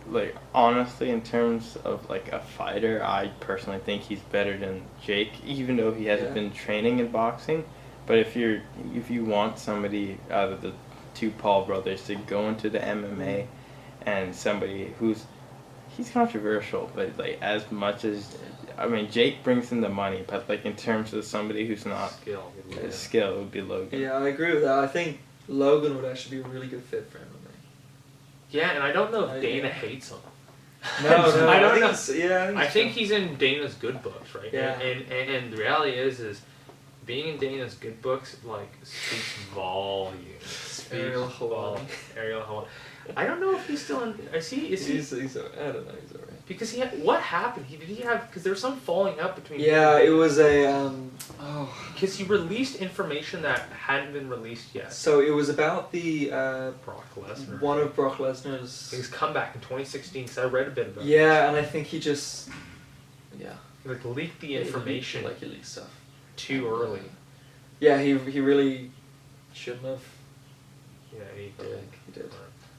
like honestly, in terms of like a fighter, I personally think he's better than Jake, even though he hasn't been training in boxing. But if you want somebody out of the two Paul brothers to go into the MMA, and somebody he's controversial, but like as much as Jake brings in the money, but like in terms of somebody who's not skill, it would be Logan. Yeah, I agree with that. I think Logan would actually be a really good fit for MMA. Yeah, and I don't know if Dana hates him. No, I don't know. I think he's in Dana's good books, right? Yeah. And the reality is being in Dana's good books like speaks volumes. Ariel Helwani. I don't know if he's still in. Is he? He's I don't know. He's alright. Because what happened? Because there was some falling up between. Yeah, it was a Because he released information that hadn't been released yet. So it was about the Brock Lesnar. One of Brock Lesnar's. His comeback in 2016. Because I read a bit about. Yeah, and I think he just. Yeah. Like leaked the information. He leaked stuff too early. Yeah, he really shouldn't have. Yeah, he did.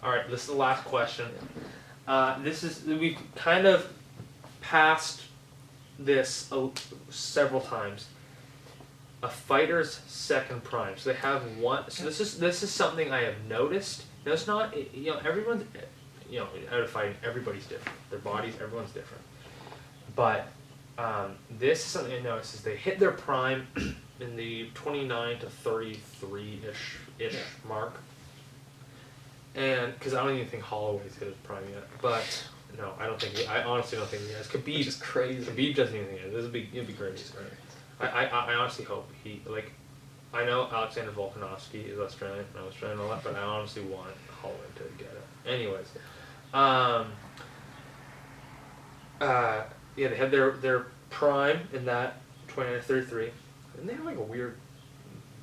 All right, this is the last question. We've kind of passed this several times. A fighter's second prime. So they have one. So this is something I have noticed. No, it's not. Everyone's. Out of fighting, everybody's different. Their bodies, everyone's different. But this is something I noticed is they hit their prime in the 29 to 33-ish mark. And because I don't even think Holloway's hit his prime yet, but no, I honestly don't think he has. Khabib, which is crazy. Khabib doesn't even think he has. It'd be crazy. I honestly hope he I know Alexander Volkanovski is Australian, and I'm Australian and all that, but I honestly want Holloway to get it. Anyways, they had their prime in that 29 to 33, and they have like a weird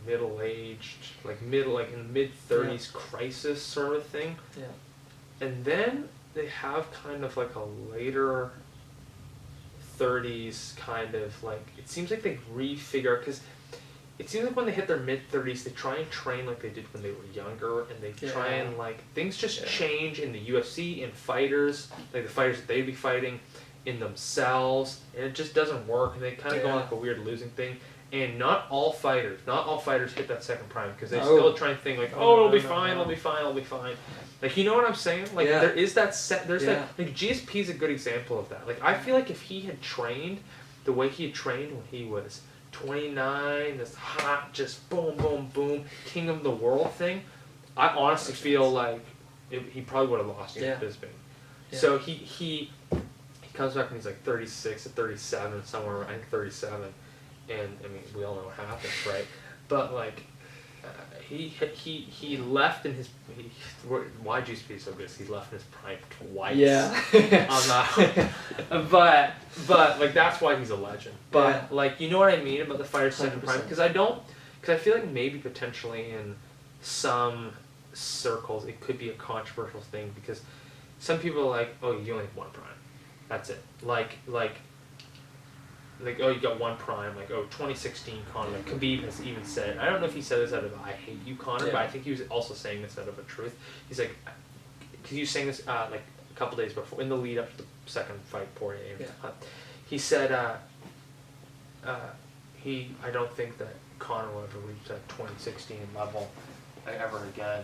middle-aged, in the mid-30s crisis sort of thing. Yeah. And then they have kind of like a later 30s kind of like, it seems like they refigure, because it seems like when they hit their mid-30s, they try and train like they did when they were younger, and they try and things just change in the UFC, in fighters, like the fighters that they'd be fighting, in themselves, and it just doesn't work, and they kind of go on like a weird losing thing. And not all fighters hit that second prime because they still try and think like, it'll be fine. Like, you know what I'm saying? Like, there is that there's that, like, GSP is a good example of that. Like, I feel like if he had trained the way he had trained when he was 29, this hot, just boom, boom, boom, king of the world thing, I honestly feel like he probably would have lost to Bisping. Yeah. So he comes back and he's like 36 or 37, somewhere, I think 37. And, I mean, we all know what happens, right? But, like, he left in his... why GSP is so good is he left in his prime twice. Yeah. But, like, that's why he's a legend. But, like, you know what I mean about the fighter's second prime? Because I feel like maybe potentially in some circles it could be a controversial thing because some people are like, oh, you only have one prime. That's it. Like, oh, you got one prime, like, oh, 2016 Conor. Like, Khabib has even said, I don't know if he said this out of I hate you, Conor, but I think he was also saying this out of a truth. He's like, because he was saying this, like, a couple days before, in the lead up to the second fight, Poirier. He said, I don't think that Conor will ever reach that 2016 level ever again.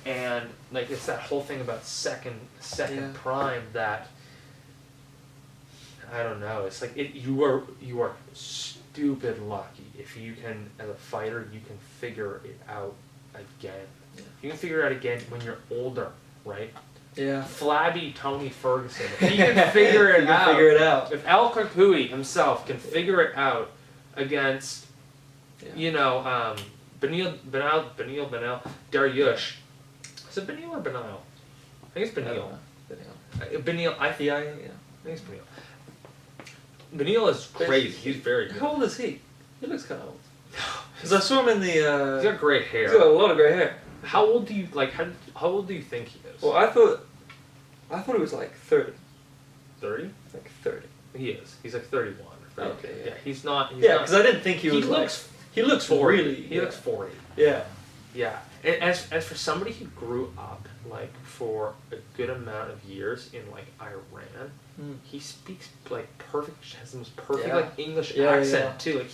And, like, it's that whole thing about second prime that, I don't know. It's like you are stupid lucky if you can, as a fighter, you can figure it out again. Yeah. You can figure it out again when you're older, right? Yeah. Flabby Tony Ferguson. If he can figure it out. If El Kakui himself can figure it out against, you know, Benil, Dariush. Is it Benil or Benil? I think it's Benil. Benil. I think it's Benil. Benil is crazy. He's very good. How old is he? He looks kind of old. Because I saw him in the... he's got gray hair. He's got a lot of gray hair. How old do you, like, how old do you think he is? Well, I thought he was like 30. 30? Like 30. He is. He's like 31 or 30. Okay, yeah. He's not... because I didn't think he was he looks 40. Really... He looks 40. Yeah. Yeah. And as for somebody who grew up, like, for a good amount of years in, like, Iran, he speaks, like, perfect, has the most perfect, like, English accent, too. Like,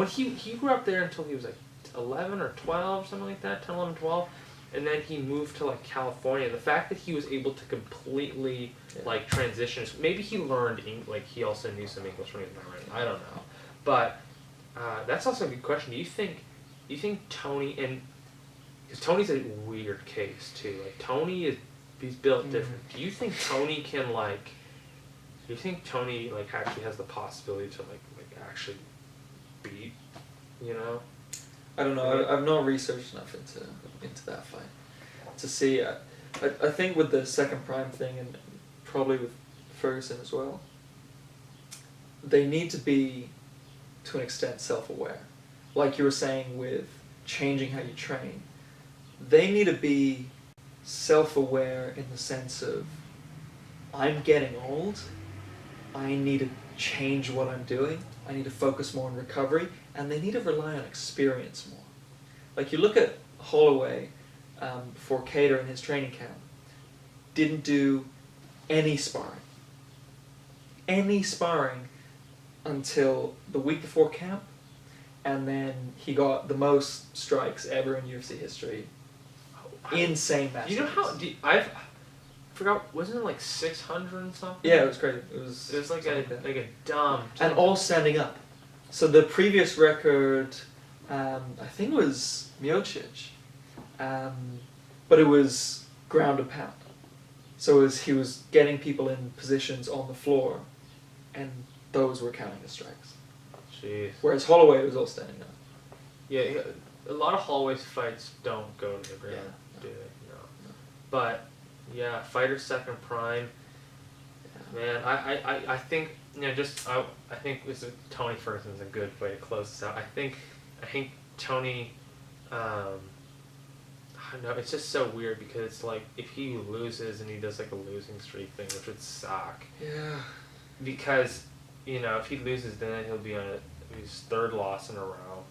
he grew up there until he was, like, 11 or 12, something like that, 10, 11, 12, and then he moved to, like, California. The fact that he was able to completely, like, transition, maybe he learned, like, he also knew some English when he was in Iran, I don't know. But that's also a good question. Do you think Tony, and because Tony's a weird case too. Like he's built different. Do you think Tony can actually has the possibility to like actually beat, you know? I don't know. I've not researched enough into that fight to see. I think with the second prime thing and probably with Ferguson as well, they need to be to an extent self-aware. Like you were saying with changing how you train. They need to be self-aware in the sense of, I'm getting old, I need to change what I'm doing, I need to focus more on recovery, and they need to rely on experience more. Like you look at Holloway before Cater in his training camp, didn't do any sparring until the week before camp, and then he got the most strikes ever in UFC history. Insane match. You know how I forgot? Wasn't it like 600 and something? Yeah, it was crazy. It was like a dumb. And all standing up. So the previous record, I think it was Miocic, but it was ground and pound. So he was getting people in positions on the floor, and those were counting as strikes. Jeez. Whereas Holloway was all standing up. Yeah, a lot of Holloway's fights don't go to the ground. Yeah. Do they? No. But yeah, fighter second prime. Man, I think I think Tony Ferguson is a good way to close this out. I think Tony. I don't know. It's just so weird because it's like if he loses and he does like a losing streak thing, which would suck. Yeah. Because if he loses, then he'll be on his third loss in a row.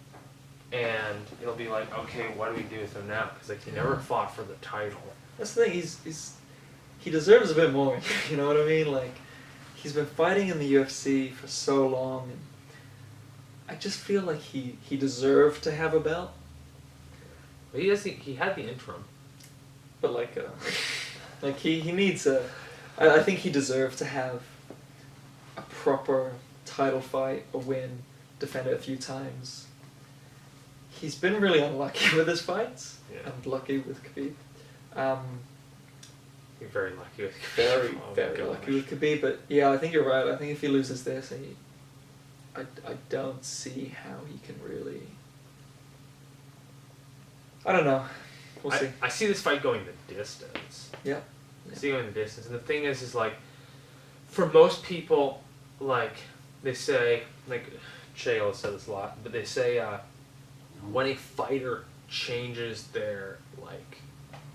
And it'll be like, okay, what do we do with him now? Because like he never fought for the title. That's the thing. He deserves a bit more. You know what I mean? Like he's been fighting in the UFC for so long, and I just feel like he deserved to have a belt. He had the interim. But like he needs a. I think he deserved to have a proper title fight, a win, defend it a few times. He's been really unlucky with his fights. Yeah. And lucky with Khabib. You're very lucky with Very, Oh my very gosh. lucky with Khabib. But yeah, I think you're right. I think if he loses this, I don't see how he can really. I don't know. We'll see. I see this fight going the distance. Yeah. I see it going the distance. And the thing is like, for most people, like, they say, like, Chael has said this a lot, but they say when a fighter changes their, like,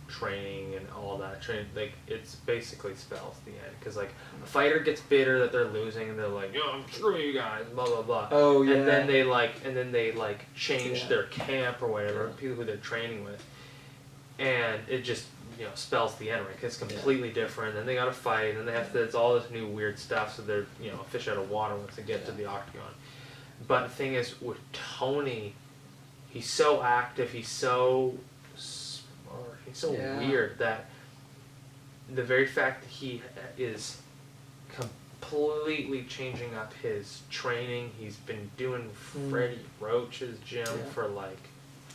training and all that training, like, it's basically spells the end. Because, like, a fighter gets bitter that they're losing and they're like, yo, screw you guys, blah, blah, blah. Oh, yeah. And then they change their camp or whatever, people who they're training with. And it just, spells the end, right? 'Cause it's completely different. Then they got to fight, and then they have to. It's all this new weird stuff. So they're, a fish out of water once they get to the octagon. But the thing is, with Tony, he's so active. He's so smart. He's so weird that the very fact that he is completely changing up his training. He's been doing Freddie Roach's gym for like.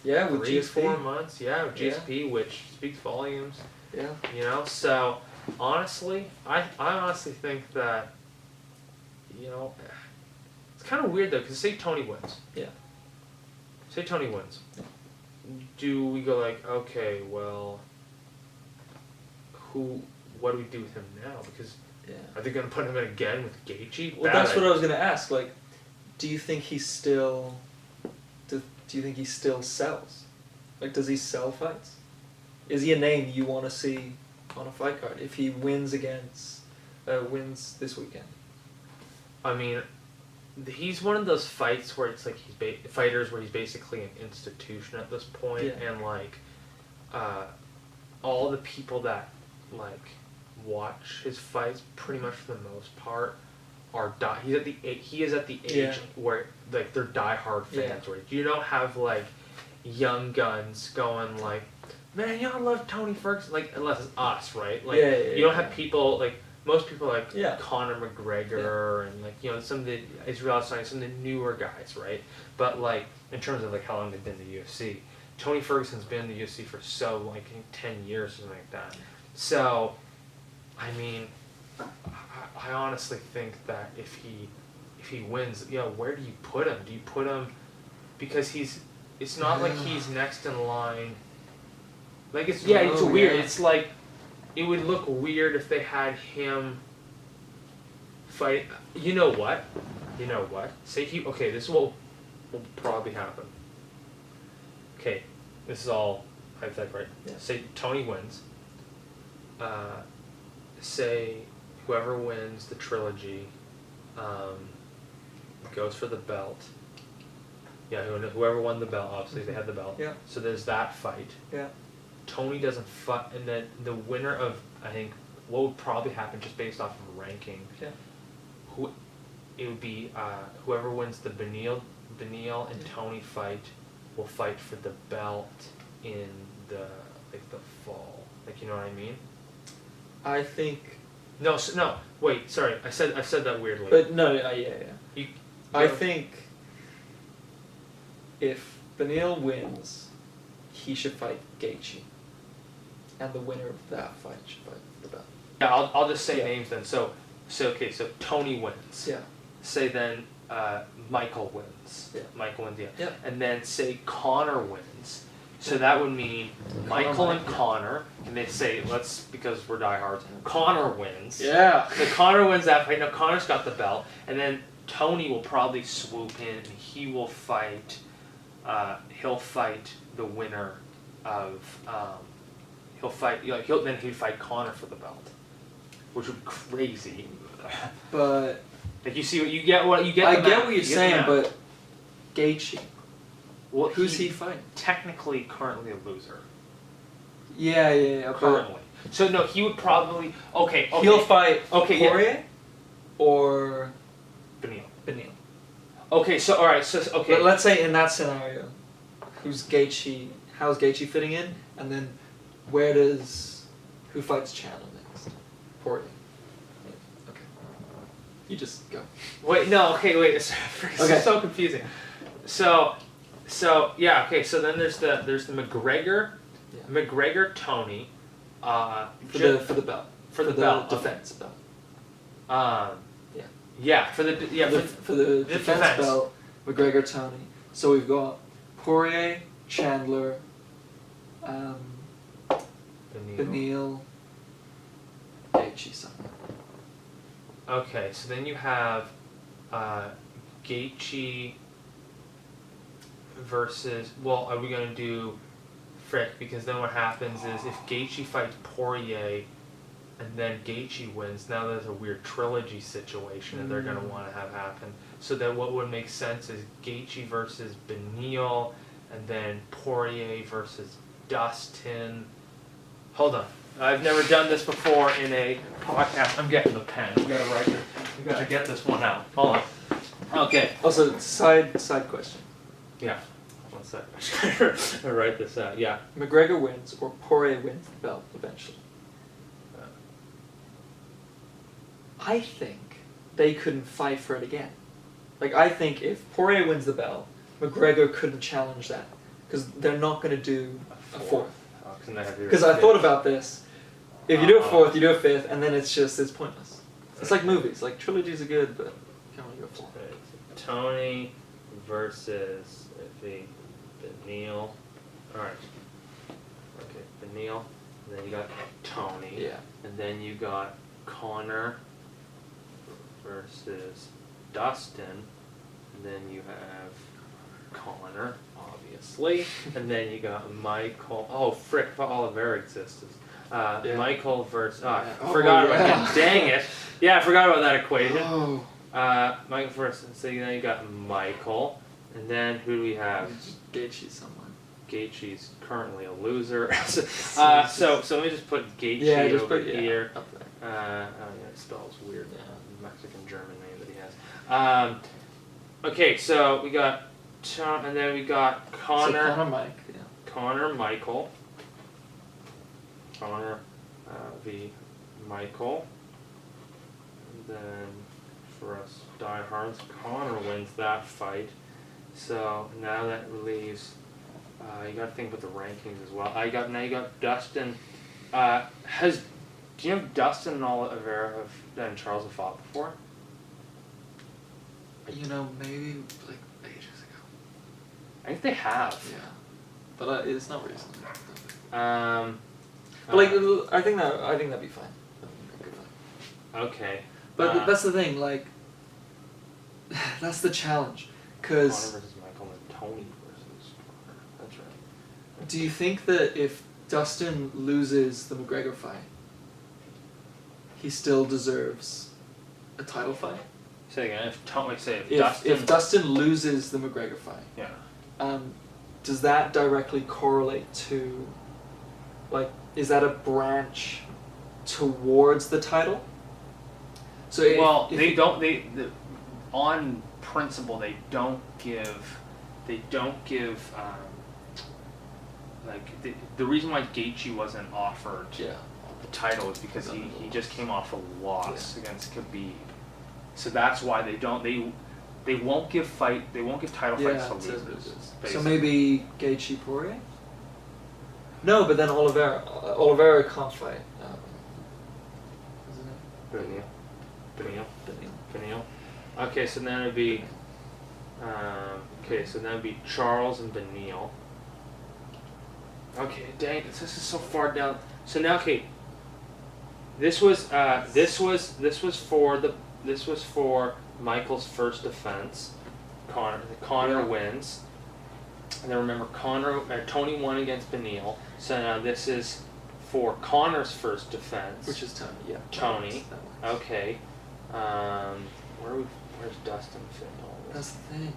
Yeah, with 3-4 months, with GSP, which speaks volumes. Yeah. So honestly, I honestly think that, it's kind of weird though, because say Tony wins. Yeah. Say Tony wins. Do we go like, okay, well, what do we do with him now? Because are they going to put him in again with Gaethje? Well, that's what I was going to ask. Like, do you think he's still... Do you think he still sells? Like, does he sell fights? Is he a name you want to see on a fight card if he wins wins this weekend? I mean, he's one of those fights where it's like fighters where he's basically an institution at this point, and like, all the people that like watch his fights, pretty much for the most part, he is at the age where like they're diehard fans. Where you don't have like young guns going like, man, y'all love Tony Ferguson, like, unless it's us, right? Like you don't have people like most people like Conor McGregor and like some of the Israel Adesanya, some of the newer guys, right? But like in terms of like how long they've been in the UFC, Tony Ferguson's been in the UFC for 10 years or something like that. So, I mean, I honestly think that if he wins, where do you put him? Do you put him because it's not like he's next in line. Like it's weird. It's like it would look weird if they had him fight. You know what? Say this is what will probably happen. Okay, this is all hypothetical, right? Yeah. Say Tony wins. Say whoever wins the trilogy goes for the belt. Yeah, whoever won the belt, obviously they had the belt. Yeah. So there's that fight. Yeah. Tony doesn't fight, and then the winner of, I think, what would probably happen just based off of ranking. Yeah. It would be whoever wins the Beneil and Tony fight will fight for the belt in the fall. Like, you know what I mean? I think. No. Wait. Sorry. I said that weirdly. But no. Yeah. I think if Beneil wins, he should fight Gaethje, and the winner of that fight should fight the belt. Yeah. I'll just say names then. So Tony wins. Yeah. Say then Michael wins. Yeah. Michael wins. Yeah. Yeah. And then say Conor wins. So that would mean Michael and Conor, and they say, because we're diehards, Conor wins. Yeah. So Conor wins that fight. Now Conor's got the belt, and then Tony will probably swoop in, and he will fight. He'll fight the winner of. He'll fight. He'd fight Conor for the belt, which would be crazy. But like you get what you get. I get what you're saying, but Gaethje. Well, who's he fighting? Technically, currently a loser. Yeah. Currently. So no, he would probably He'll fight Poirier or Beneil. Okay, so alright, so okay. But let's say in that scenario, how's Gaethje fitting in, and then who fights Chandler next? Poirier. Okay. You just go. Wait, no, okay, wait. It's so confusing. So yeah, okay. So then there's the McGregor, McGregor Tony, for the belt. For the belt. Defense belt. For the defense belt, McGregor Tony. So we've got Poirier, Chandler, Beneil, Gaethje, something. Okay, so then you have Gaethje versus. Well, are we gonna do Frick? Because then what happens is if Gaethje fights Poirier, and then Gaethje wins, now there's a weird trilogy situation that they're gonna want to have happen. So then what would make sense is Gaethje versus Beneil, and then Poirier versus Dustin. Hold on. I've never done this before in a podcast. I'm getting the pen. We gotta write this. We gotta get this one out. Hold on. Okay. Also, side question. Yeah. 1 sec. I write this out. Yeah. McGregor wins or Poirier wins the belt eventually. I think they couldn't fight for it again. Like, I think if Poirier wins the belt, McGregor couldn't challenge that because they're not going to do a fourth. Because I thought about this. If you do a fourth, you do a fifth, and then it's pointless. It's like movies. Like, trilogies are good, but you can't really go fourth. Tony versus Beneil. Alright. Okay, Beneil. And then you got Tony. Yeah. And then you got Connor versus Dustin. And then you have Connor, obviously. And then you got Michael. Oh, frick, Oliveira exists. Michael versus. Forgot about that. Dang it. Yeah, I forgot about that equation. Oh. Michael versus. So then you got Michael. And then who do we have? Gaethje someone. Gaethje's currently a loser. So let me just put Gaethje over here. Up there. It spells weird. Mexican German name that he has. Okay, so we got Tom, and then we got Connor. So Connor Mike. Yeah. Connor Michael. Connor v. Michael. And then for us diehards, Connor wins that fight. So now that leaves. You got to think about the rankings as well. Now you got Dustin. Do you know Dustin and Oliveira and Charles have fought before? You know, maybe like ages ago. I think they have. Yeah, but it's not recent. But like, I think that'd be fine. Okay. But that's the thing. Like, that's the challenge. Cause Connor versus Michael and Tony versus Connor. That's right. Do you think that if Dustin loses the McGregor fight, he still deserves a title fight? Say again. If Dustin loses the McGregor fight, does that directly correlate to, like, is that a branch towards the title? So on principle they don't give the reason why Gaethje wasn't offered the title is because he just came off a loss against Khabib. So that's why they won't give title fights to losers. So maybe Gaethje Poirier? No, but then Oliveira can't fight. Beneil. Okay, so then it'd be Charles and Beneil. Okay, dang, this is so far down. So now, okay, this was for Michael's first defense. Connor wins, and then remember Tony won against Beneil. So now this is for Connor's first defense, which is Tony. Yeah. Tony. Okay. Where's Dustin fit in all this? That's the thing.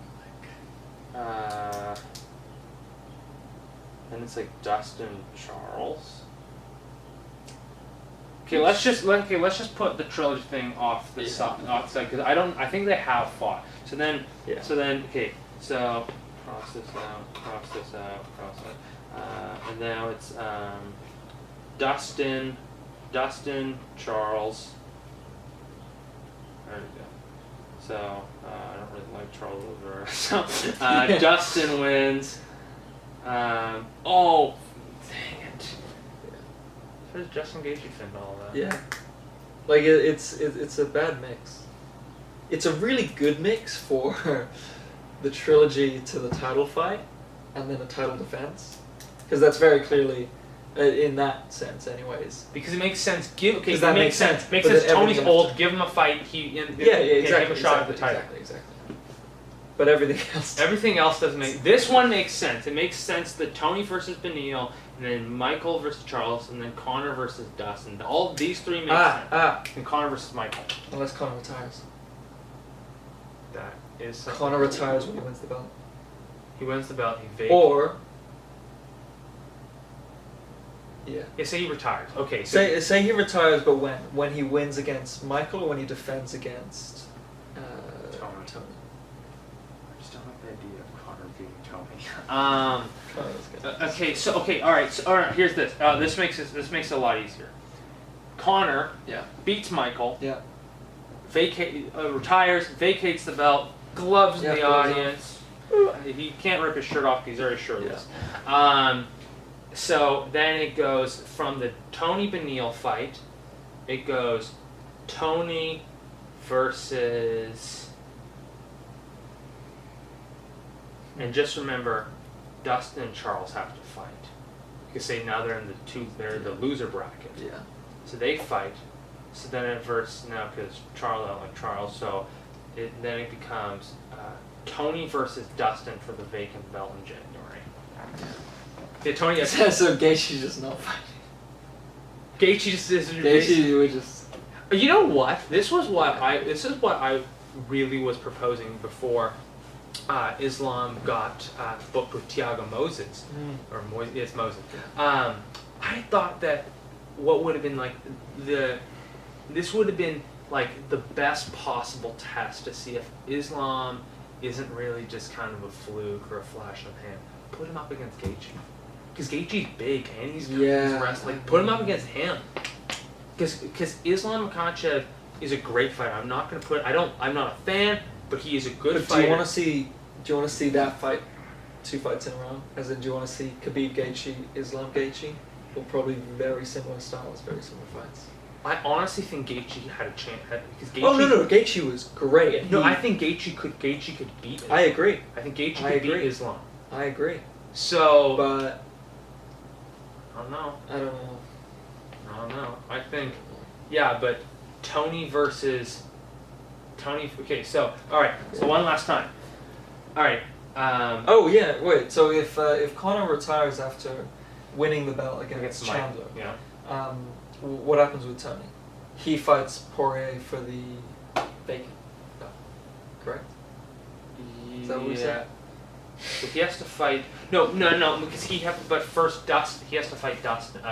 And it's like Dustin Charles. Okay, let's just put the trilogy thing off the side because I think they have fought. So then okay, so cross this out, and now it's Dustin, Charles. There we go. So I don't really like Charles over. So Dustin wins. Oh, dang it! How does Justin Gaethje defend all that? Yeah, like it's a bad mix. It's a really good mix for the trilogy to the title fight, and then a title defense, because that's very clearly. In that sense, anyways. Because it makes sense. It makes sense. Makes sense. Tony's old. Give him a fight. Exactly. Give him a shot at the title. Exactly. But everything else doesn't make. This one makes sense. It makes sense that Tony versus Beneil, and then Michael versus Charles, and then Conor versus Dustin. All these three make sense. And Conor versus Michael. Unless Conor retires. That is. Conor retires when he wins the belt. He wins the belt. He vacates. Or. Yeah. Say he retires. Okay. So say he retires, but when he wins against Michael, or when he defends against Tony. I just don't like the idea of Conor beating Tony. All right. Here's this. This makes it a lot easier. Conor beats Michael. Yeah. Retires, vacates the belt, gloves in the audience. He can't rip his shirt off because he's already shirtless. Yeah. So then it goes from the Tony Beneil fight, it goes Tony versus, and just remember, Dustin and Charles have to fight. Because now they're in the loser bracket. Yeah. So they fight. So then it versus now because Charles don't like Charles, so then it becomes Tony versus Dustin for the vacant belt in January. Yeah, Tony. So Gaethje just not fighting. Gaethje just is. Gaethje would just. You know what? This is what I really was proposing before Islam got booked with Thiago Moses or Moses. I thought that what would have been like this would have been like the best possible test to see if Islam isn't really just kind of a fluke or a flash of hand. Put him up against Gaethje. Because Gaethje's big and he's wrestling. Put him up against him. Because Islam Makhachev is a great fighter. I'm not a fan, but he is a good fighter. Do you want to see that fight 2 fights in a row? As in, do you want to see Khabib Gaethje, Islam Gaethje? Or probably very similar styles, very similar fights. I honestly think Gaethje had a chance because Gaethje. No, Gaethje was great. I think Gaethje could beat Islam. I agree. I think Gaethje could beat Islam. I agree. So, but I don't know. I think, but Tony versus Tony. Okay, so all right. So one last time. All right. Wait. So if Conor retires after winning the belt against Chandler, what happens with Tony? He fights Poirier for the vacant belt, correct? Is that what we said? If he has to fight, no, because but first he has to fight Dustin.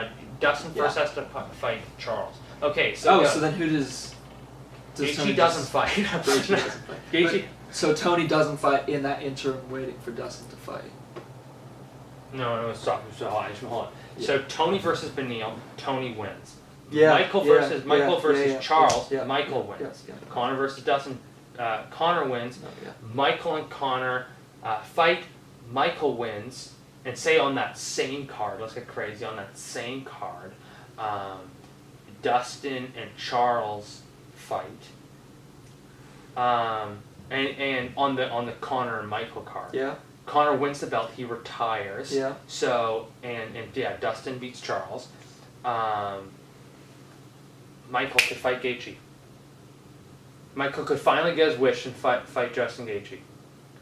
Dustin first has to fight Charles. Okay, so so then who does Gaethje doesn't fight. Gaethje doesn't fight. Gaethje. So Tony doesn't fight in that interim, waiting for Dustin to fight. No, stop. Hold on. Yeah. So Tony versus Beneil, Tony wins. Yeah. Michael versus Charles, Michael wins. Yeah. Conor versus Dustin, Conor wins. Michael and Conor fight. Michael wins, and say on that same card, let's get crazy, on that same card, Dustin and Charles fight. And on the Conor and Michael card. Yeah. Conor wins the belt, he retires. Yeah. So Dustin beats Charles. Michael could fight Gaethje. Michael could finally get his wish and fight Justin Gaethje.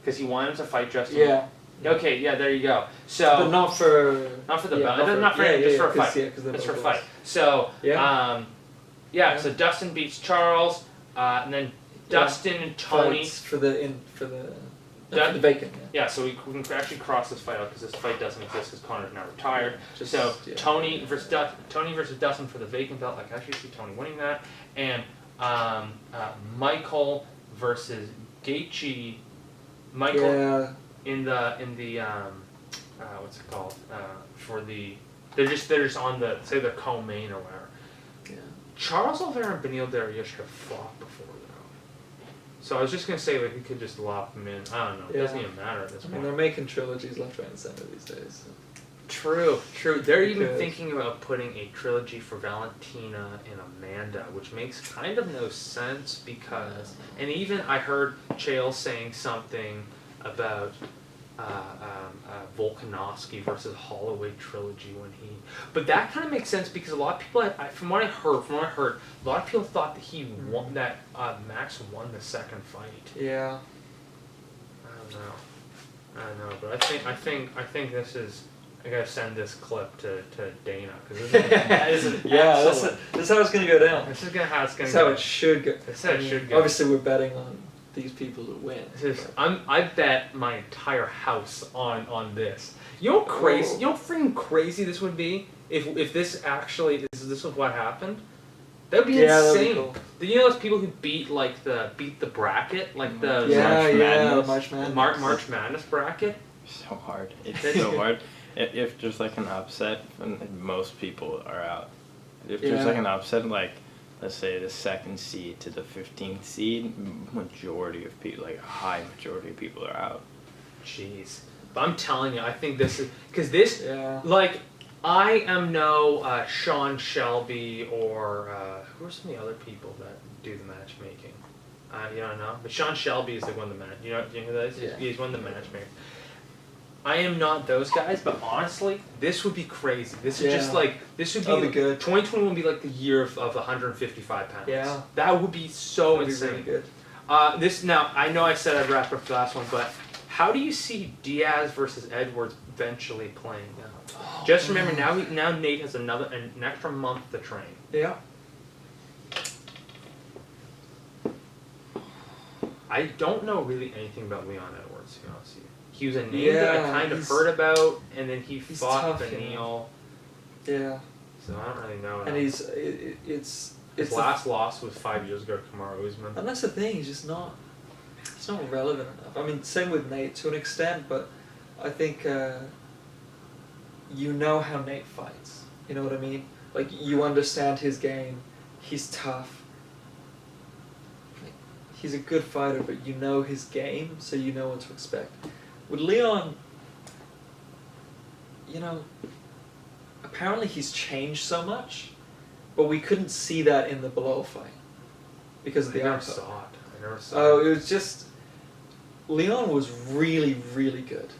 Because he wanted him to fight Justin. Yeah. Okay, there you go. So, but not for the belt. Not for him, just for a fight. Just for a fight. So, so Dustin beats Charles, and then Dustin and Tony fights for the the vacant. Yeah, so we can actually cross this fight out because this fight doesn't exist because Connor's now retired. Tony versus Dustin for the vacant belt. I can actually see Tony winning that, and Michael versus Gaethje. Michael in the what's it called for the they're just on the say the co-main or whatever. Yeah. Charles Oliveira and Beneil Dariush have fought before though, so I was just gonna say like we could just lock them in. I don't know. It doesn't even matter at this point. I mean, they're making trilogies left, right, and center these days. So. True. They're even thinking about putting a trilogy for Valentina and Amanda, which makes kind of no sense because, and even I heard Chael saying something about Volkanovski versus Holloway trilogy but that kind of makes sense because a lot of people, from what I heard, a lot of people thought that he won, that Max won the second fight. Yeah. I don't know, but I think this is. I gotta send this clip to Dana because this is this is how it's gonna go down. This is how it's gonna. This is how it should go. This is how it should go. Obviously, we're betting on these people to win. I bet my entire house on this. You know, crazy. You know, freaking crazy this would be if this actually this was what happened. That would be insane. That'd be cool. You know those people who beat the bracket, like the March Madness bracket. So hard. It's so hard. If there's like an upset, and most people are out. If there's like an upset, like let's say the 2nd seed to the 15th seed, majority of people, like a high majority of people are out. Jeez. But I'm telling you, I think this is because like I am no Sean Shelby or who are some of the other people that do the matchmaking. You don't know, but Sean Shelby is the one the match. You know who that is? Yeah. He's one of the matchmakers. I am not those guys, but honestly, this would be crazy. This is just like this would be good. 2020 would be like the year of 155 pounds. Yeah, that would be so insane. Really good. This now I know I said I'd wrap up the last one, but how do you see Diaz versus Edwards eventually playing out? Just remember now Nate has an extra month to train. Yeah. I don't know really anything about Leon Edwards, to be honest with you. He was a name that I kind of heard about, and then he fought Beneil. Yeah. So I don't really know. And his last loss was 5 years ago to Kamaru Usman. And that's the thing, he's not relevant enough. I mean, same with Nate to an extent, but I think you know how Nate fights. You know what I mean? Like, you understand his game. He's tough. He's a good fighter, but you know his game, so you know what to expect. With Leon, you know, apparently he's changed so much, but we couldn't see that in the Belal fight because of the I never saw it. It was just Leon was really, really good,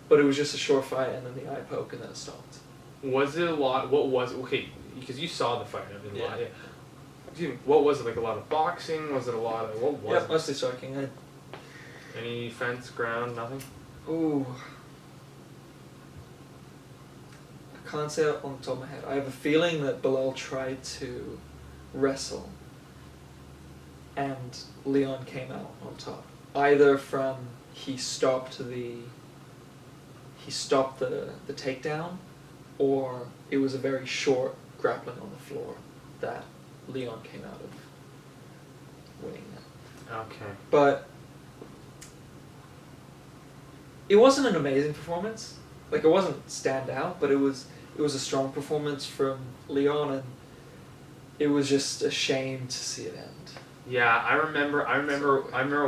but it was just a short fight, and then the eye poke, and then it stopped. Was it a lot? What was it? Okay, because you saw the fight. I mean, excuse me, what was it? Like a lot of boxing? Was it a lot of what was? Yeah, mostly striking. Any fence, ground, nothing? Ooh. I can't say it on the top of my head. I have a feeling that Belal tried to wrestle and Leon came out on top. Either from he stopped the takedown, or it was a very short grappling on the floor that Leon came out of winning that. Okay. But it wasn't an amazing performance. Like, it wasn't stand out, but it was a strong performance from Leon, and it was just a shame to see it end. Yeah, I remember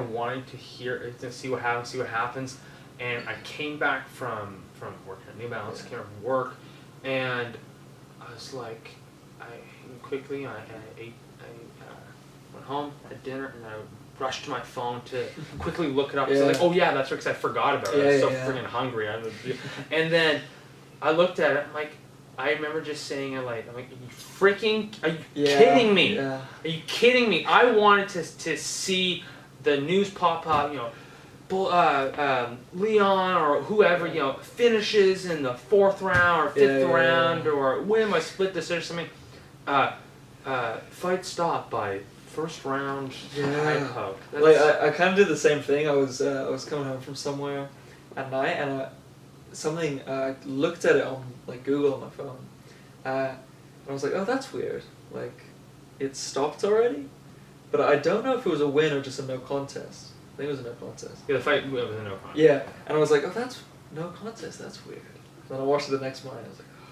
wanting to see what happens, and I came back from working at New Balance, came back from work, and I was like, I went home, had dinner, and I rushed to my phone to quickly look it up. So like, oh yeah, that's right, because I forgot about it. I was so freaking hungry. And then I looked at it. I'm like, I remember just saying it like, I'm like, are you kidding me? Yeah. Are you kidding me? I wanted to see the news pop up, you know, Leon or whoever, you know, finishes in the 4th round or 5th round or win by split decision or something. Fight stopped by first round Yeah. eye poke. Like I kind of did the same thing. I was coming home from somewhere at night, and I looked at it on like Google on my phone, and I was like, oh, that's weird. Like, it stopped already, but I don't know if it was a win or just a no contest. I think it was a no contest. Yeah, the fight was a no contest. Yeah, and I was like, oh, that's no contest. That's weird. Then I watched it the next morning. I was like, oh,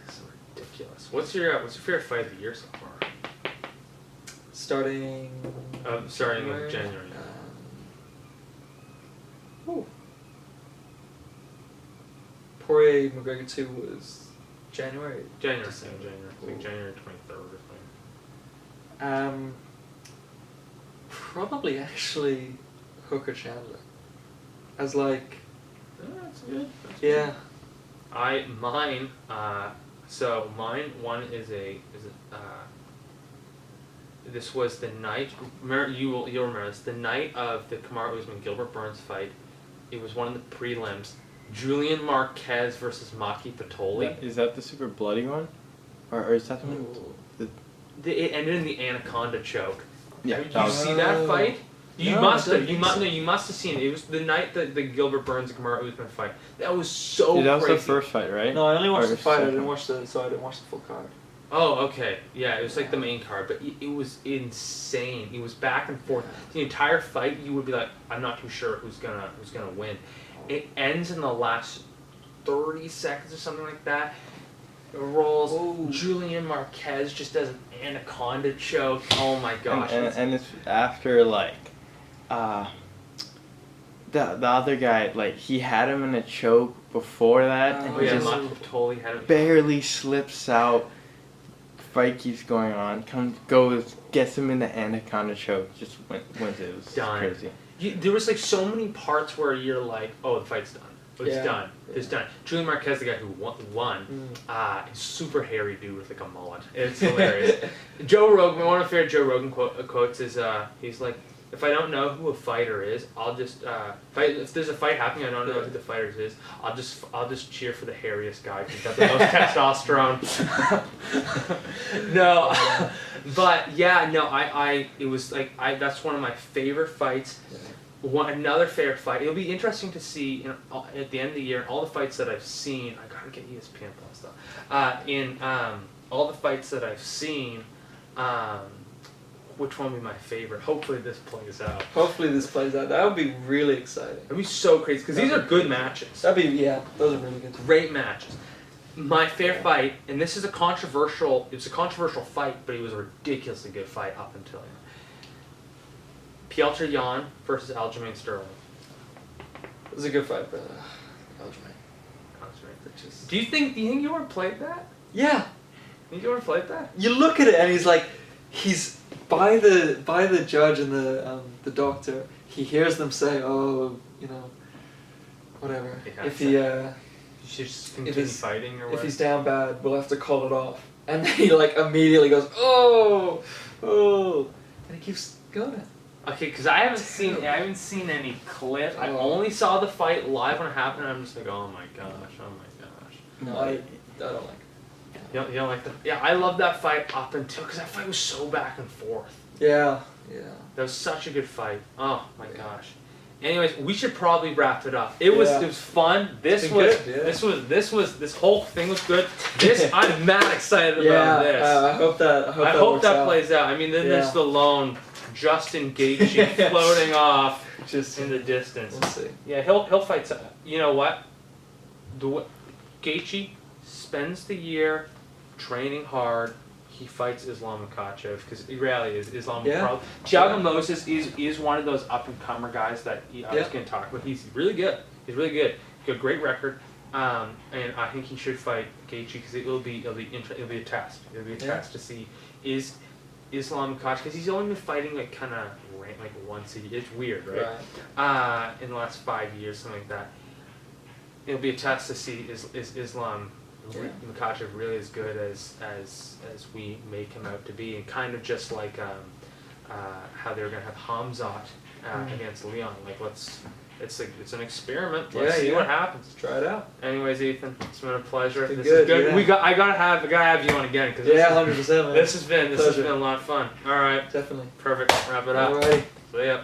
this is ridiculous. What's your favorite fight of the year so far? starting in January. Poirier Mcgregor 2 was January. January. December. I think January 23rd or something. Probably actually Hooker Chandler. As like. That's good. Yeah. Mine one is this was the night. You'll remember this. The night of the Kamaru Usman Gilbert Burns fight. It was one of the prelims. Julian Marquez versus Maki Patoli. Is that the super bloody one, or is that the one? It ended in the anaconda choke. Yeah. Did you see that fight? You No, must I have. don't You must have seen it. It was the night that the Gilbert Burns and Kamaru Usman fight. That was so That was crazy. the first fight, right? No, I only watched Or the fight. I second? didn't watch the full card. Oh, okay. Yeah, it was like the main card, but it was insane. It was back and forth. The entire fight, you would be like, I'm not too sure who's gonna win. It ends in the last 30 seconds or something like that. It rolls. Oh. Julian Marquez just does an anaconda choke. Oh my gosh. And it's after like, the other guy, like he had him in a choke before that, and he just Maki had it. barely slips out. Fight keeps going on. Gets him in the anaconda choke. Just wins it. It was Done. crazy. There was like so many parts where you're like, oh, the fight's done. It's done. Yeah. It's done. Julian Marquez, the guy who won, super hairy dude with like a mullet. It's hilarious. Joe Rogan, one of my favorite Joe Rogan quotes is, he's like, if I don't know who a fighter is, I'll just if there's a fight happening, I don't know who the fighter is. I'll just cheer for the hairiest guy because he's got the most testosterone. No, but yeah, no, it was like that's one of my favorite fights. Another favorite fight. It'll be interesting to see at the end of the year all the fights that I've seen. I gotta get ESPN Plus though. In all the fights that I've seen. Which one would be my favorite? Hopefully this plays out. That would be really exciting. It'd be so crazy because these are good matches. Those are really good. Great matches. My favorite fight, and this is a controversial fight, but it was a ridiculously good fight up until Petr Yan versus Aljamain Sterling. It was a good fight, but Aljamain. Do you think you ever played that? Yeah. You ever played that? You look at it and he's by the judge and the doctor. He hears them say, "Oh, whatever." If he you should just continue fighting or what? If he's down bad, we'll have to call it off. And then he immediately goes, "Oh," and he keeps going. Okay, because I haven't seen any clip. I only saw the fight live when it happened, and I'm just like, oh my gosh. No, I don't like it. You don't like that? Yeah, I love that fight up until, because that fight was so back and forth. Yeah. That was such a good fight. Oh my gosh. Anyways, we should probably wrap it up. It was fun. This whole thing was good. I'm mad excited about this. I hope that plays out. I mean, then there's the lone Justin Gaethje floating off just in the distance. We'll see. Yeah, he'll fight. You know what? Gaethje spends the year training hard. He fights Islam Makhachev because he really is Islam. Yeah. Thiago Moses is one of those up and comer guys that I was going to talk about. He's really good. He's got a great record, and I think he should fight Gaethje because it'll be a test. It'll be a test to see is Islam Makhachev, because he's only been fighting once a year. It's weird, right? In the last 5 years, something like that. It'll be a test to see is Islam Makhachev really as good as we make him out to be, and kind of just like how they were going to have Hamza against Leon. Like it's an experiment. Let's see what happens. Let's try it out. Anyways, Ethan, it's been a pleasure. This is good. Yeah. I gotta have you on again because 100%. Man. This has been a lot of fun. All right, definitely. Perfect. Wrap it up. All right. See ya.